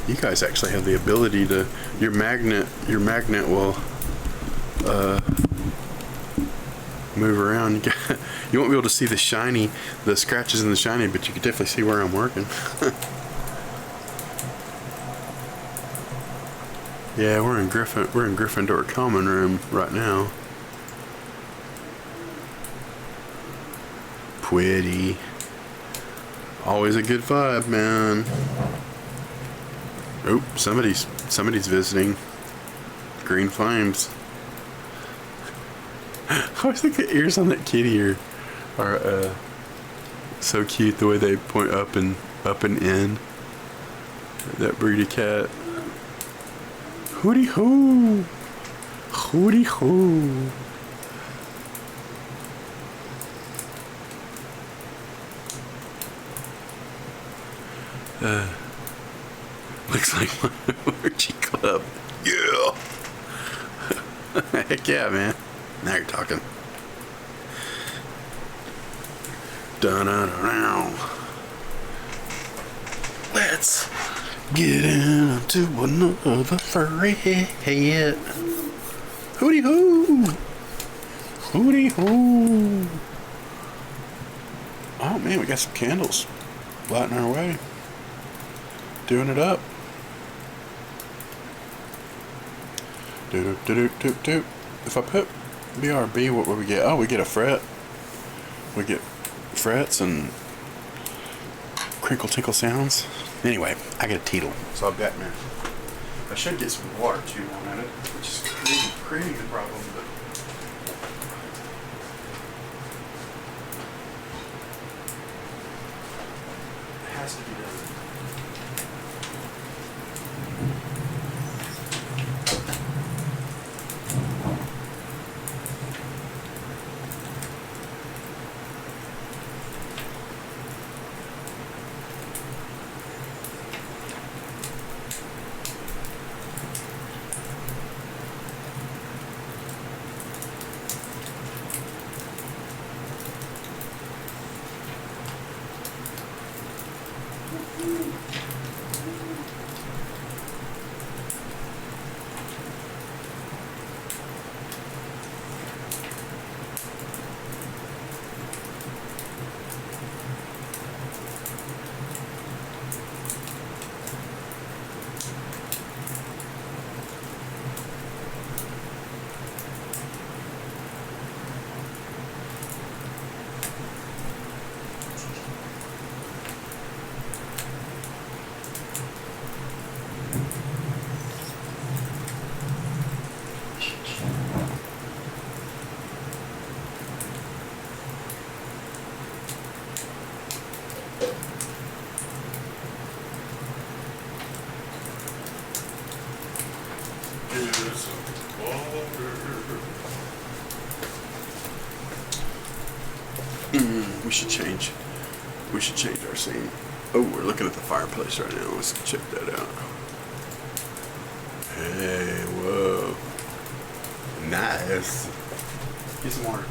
You guys actually have the ability to, your magnet will move around. You won't be able to see the scratches in the shiny, but you can definitely see where I'm working. Yeah, we're in Gryffindor common room right now. Pretty. Always a good vibe, man. Oh, somebody's visiting. Green flames. I always think the ears on that kitty are so cute, the way they point up and in. That breed of cat. Hooty hoo. Hooty hoo. Looks like my orgy club. Yeah. Heck yeah, man. Now you're talking. Dun-dun-dun-dun. Let's get into another furry head. Hooty hoo. Hooty hoo. Oh man, we got some candles lighting our way. Doing it up. Do. If I put BRB, what would we get? Oh, we get a fret. We get frets and crinkle tinkle sounds. Anyway, I get a teetle. So I've got, man. I should get some water too on it, which is creating the problem, but it has to be done. should change our scene. Oh, we're looking at the fireplace right now. Let's check that out. Hey, whoa. Nice. Get some water.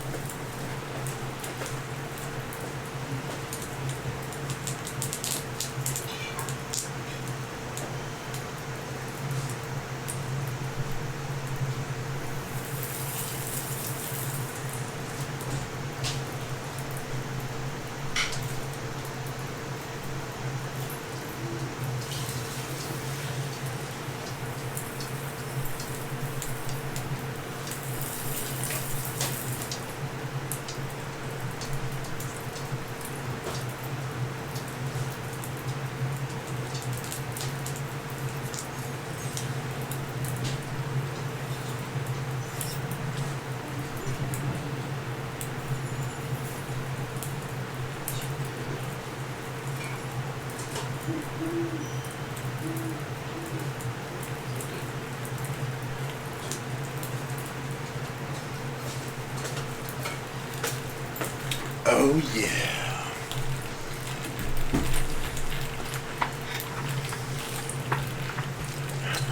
Oh yeah.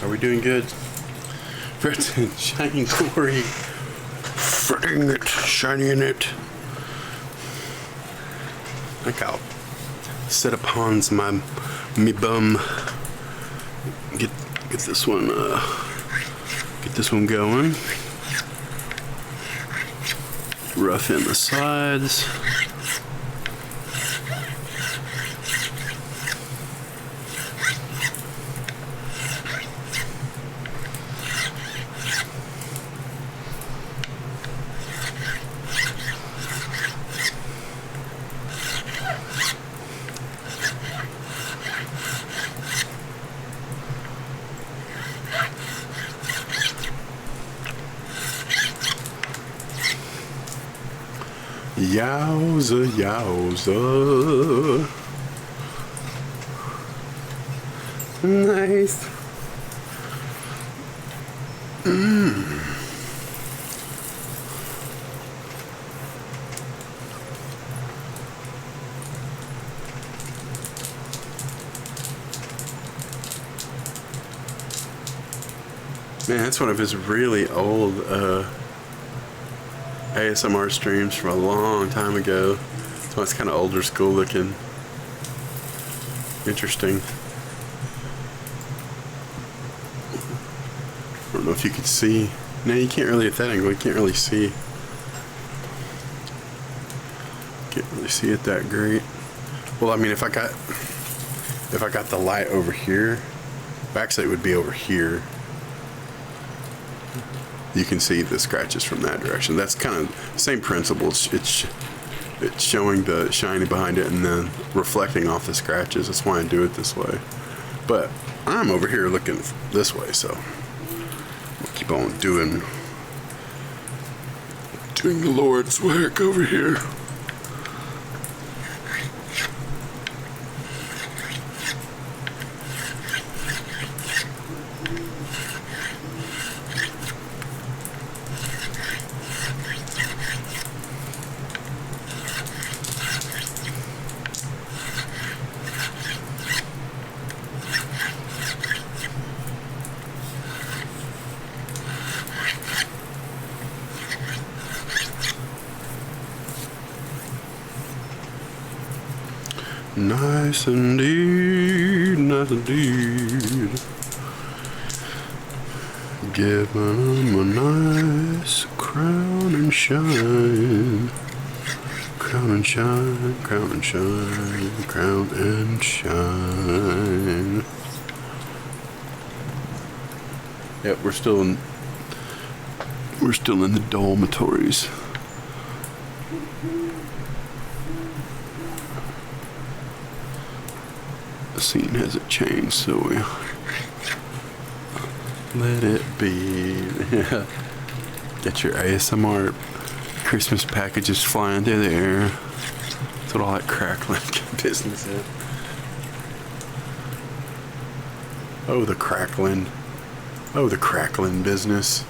Are we doing good? Red and shining glory. Fretting it, shining in it. Like I'll set upon me bum. Get this one going. Rough in the sides. Yowza, yowza. Nice. Man, that's one of his really old ASMR streams from a long time ago. So it's kind of older school looking. Interesting. I don't know if you could see. No, you can't really at that angle. You can't really see. Can't really see it that great. Well, I mean, if I got the light over here, backlight would be over here. You can see the scratches from that direction. That's kind of the same principle. It's showing the shiny behind it and then reflecting off the scratches. That's why I do it this way. But I'm over here looking this way, so I'll keep on doing the Lord's work over here. Nice indeed, nice indeed. Give him a nice crown and shine. Crown and shine, crown and shine, crown and shine. Yep, we're still in the dormitories. The scene hasn't changed, so we let it be. Yeah. Get your ASMR Christmas packages flying through the air. That's what all that crackling business is. Oh, the crackling. Oh, the crackling business.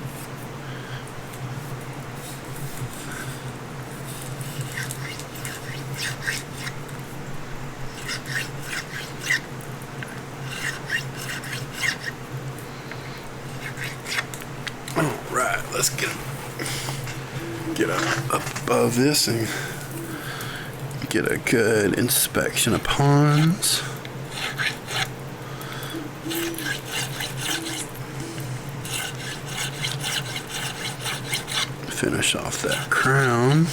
let's get up above this and get a good inspection of ponds. Finish off that crown.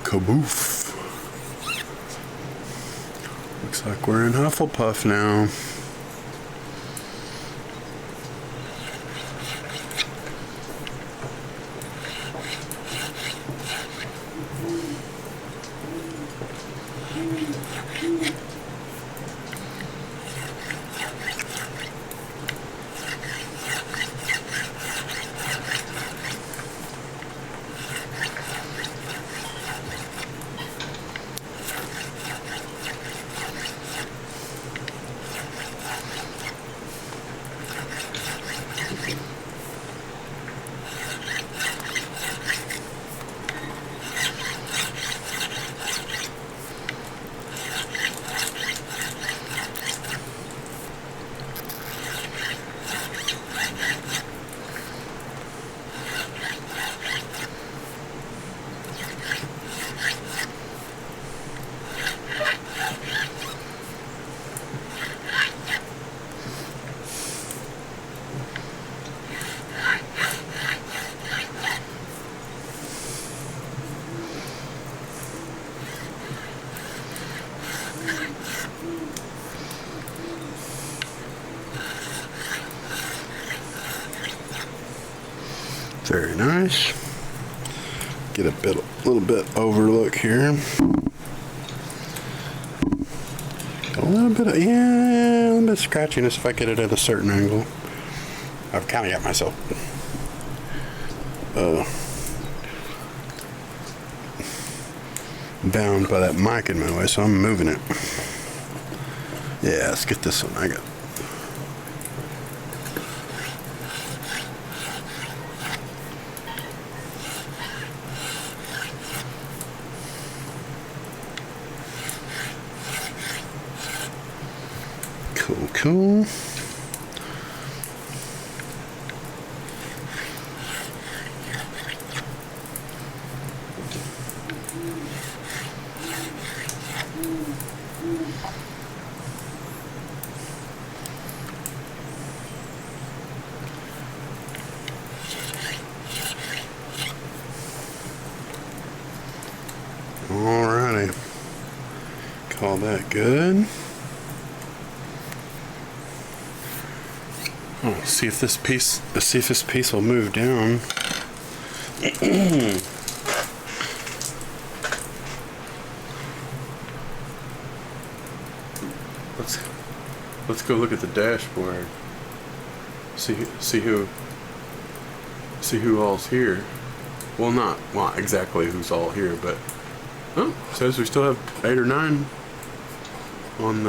Kaboof. Looks like we're in Hufflepuff now. Very nice. Get a little bit overlook here. Got a little bit of, a little bit of scratchiness if I get it at a certain angle. I've kind of got myself bound by that mic in my way, so I'm moving it. Yeah, let's get this one. I got. Cool. Alrighty. Call that good. Oh, see if this piece will move down. Let's go look at the dashboard. See who all's here. Well, not exactly who's all here, but says we still have 8 or 9 on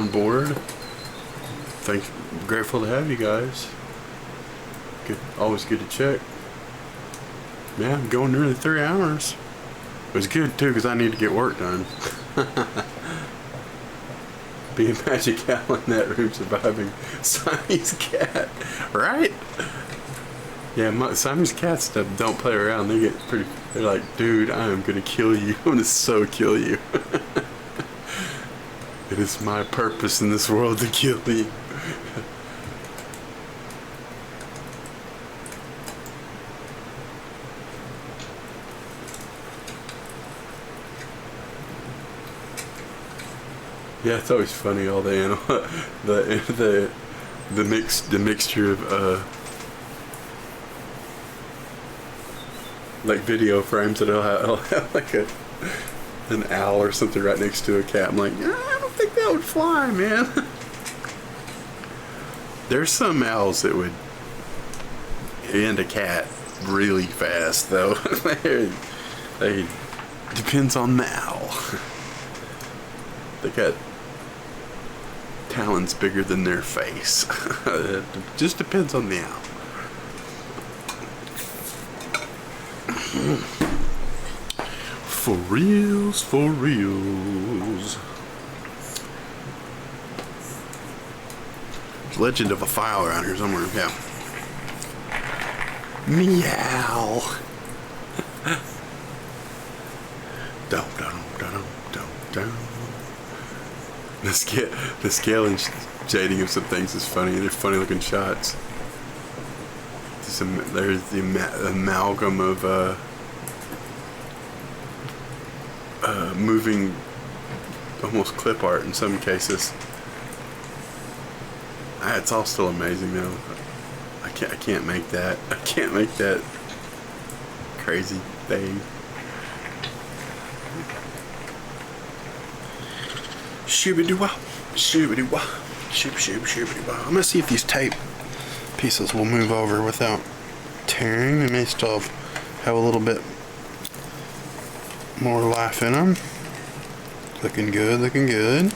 board. Grateful to have you guys. Always good to check. Yeah, I'm going nearly 3 hours. It was good too because I need to get work done. Being Magic Al in that room surviving Siamese cat, right? Yeah, Siamese cats don't play around. They're like, dude, I am gonna kill you. I'm gonna so kill you. It is my purpose in this world to kill you. Yeah, it's always funny, all the animal, the mixture of like video frames that I'll have like an owl or something right next to a cat. I'm like, I don't think that would fly, man. There's some owls that would end a cat really fast, though. They depends on the owl. They got talons bigger than their face. It just depends on the owl. For reals, for reals. Legend of a file around here somewhere. Yeah. Meow. Dum dum dum dum dum. The scale and shading of some things is funny. They're funny looking shots. There's the amalgam of moving, almost clip art in some cases. It's all still amazing though. I can't make that. I can't make that crazy thing. Shooby-doo-wah, shooby-doo-wah, shooby-shooby-shooby-wah. I'm gonna see if these tape pieces will move over without tearing. They may still have a little bit more life in them. Looking good, looking good.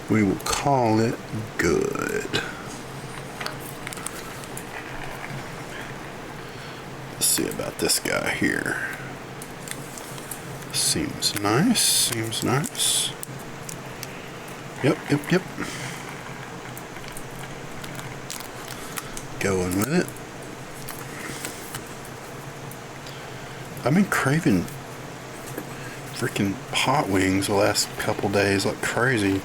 We will call it good. Let's see about this guy here. Seems nice, seems nice. Yep. Going with it. I've been craving freaking hot wings the last couple days like crazy.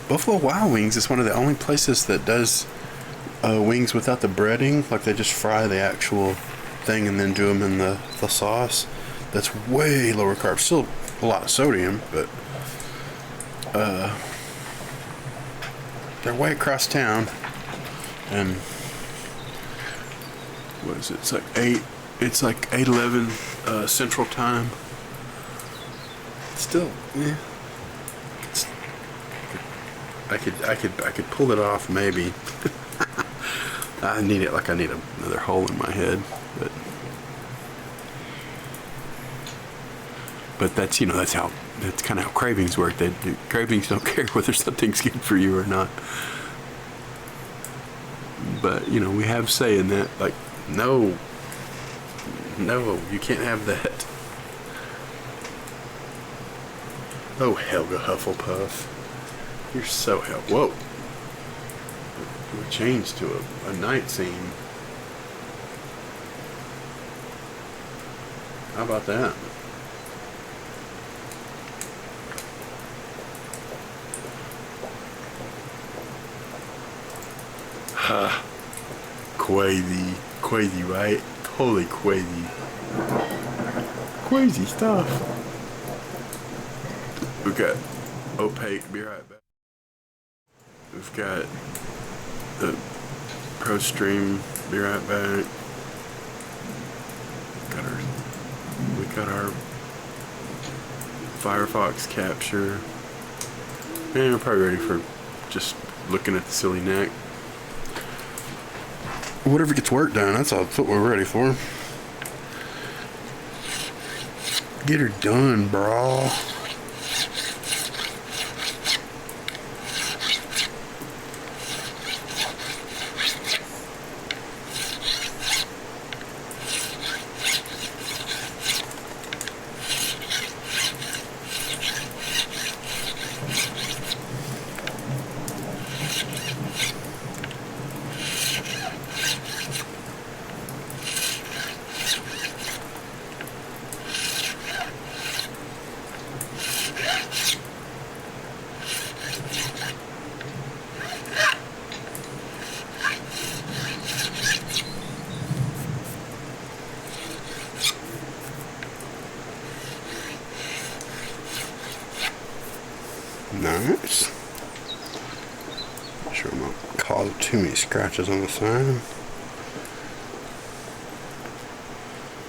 Buffalo Wild Wings is one of the only places that does wings without the breading. Like they just fry the actual thing and then do them in the sauce. That's way lower carb. Still a lot of sodium, but they're way across town. And what is it? It's like 8:11 Central Time. Still, yeah. I could pull it off maybe. I need it like I need another hole in my head, but that's that's kind of how cravings work. Cravings don't care whether something's good for you or not. But we have say in that, like, no, you can't have that. Oh, Helga Hufflepuff. You're so Whoa. We changed to a night scene. How about that? Ha. Crazy, right? Totally crazy. Crazy stuff. We've got Opaque, be right back. We've got the Pro Stream, be right back. We got our Firefox capture. And we're probably ready for just looking at the silly neck. Whatever gets work done, that's what we're ready for. Get her done, bro. Nice. Sure I'm not cause too many scratches on the side.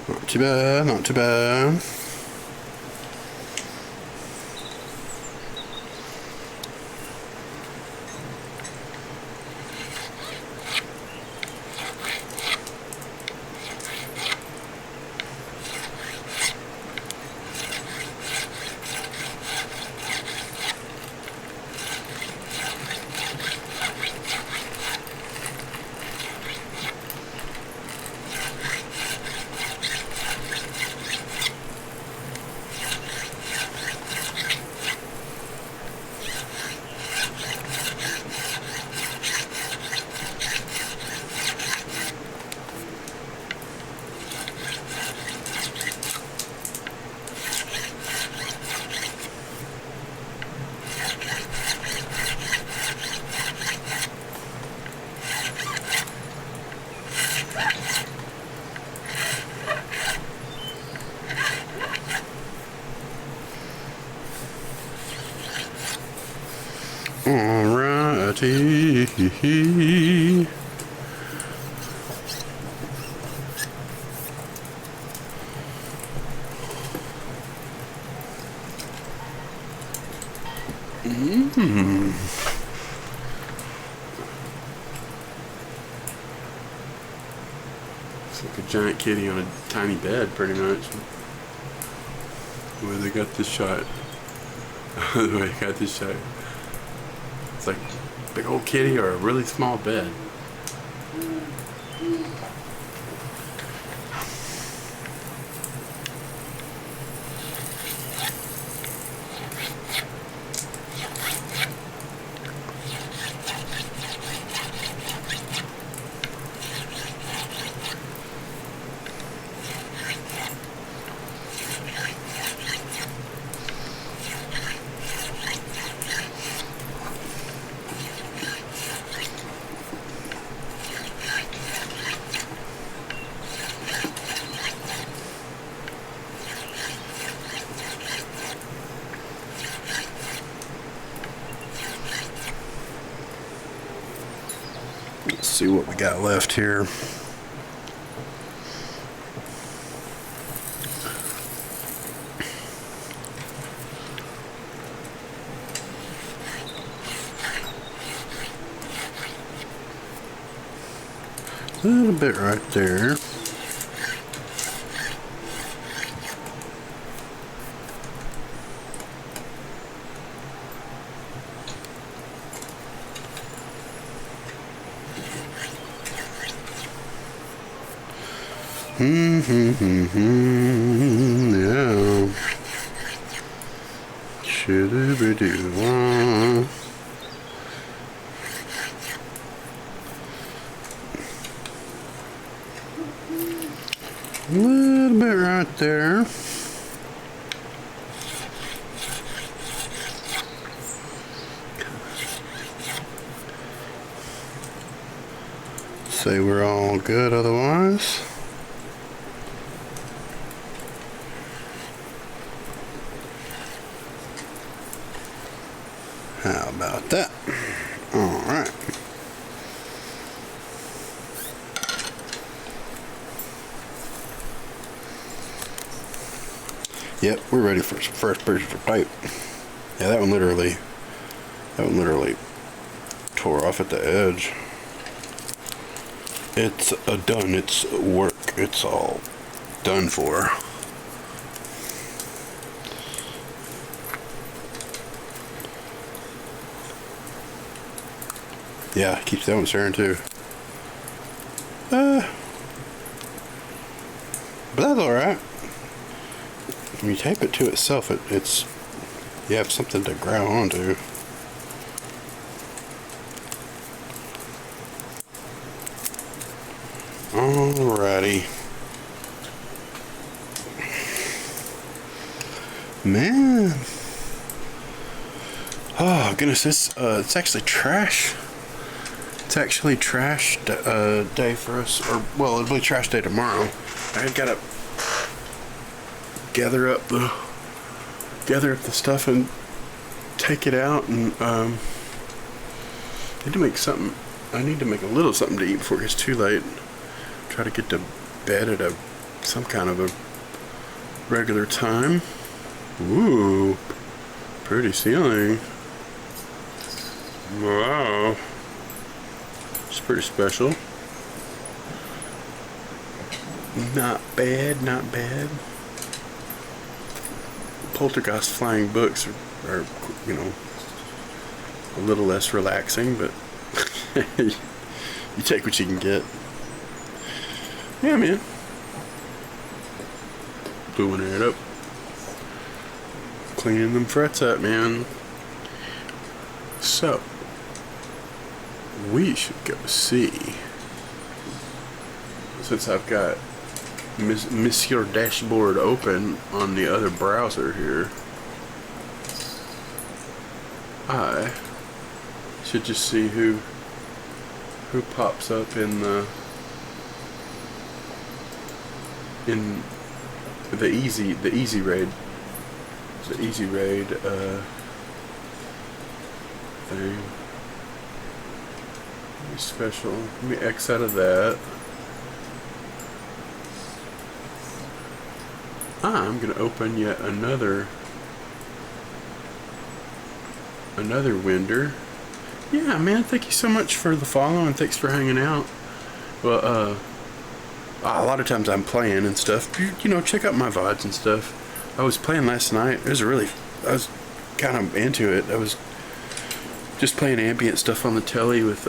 Not too bad, not too bad. Alrighty. It's like a giant kitty on a tiny bed, pretty much. The way they got this shot. The way they got this shot. It's like a big old kitty or a really small bed. Let's see what we got left here. A little bit right there. Yeah. Should-a-be-do-wah. A little bit right there. Say we're all good otherwise. How about that? All right. Yep, we're ready for some first picture pipe. Yeah, that one literally tore off at the edge. It's done. It's work. It's all done for. Yeah, keeps that one staring too. But that's alright. When you tape it to itself, it's you have something to grab onto. Alrighty. Man. Oh goodness, it's actually trash. It's actually trash day for us, or well, it'll be trash day tomorrow. I gotta gather up the stuff and take it out, and I need to make a little something to eat before it gets too late. Try to get to bed at some kind of a regular time. Ooh, pretty ceiling. Wow. It's pretty special. Not bad, not bad. Poltergeist flying books are you know, a little less relaxing, but you take what you can get. Yeah, man. Doing it up. Cleaning them frets up, man. So, we should go see, since I've got Monsieur Dashboard open on the other browser here, I should just see who pops up in the easy raid. The easy raid thing. Special. Let me X out of that. I'm gonna open yet another window. Yeah, man, thank you so much for the follow and thanks for hanging out. Well, a lot of times I'm playing and stuff. You know, check out my VODs and stuff. I was playing last night. I was kind of into it. I was just playing ambient stuff on the telly with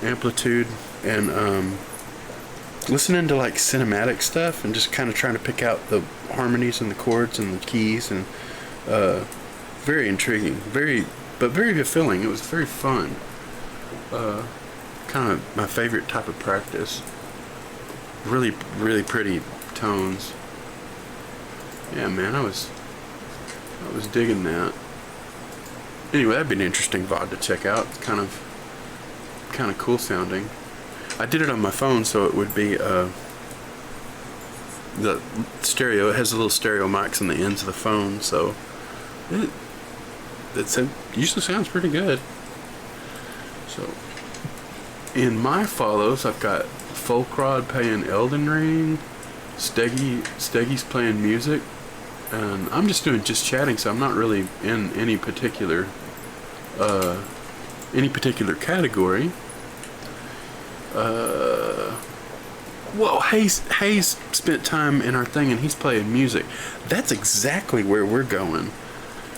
amplitude and listening to like cinematic stuff and just kind of trying to pick out the harmonies and the chords and the keys, and very intriguing, very fulfilling. It was very fun. Kind of my favorite type of practice. Really, really pretty tones. Yeah, man, I was digging that. Anyway, that'd be an interesting VOD to check out. It's kind of cool sounding. I did it on my phone, so it would be the stereo. It has a little stereo mics on the ends of the phone, so it usually sounds pretty good. So, in my follows, I've got Folkrod playing Elden Ring, Steggy's playing music, and I'm just doing chatting, so I'm not really in any particular category. Whoa, Hayes spent time in our thing and he's playing music. That's exactly where we're going.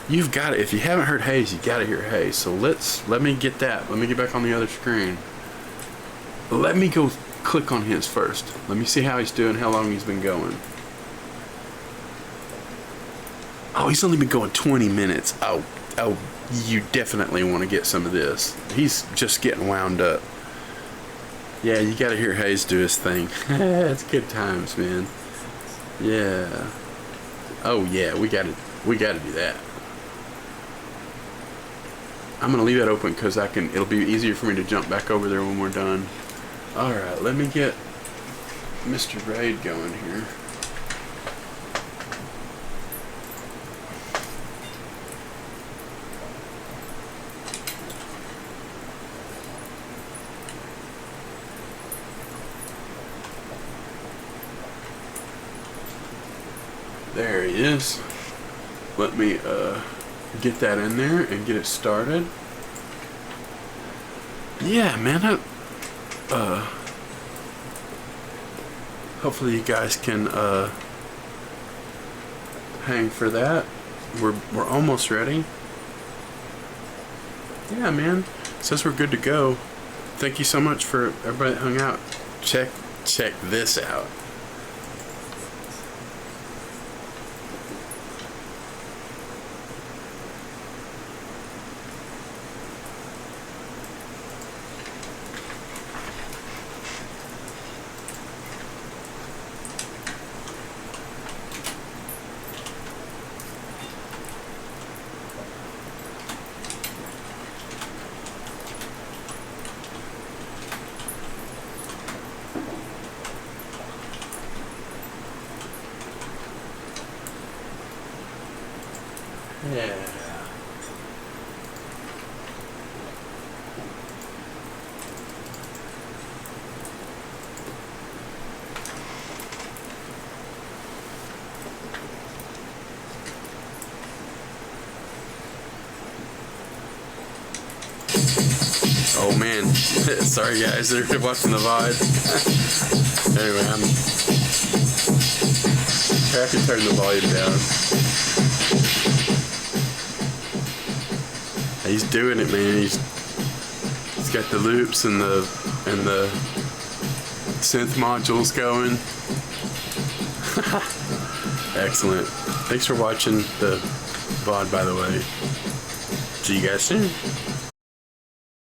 You've got it. If you haven't heard Hayes, you got to hear Hayes. So let me get that. Let me get back on the other screen. Let me go click on his first. Let me see how he's doing, how long he's been going. Oh, he's only been going 20 minutes. Oh, you definitely want to get some of this. He's just getting wound up. Yeah, you gotta hear Hayes do his thing. It's good times, man. Yeah. Oh yeah, we gotta do that. I'm gonna leave that open because it'll be easier for me to jump back over there when we're done. Alright, let me get Mr. Raid going here. There he is. Let me get that in there and get it started. Yeah, man. Hopefully you guys can hang for that. We're almost ready. Yeah, man. Says we're good to go. Thank you so much for everybody that hung out. Check this out. Yeah. Oh man, sorry guys, they're watching the VOD. Anyway, I can turn the volume down. He's doing it, man. He's got the loops and the synth modules going. Excellent. Thanks for watching the VOD, by the way. See you guys soon.